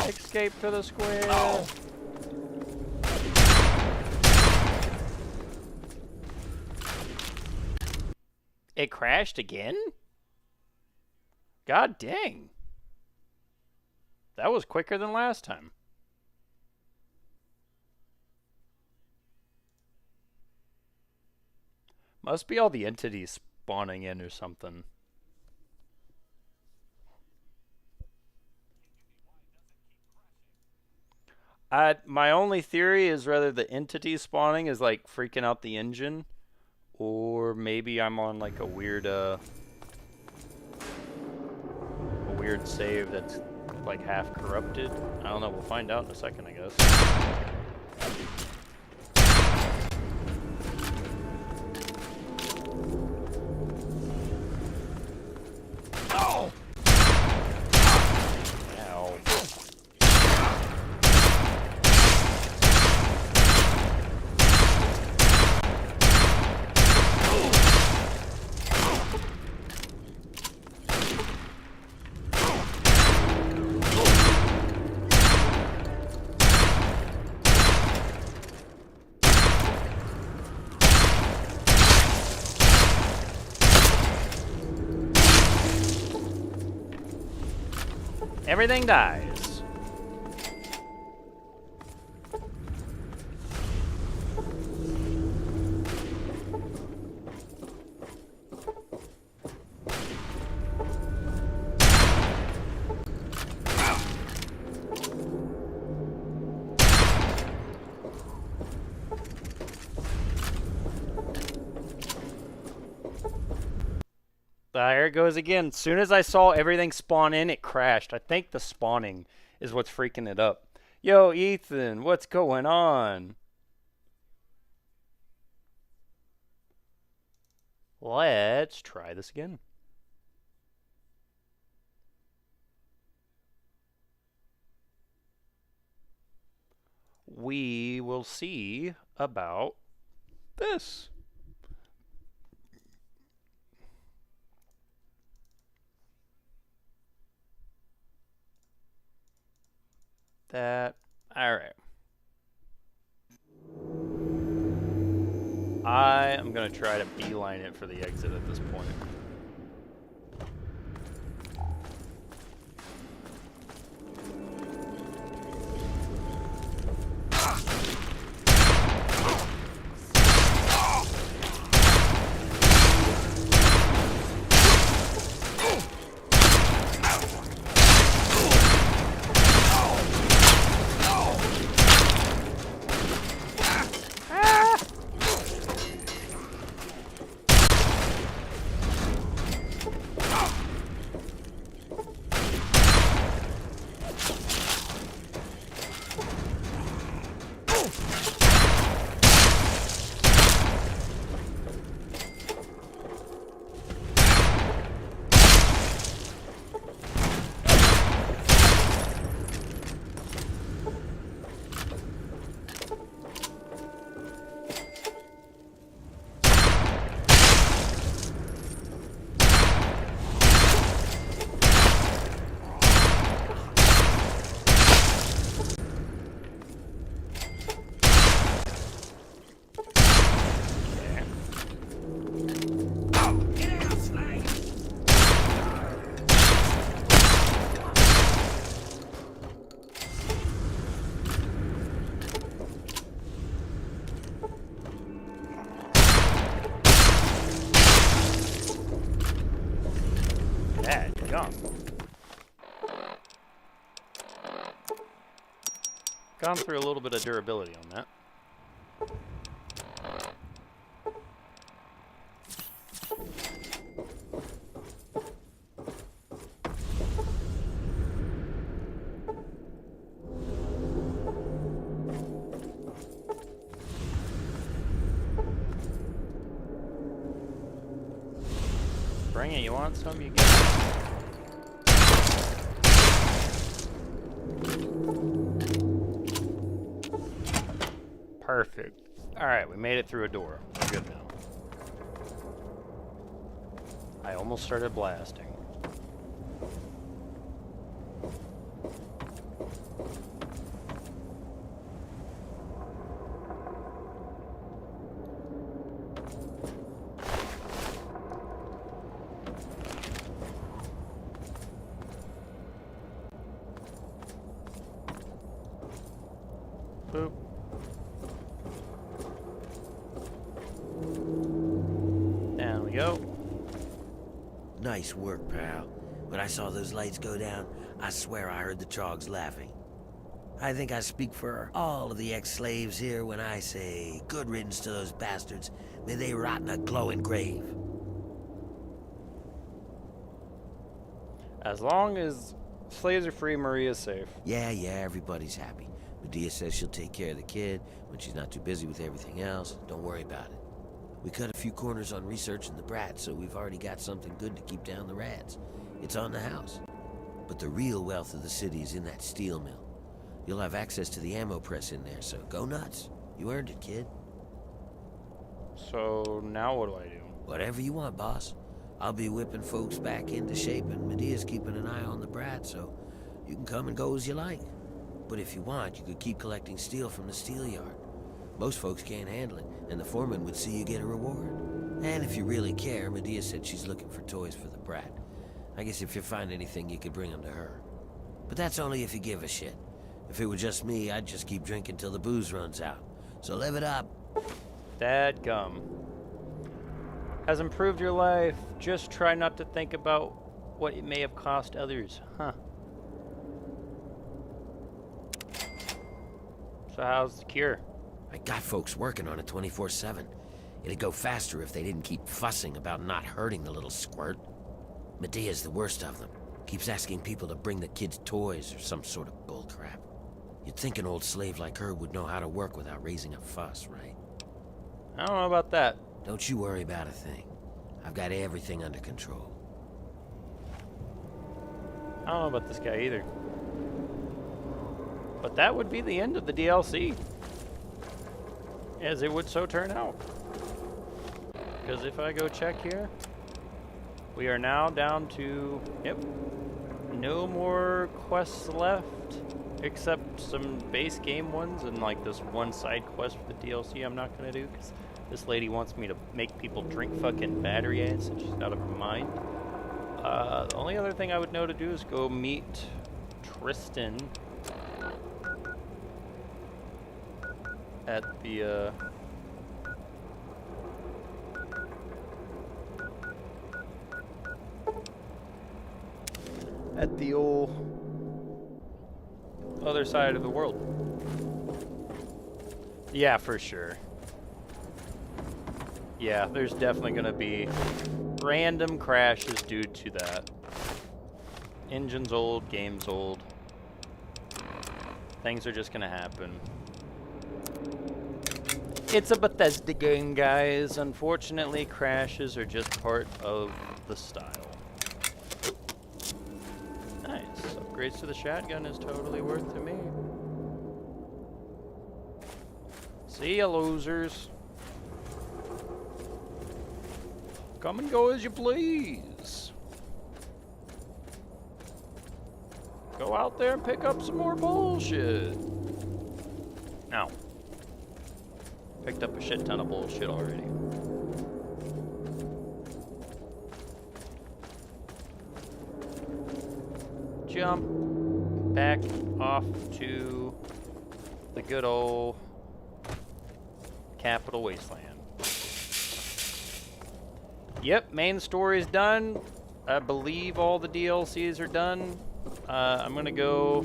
Escape to the square. Oh. It crashed again? God dang. That was quicker than last time. Must be all the entities spawning in or something. My only theory is whether the entity spawning is like freaking out the engine, or maybe I'm on like a weird save that's like half corrupted. I don't know. We'll find out in a second, I guess. Everything dies. Here it goes again. As soon as I saw everything spawn in, it crashed. I think the spawning is what's freaking it up. Yo, Ethan, what's going on? Let's try this again. we will see about this. That, all right. I am going to try to beeline it for the exit at this point. Gone through a little bit of durability on that. Bring it, you want some, you get it. Perfect. Alright, we made it through a door. We're good now. I almost started blasting. Boop. Down we go. Nice work, pal. When I saw those lights go down, I swear I heard the Trogs laughing. I think I speak for all of the ex-slaves here when I say, good riddance to those bastards. May they rot in a glowing grave. As long as slaves are free, Maria's safe. Yeah, everybody's happy. Medea says she'll take care of the kid when she's not too busy with everything else. Don't worry about it. We cut a few corners on researching the brats, so we've already got something good to keep down the rats. It's on the house. But the real wealth of the city is in that steel mill. You'll have access to the ammo press in there, so go nuts. You earned it, kid. So now what do I do? Whatever you want, boss. I'll be whipping folks back into shape, and Medea's keeping an eye on the brat, so you can come and go as you like. But if you want, you could keep collecting steel from the steel yard. Most folks can't handle it, and the foreman would see you get a reward. And if you really care, Medea said she's looking for toys for the brat. I guess if you find anything, you could bring them to her. But that's only if you give a shit. If it were just me, I'd just keep drinking till the booze runs out. So live it up. Dadgum. Has improved your life. Just try not to think about what it may have cost others. Huh. So how's the cure? I got folks working on it 24/7. It'd go faster if they didn't keep fussing about not hurting the little squirt. Medea's the worst of them. Keeps asking people to bring the kids toys or some sort of bullcrap. You'd think an old slave like her would know how to work without raising a fuss, right? I don't know about that. Don't you worry about a thing. I've got everything under control. I don't know about this guy either. But that would be the end of the DLC. As it would so turn out. Because if I go check here, we are now down to, yep, no more quests left. Except some base game ones and like this one side quest for the DLC I'm not going to do. Because this lady wants me to make people drink fucking battery acid. She's out of her mind. The only other thing I would know to do is go meet Tristan at the old other side of the world. Yeah, for sure. Yeah, there's definitely gonna be random crashes due to that. Engine's old, game's old. Things are just gonna happen. It's a Bethesda game, guys. Unfortunately, crashes are just part of the style. Nice. Upgrades to the shotgun is totally worth to me. See ya, losers. Come and go as you please. Go out there and pick up some more bullshit. Ow. Picked up a shit ton of bullshit already. Jump back off to the good old Capital Wasteland. Yep, main story's done. I believe all the DLCs are done. I'm gonna go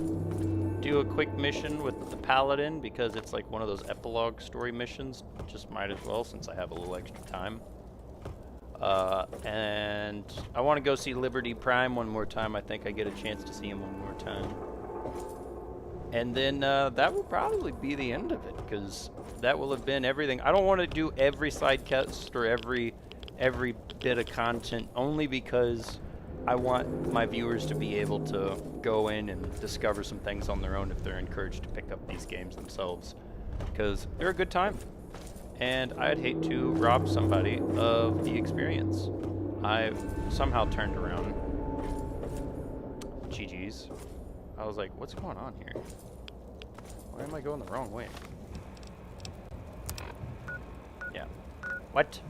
do a quick mission with the Paladin because it's like one of those epilogue story missions. Just might as well since I have a little extra time. And I want to go see Liberty Prime one more time. I think I get a chance to see him one more time. And then that will probably be the end of it because that will have been everything. I don't want to do every side quest or every bit of content only because I want my viewers to be able to go in and discover some things on their own if they're encouraged to pick up these games themselves because they're a good time. And I'd hate to rob somebody of the experience. I somehow turned around. GG's. I was like, what's going on here? Why am I going the wrong way? Yeah. What?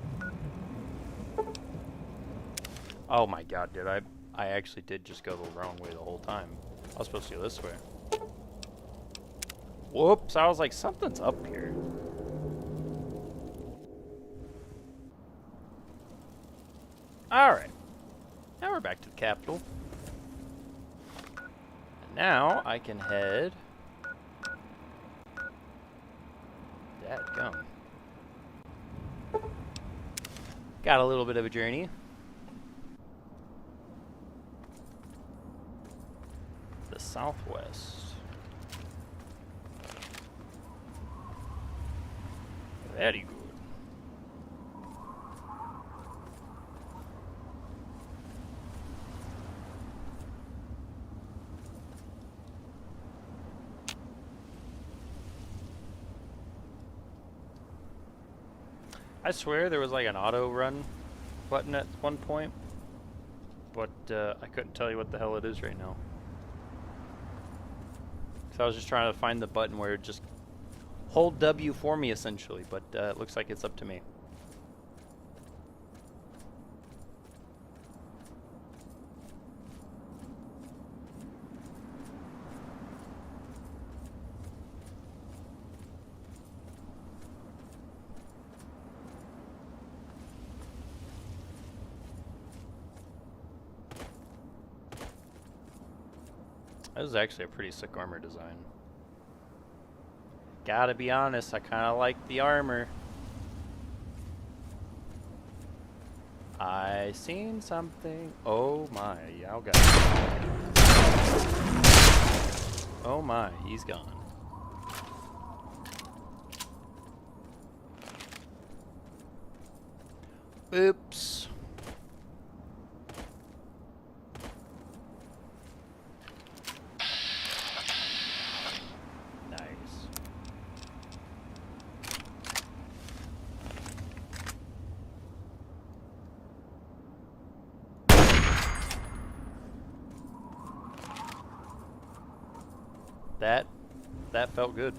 Oh my god, did I actually did just go the wrong way the whole time. I was supposed to go this way. Whoops, I was like, something's up here. Alright. Now we're back to the capital. And now I can head... Dadgum. Got a little bit of a journey. The southwest. Very good. I swear there was like an auto run button at one point, but I couldn't tell you what the hell it is right now. So I was just trying to find the button where it just hold W for me essentially, but it looks like it's up to me. This is actually a pretty sick armor design. Gotta be honest, I kinda like the armor. I seen something. Oh my, y'all got it. Oh my, he's gone. Oops. That felt good.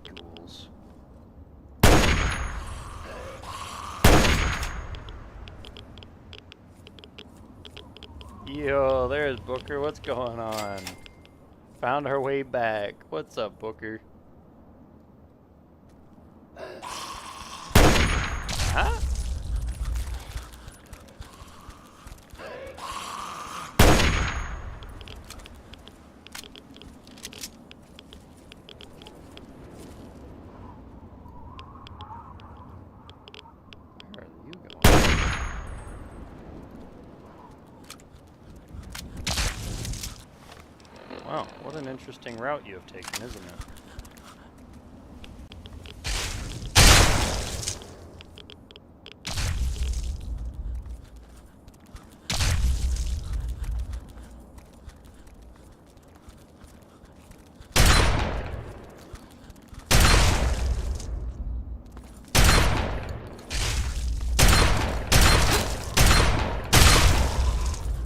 Ghouls. Yo, there's Booker. What's going on? Found our way back. What's up, Booker? Huh? Where are you going? Wow, what an interesting route you have taken, isn't it?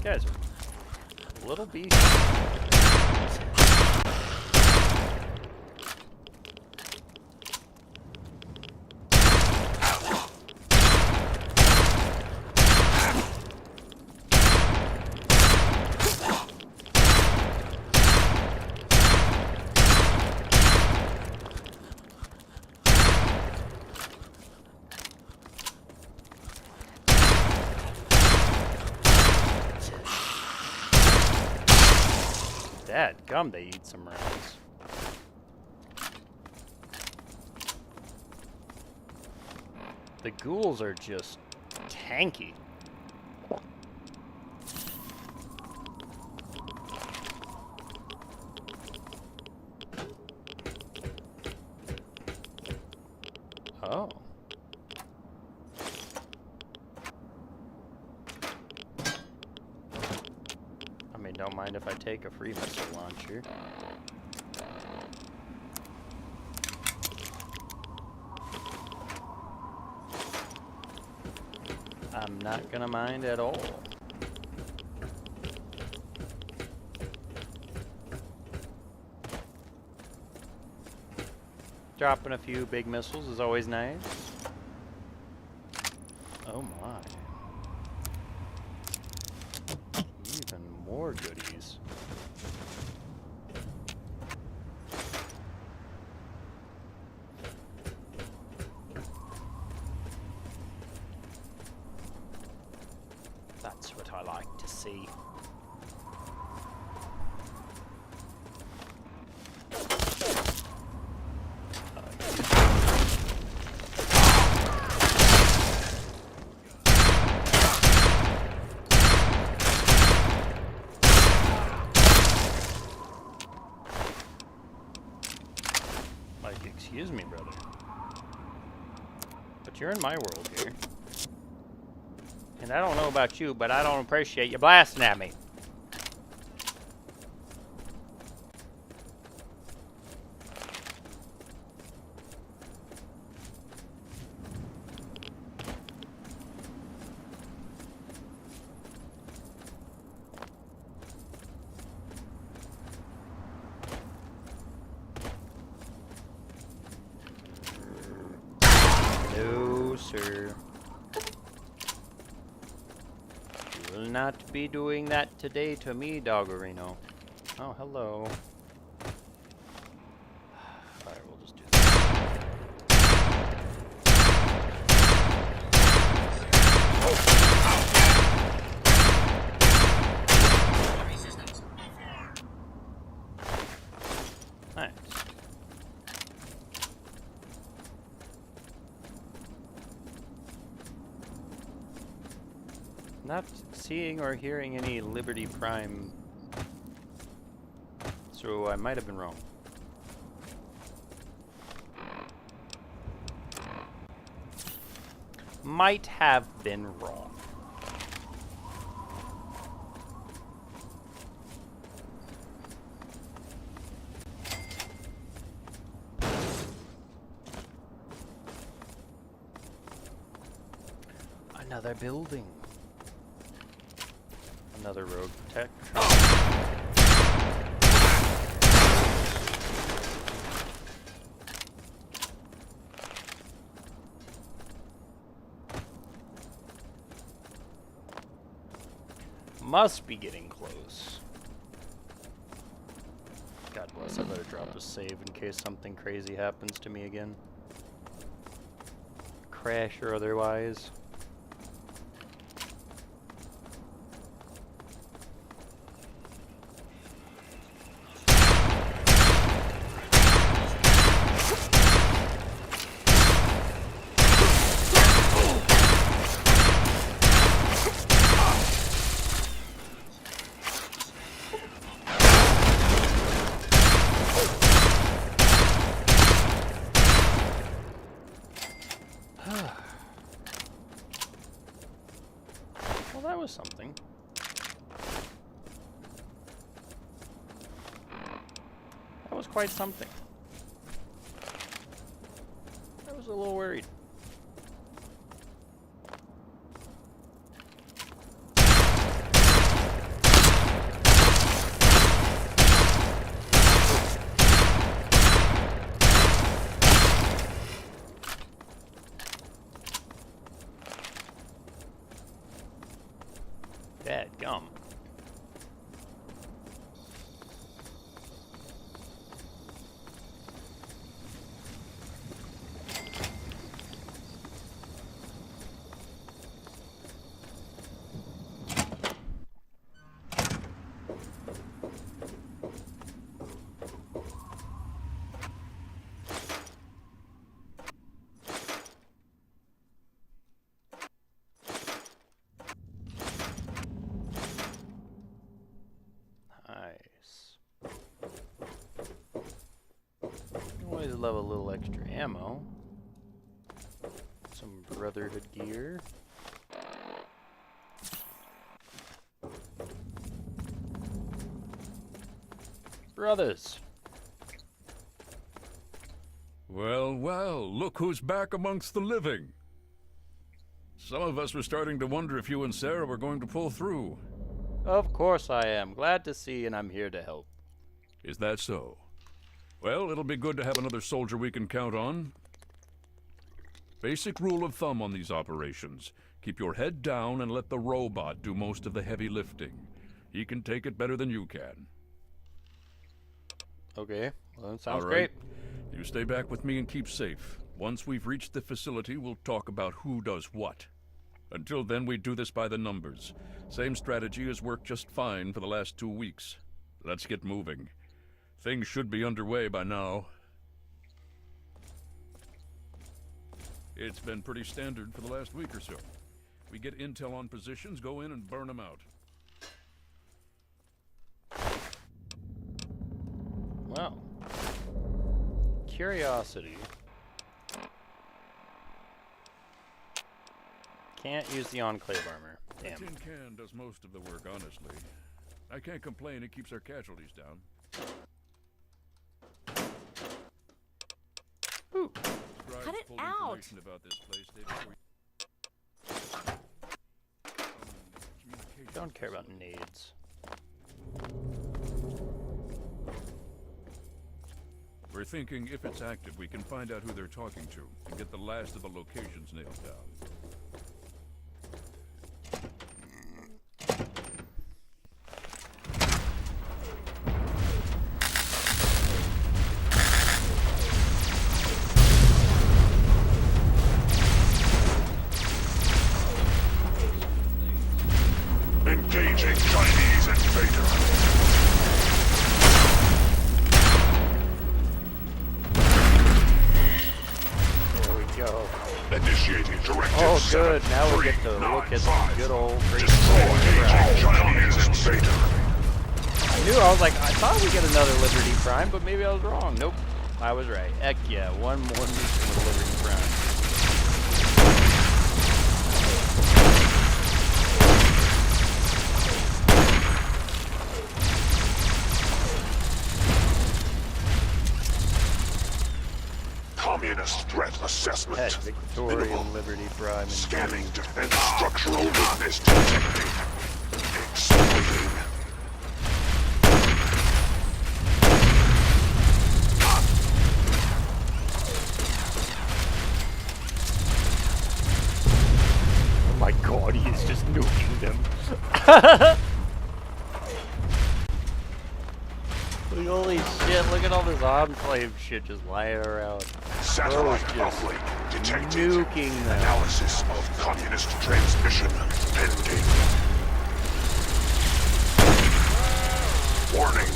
Guys are a little beefy. Dadgum, they eat some rounds. The ghouls are just tanky. Oh. I mean, don't mind if I take a free missile launcher. I'm not gonna mind at all. Dropping a few big missiles is always nice. Oh my. Even more goodies. That's what I like to see. Like, excuse me, brother. But you're in my world here. And I don't know about you, but I don't appreciate you blasting at me. No, sir. You will not be doing that today to me, Doggerino. Oh, hello. Alright, we'll just do that. Nice. Not seeing or hearing any Liberty Prime, so I might have been wrong. might have been wrong. Another building. Another rogue tech. Must be getting close. God bless, I better drop a save in case something crazy happens to me again. Crash or otherwise. Well, that was something. That was quite something. I was a little worried. Dadgum. Always love a little extra ammo. Some Brotherhood gear. Brothers. Well, well, look who's back amongst the living. Some of us were starting to wonder if you and Sarah were going to pull through. Of course I am. Glad to see, and I'm here to help. Is that so? Well, it'll be good to have another soldier we can count on. Basic rule of thumb on these operations. Keep your head down and let the robot do most of the heavy lifting. He can take it better than you can. Okay, well that sounds All right. great. You stay back with me and keep safe. Once we've reached the facility, we'll talk about who does what. Until then, we do this by the numbers. Same strategy has worked just fine for the last 2 weeks. Let's get moving. Things should be underway by now. It's been pretty standard for the last week or so. We get intel on positions, go in and burn them out. Well, curiosity. Can't use the Enclave armor. The Damn. tin can does most of the work, honestly. I can't complain, it keeps our casualties down. Ooh. Scribes Cut it pulled out. information about this place day before communication Don't care about nades. We're thinking if it's active, we can find out who they're talking to and get the last of the locations nailed down. Engaging Chinese invader. There we go. Initiating directive. Oh, good. 7, Now we 3, get to 9, look at some 5. good old great Destroy Prime. Chinese invader. I was like, I thought we'd get another Liberty Prime, but maybe I was wrong. Nope. I was right. Heck yeah, one more mission with Liberty Prime. assessment. Head, Victorian, Minimal. Liberty, Prime, and Scanning defense structural weakness detected. Exploiting. Oh my god, he is just nuking them. Look, holy shit, look at all this enclave shit just lying around. Satellite just uplink detected. nuking them. Analysis of communist transmission pending. Warning.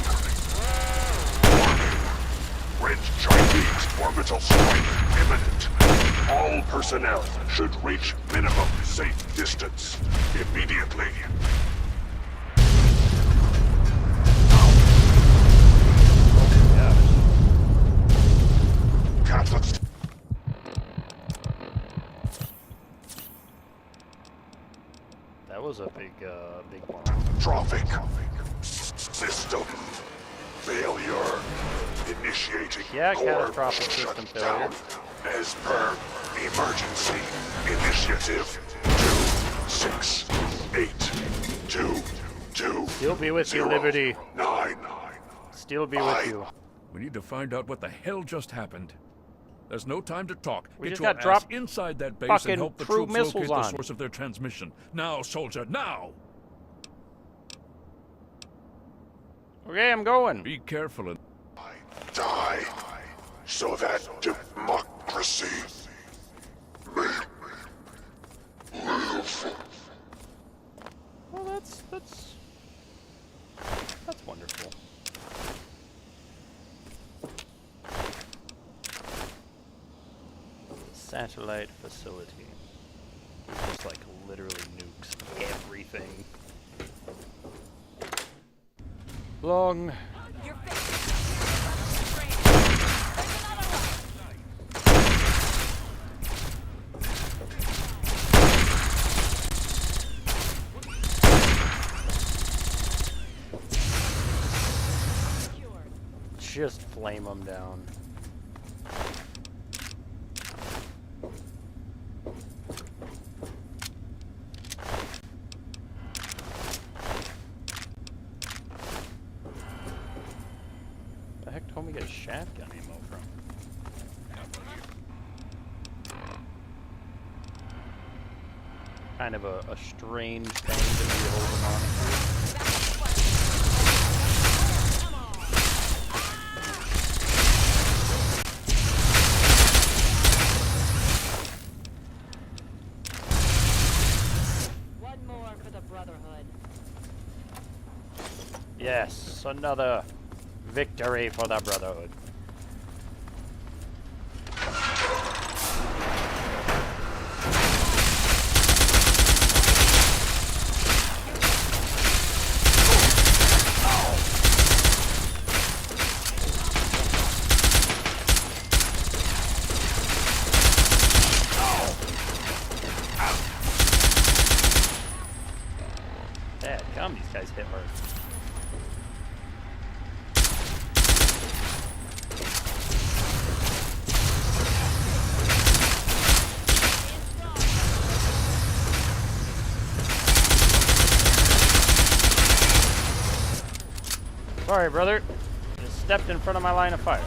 Warning. Red Chinese orbital strike imminent. All personnel should reach minimum safe distance immediately. Catholics. That was a big one. Trophic. System. Failure. Initiating Yeah, core catastrophic system failure. shutdown. As per emergency initiative 26822. Still be with you, Liberty. 9. Still be with you. We need to find out what the hell just happened. There's no time to talk. We Get just your got ass dropped inside that base fucking and help the crew troops missiles locate the on. source of their transmission. Now, soldier, now! Okay, I'm going. Be careful and Die so that democracy may live. Well, that's wonderful. Satellite facility. Just like literally nukes everything. Long. Just flame them down. The heck told me to get shotgun ammo from? Kind of a strange thing to be holding on to. Yes, another victory for the Brotherhood. Dadgum, these guys hit hard. Sorry, brother. Just stepped in front of my line of fire.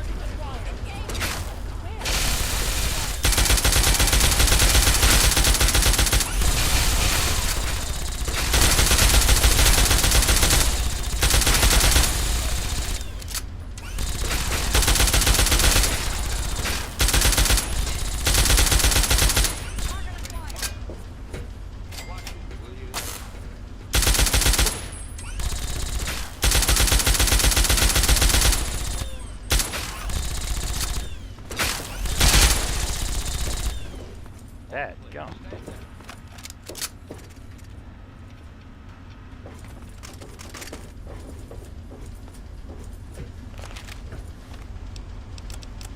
Dadgum.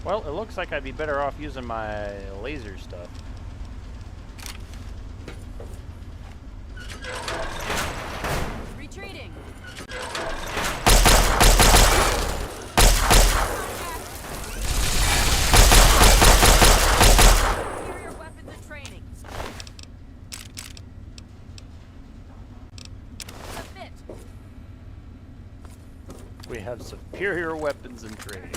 Well, it looks like I'd be better off using my laser stuff. Retreating. have superior weapons and training.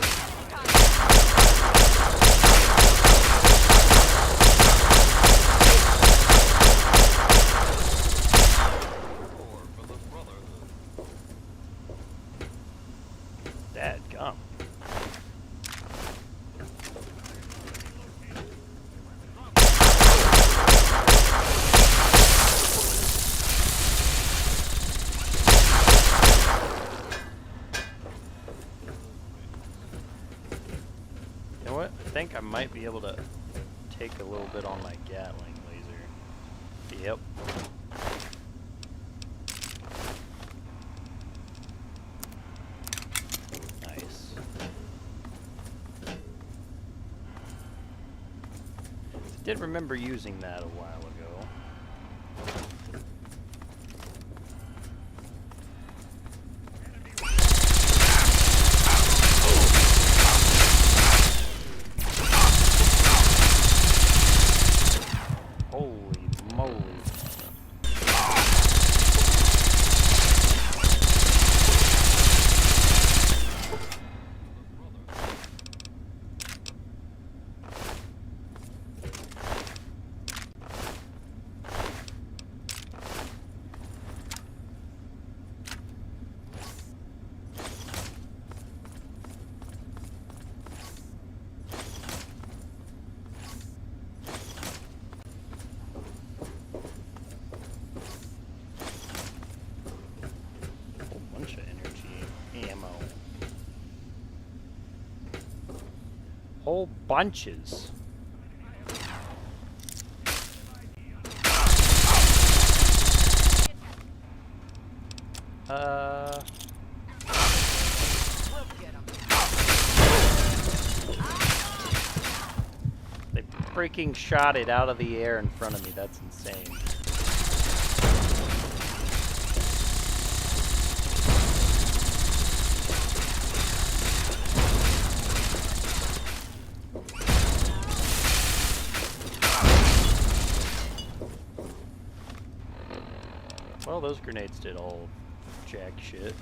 Dadgum. You know what? I think I might be able to take a little bit on my Gatling laser. Yep. Nice. I did remember using that a while ago. Holy moly. Whole bunch of energy ammo. Whole bunches. They freaking shot it out of the air in front of me. That's insane. Well, those grenades did all jack shit.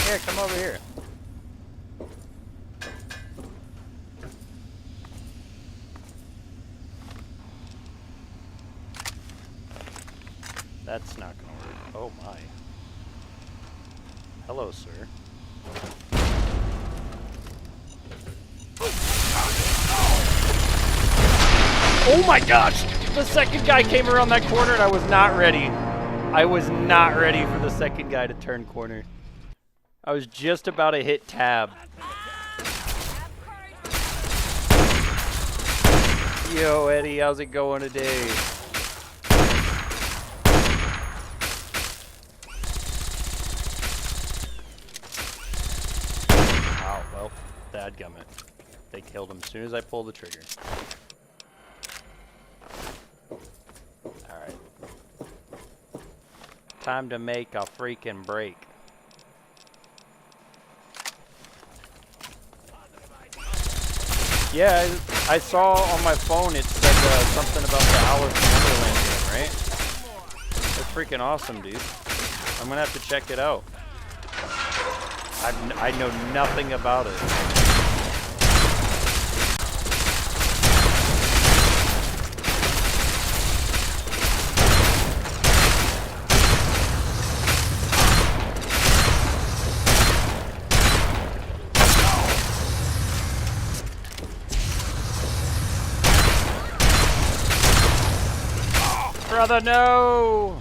Here, come over here. That's not gonna work. Oh my. Hello, sir. Oh my gosh! The second guy came around that corner and I was not ready. I was not ready for the second guy to turn corner. I was just about to hit tab. Yo, Eddie, how's it going today? Oh, well, dadgummit. They killed him as soon as I pulled the trigger. Alright. Time to make a freaking break. Yeah, I saw on my phone it said something about the Alice in Wonderland game, right? That's freaking awesome, dude. I'm gonna have to check it out. I know nothing about it. Brother, no!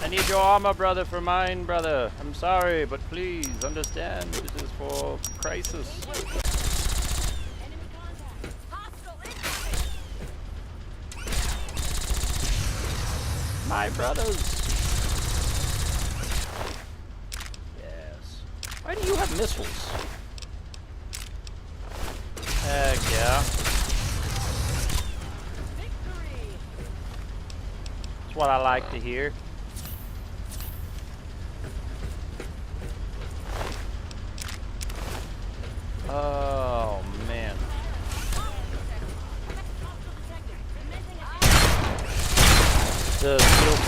I need your armor, brother, for mine, brother. I'm sorry, but please understand, this is for crisis. My brothers! Yes. Why do you have missiles? Heck yeah. What I like to hear. Oh man.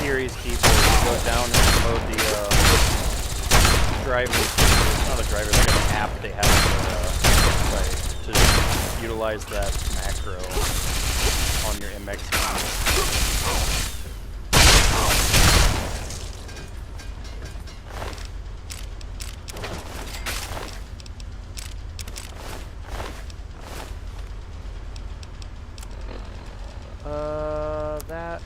series keyboard. You go down and promote the driver. It's not a driver, it's like an app they have on their website to utilize that macro on your MX keys. That.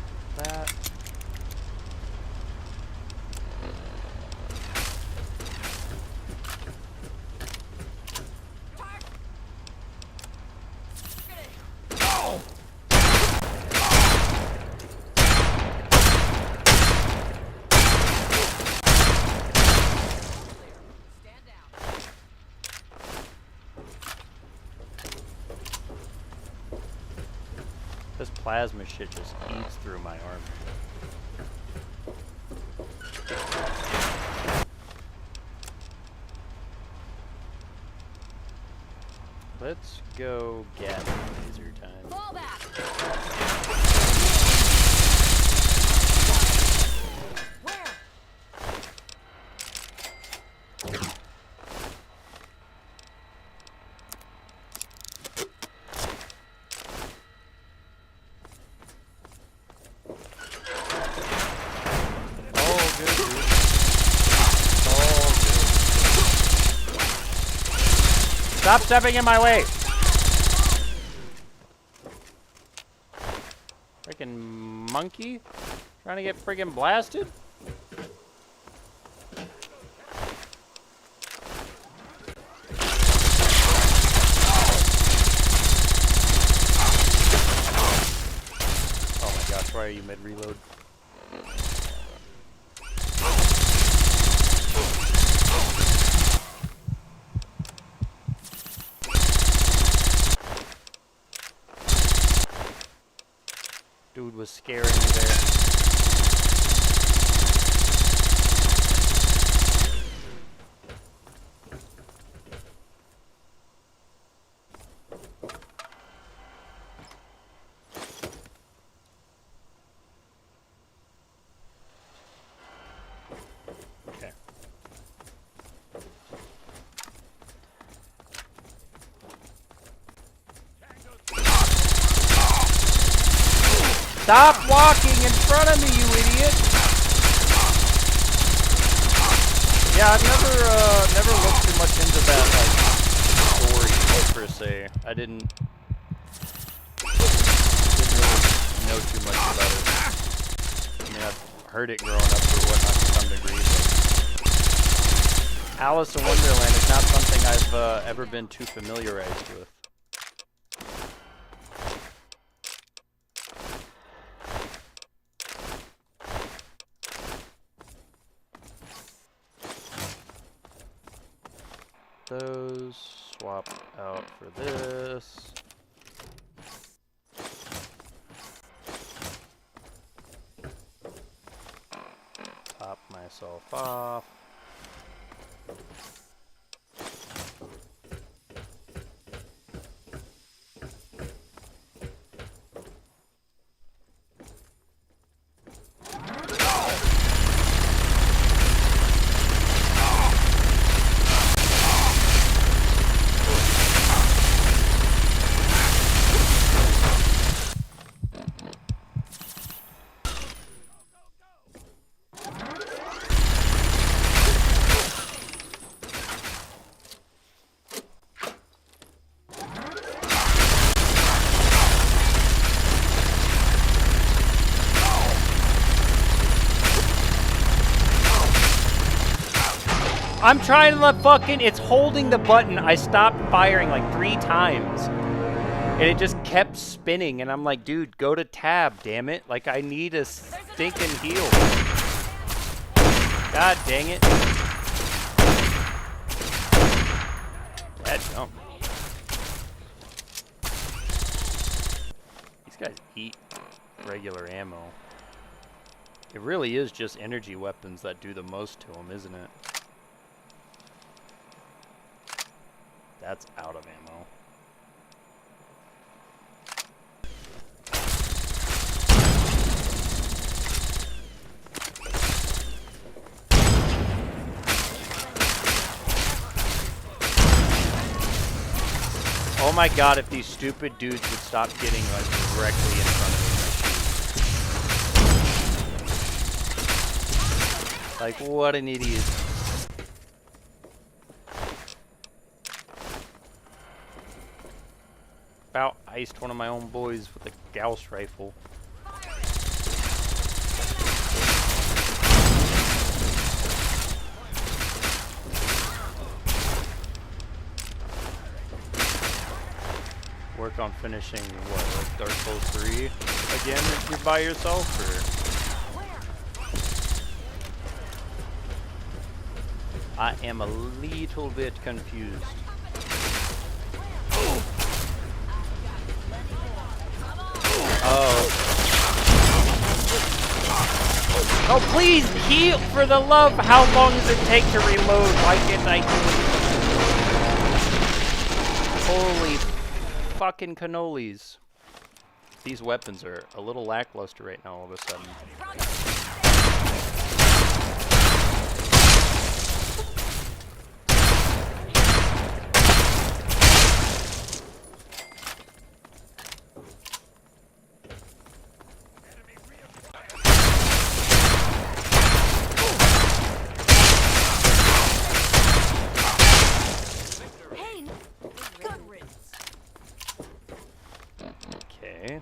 This plasma shit just eats through my armor. Let's go get laser time. Fall back. Where? Stop stepping in my way! Freaking monkey? Trying to get friggin' blasted? Oh my gosh, why are you mid-reload? Dude was scaring me there. Okay. Stop walking in front of me, you idiot! Yeah, I've never looked too much into that, like, story, per se. I didn't really know too much about it. I mean, I've heard it growing up or whatnot to some degree, but Alice in Wonderland is not something I've ever been too familiarized with. Those swap out for this. Top myself off. I'm trying to let fucking, it's holding the button. I stopped firing like 3 times. And it just kept spinning. And I'm like, dude, go to tab, damn it. Like, I need a stinking heal. God dang it. That jump. These guys eat regular ammo. It really is just energy weapons that do the most to them, isn't it? That's out of ammo. Oh my god, if these stupid dudes would stop getting like directly in front of me. Like, what an idiot. About iced one of my own boys with a Gauss rifle. Work on finishing what, like Dark Souls 3 again if you're by yourself, or? I am a little bit confused. Oh. Oh, please heal for the love. How long does it take to reload? Why can't I heal? Holy fucking cannolis. These weapons are a little lackluster right now all of a sudden. Okay.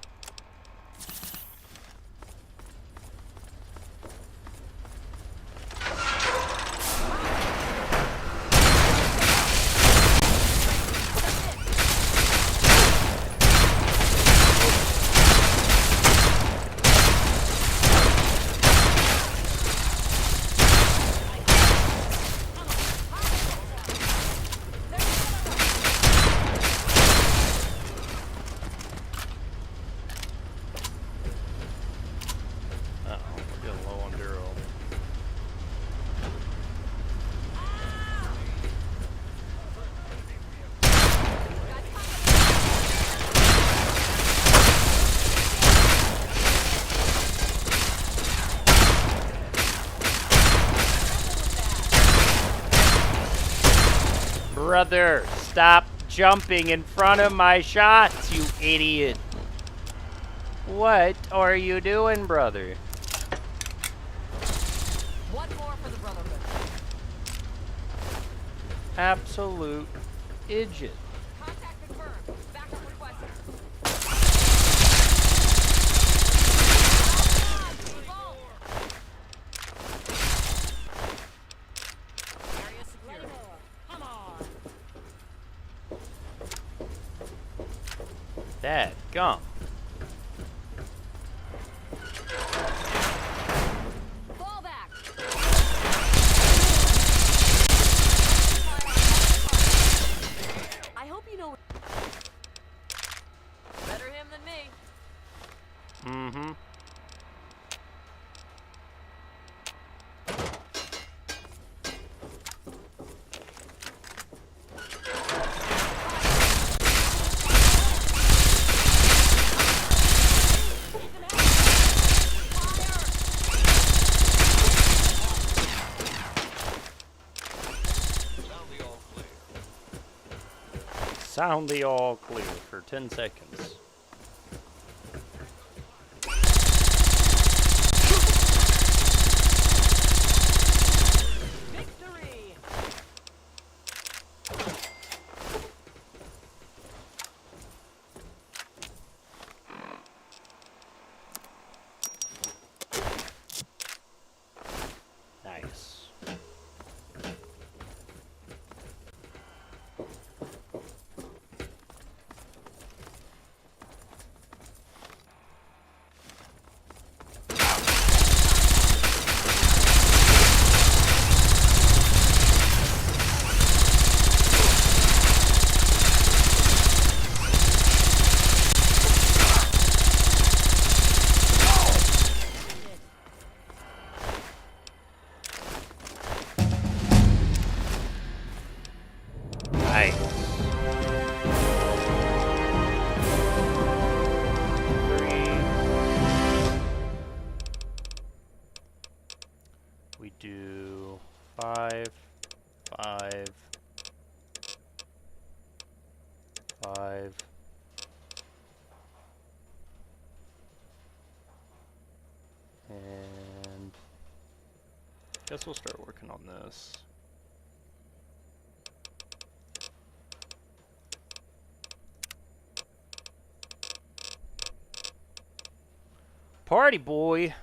Brother, stop jumping in front of my shots, you idiot. What are you doing, brother? One more for the Brotherhood. Absolute idiot. Contact confirmed. Backup requested. Area secure. Come on. That gum. Fall back. I hope you know. Better him than me. Mm-hmm. Sound the all clear for 10 seconds. Victory. Nice. Nice. 3. We do 5, 5, 5. And guess we'll start working on this. Party boy!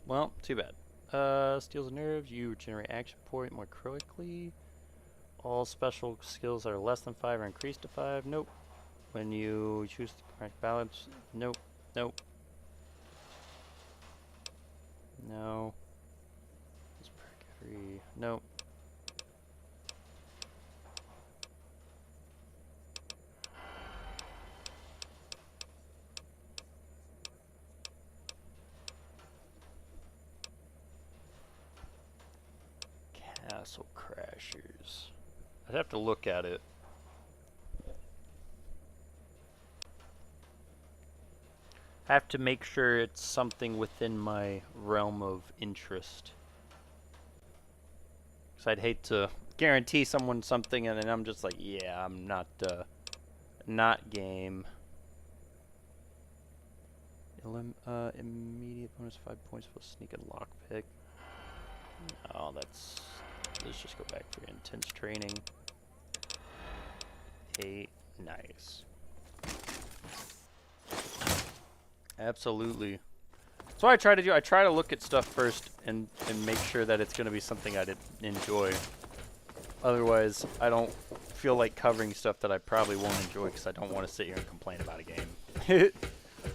Well, too bad. Steals nerves, you regenerate action point more quickly. All special skills that are less than 5 are increased to 5. Nope. When you choose the correct balance. Nope. Nope. No. This perk every. Nope. Castle Crashers. I'd have to look at it. Have to make sure it's something within my realm of interest. Because I'd hate to guarantee someone something and then I'm just like, yeah, I'm not game. Immediate bonus 5 points for sneak and lockpick. No, let's just go back for intense training. 8, nice. Absolutely. That's what I try to do. I try to look at stuff first and make sure that it's going to be something I'd enjoy. Otherwise, I don't feel like covering stuff that I probably won't enjoy because I don't want to sit here and complain about a game.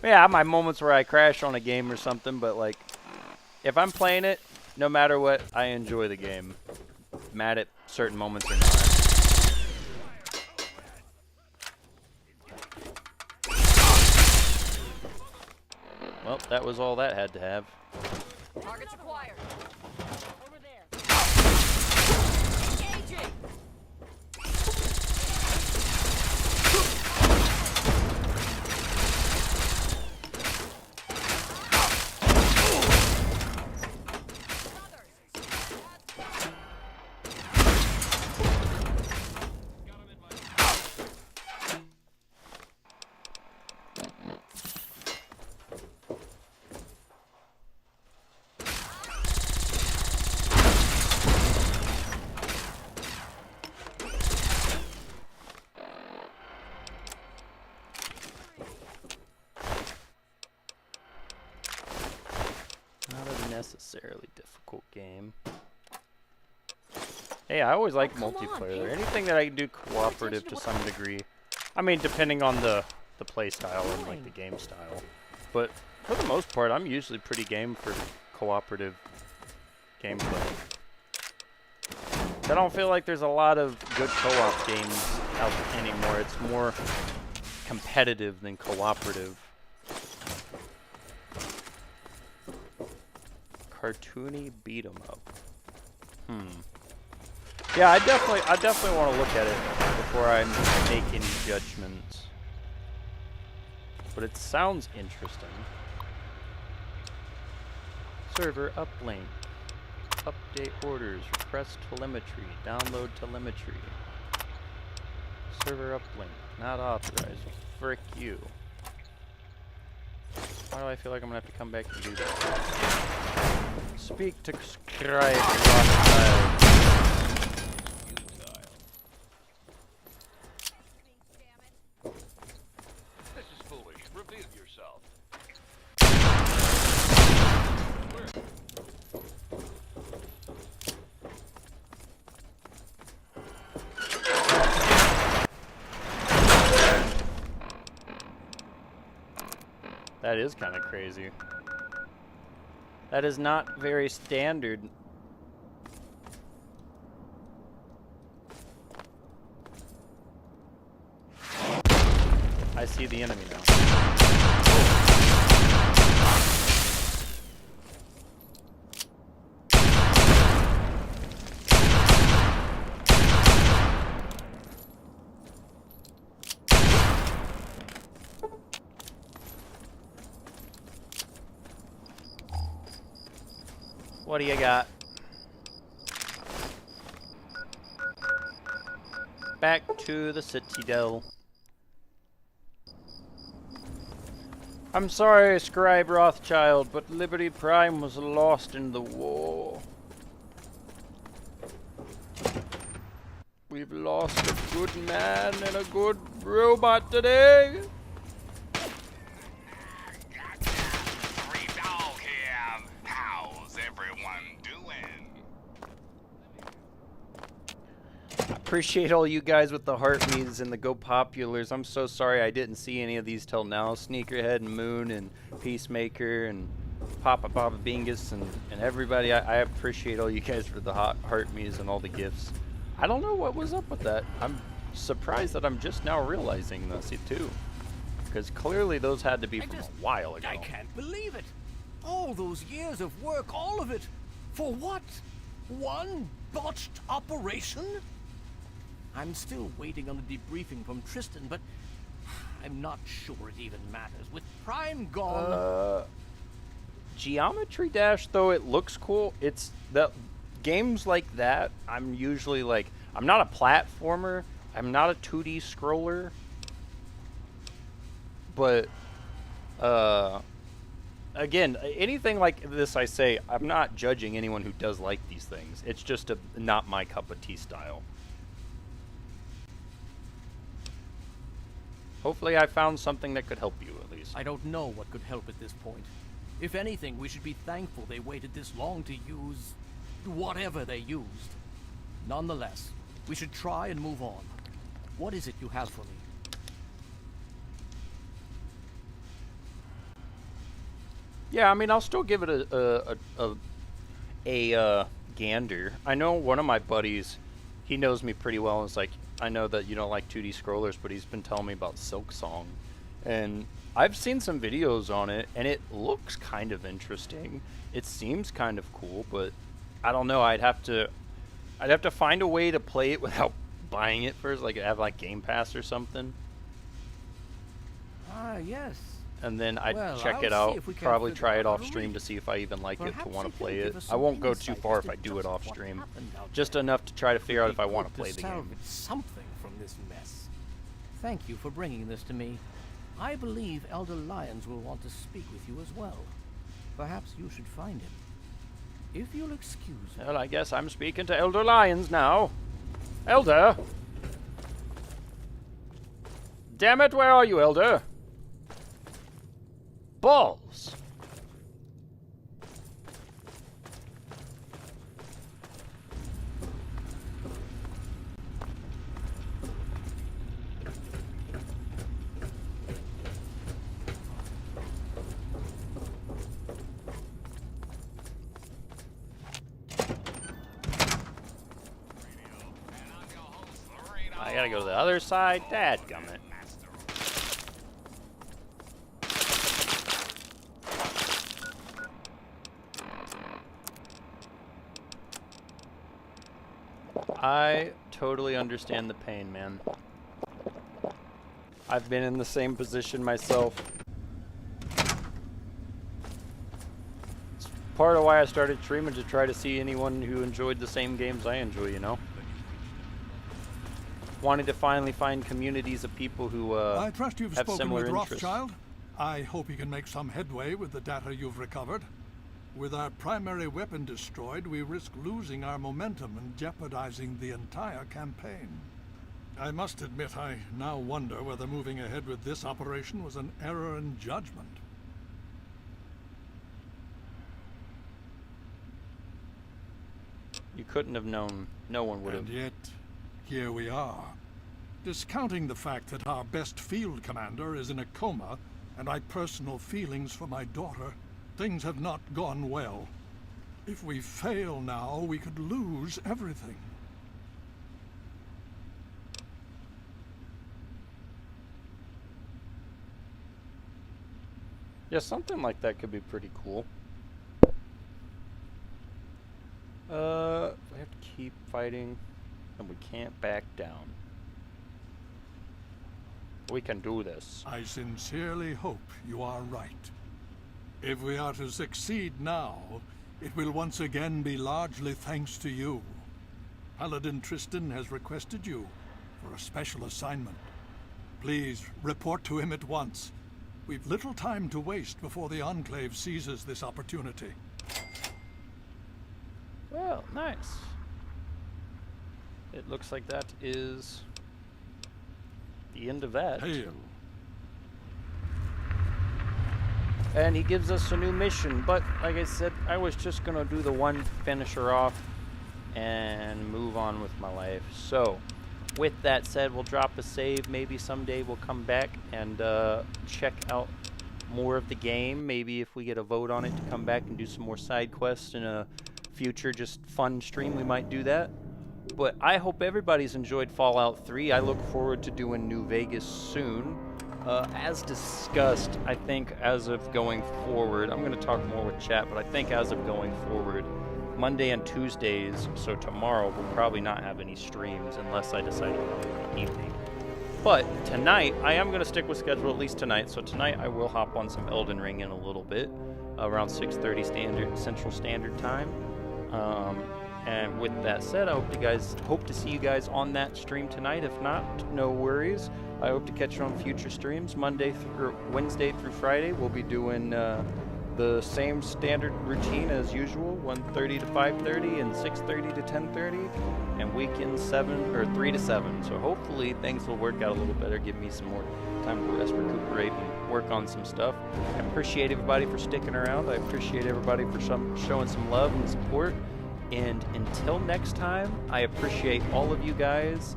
Yeah, I have my moments where I crash on a game or something, but like, if I'm playing it, no matter what, I enjoy the game. Mad at certain moments or not. Well, that was all that had to have. Targets acquired. Over there. Engaging. Necessarily difficult game. Hey, I always like multiplayer. Anything that I can do cooperative to some degree. I mean, depending on the play style and like the game style. But for the most part, I'm usually pretty game for cooperative gameplay. I don't feel like there's a lot of good co-op games out anymore. It's more competitive than cooperative. Cartoony beat 'em up. Yeah, I definitely want to look at it before I make any judgments. But it sounds interesting. Server uplink. Update orders. Request telemetry. Download telemetry. Server uplink. Not authorized. Frick you. Why do I feel like I'm gonna have to come back and do that? Speak to scribe. This is foolish. Reveal yourself. That is kind of crazy. That is not very standard. I see the enemy now. What do you got? back to the Citadel. I'm sorry, Scribe Rothschild, but Liberty Prime was lost in the war. We've lost a good man and a good robot today. Free dog here. How's everyone doing? I appreciate all you guys with the heart me's and the go populars. I'm so sorry I didn't see any of these till now. Sneakerhead and Moon and Peacemaker and Papa Bingus and everybody. I appreciate all you guys for the heart me's and all the gifts. I don't know what was up with that. I'm surprised that I'm just now realizing this too. Because clearly those had to be from a while ago. I can't believe it. All those years of work, all of it. For what? One botched operation? I'm still waiting on a debriefing from Tristan, but I'm not sure it even matters. With Prime gone... Geometry Dash, though, it looks cool. It's the games like that, I'm usually like, I'm not a platformer, I'm not a 2D scroller, but again, anything like this, I say, I'm not judging anyone who does like these things. It's just not my cup of tea style. Hopefully I found something that could help you, at least. I don't know what could help at this point. If anything, we should be thankful they waited this long to use whatever they used. Nonetheless, we should try and move on. What is it you have for me? Yeah, I mean, I'll still give it a gander. I know one of my buddies, he knows me pretty well, and it's like, I know that you don't like 2D scrollers, but he's been telling me about Silk Song. And I've seen some videos on it, and it looks kind of interesting. It seems kind of cool, but I don't know. I'd have to find a way to play it without buying it first, like have like Game Pass or something. Ah, yes. And then I'd check I'll it out, see if we can probably figure try it out off a stream way. to see if I even like it, to Perhaps want you to can play give it. us I some won't go too insight far as if to I do it just off what stream. happened out Just there. enough to try to figure out if I It'd want be to play good the game. salvage something from this mess. Thank you for bringing this to me. I believe Elder Lyons will want to speak with you as well. Perhaps you should find him. If you'll excuse me. Well, I guess I'm speaking to Elder Lyons now. Elder! Damn it, where are you, Elder? Balls! I gotta go to the other side. Dadgummit. I totally understand the pain, man. I've been in the same position myself. It's part of why I started streaming, to try to see anyone who enjoyed the same games I enjoy, you know? Wanting to finally find communities of people who I trust you've have spoken similar with interests. Rothschild. I hope you can make some headway with the data you've recovered. With our primary weapon destroyed, we risk losing our momentum and jeopardizing the entire campaign. I must admit, I now wonder whether moving ahead with this operation was an error in judgment. You couldn't have known. No one would have. And yet, here we are. Discounting the fact that our best field commander is in a coma, and my personal feelings for my daughter, things have not gone well. If we fail now, we could lose everything. Yeah, something like that could be pretty cool. We have to keep fighting, and we can't back down. We can do this. I sincerely hope you are right. If we are to succeed now, it will once again be largely thanks to you. Paladin Tristan has requested you for a special assignment. Please report to him at once. We've little time to waste before the Enclave seizes this opportunity. Well, nice. It looks like that is the end of that. Hail. And he gives us a new mission, but like I said, I was just gonna do the one finisher off and move on with my life. So with that said, we'll drop a save. Maybe someday we'll come back and check out more of the game. Maybe if we get a vote on it to come back and do some more side quests in a future just fun stream, we might do that. But I hope everybody's enjoyed Fallout 3. I look forward to doing New Vegas soon. As discussed, I think as of going forward, I'm going to talk more with chat, but I think as of going forward, Monday and Tuesdays, so tomorrow, we'll probably not have any streams unless I decide to go in the evening. But tonight, I am going to stick with schedule at least tonight, so tonight I will hop on some Elden Ring in a little bit, around 6:30 Central Standard Time. And with that said, I hope to see you guys on that stream tonight. If not, no worries. I hope to catch you on future streams. Wednesday through Friday, we'll be doing the same standard routine as usual, 1:30 to 5:30 and 6:30 to 10:30, and weekends 3 to 7. So hopefully things will work out a little better, give me some more time to rest, recuperate, and work on some stuff. I appreciate everybody for sticking around. I appreciate everybody for showing some love and support. And until next time, I appreciate all of you guys.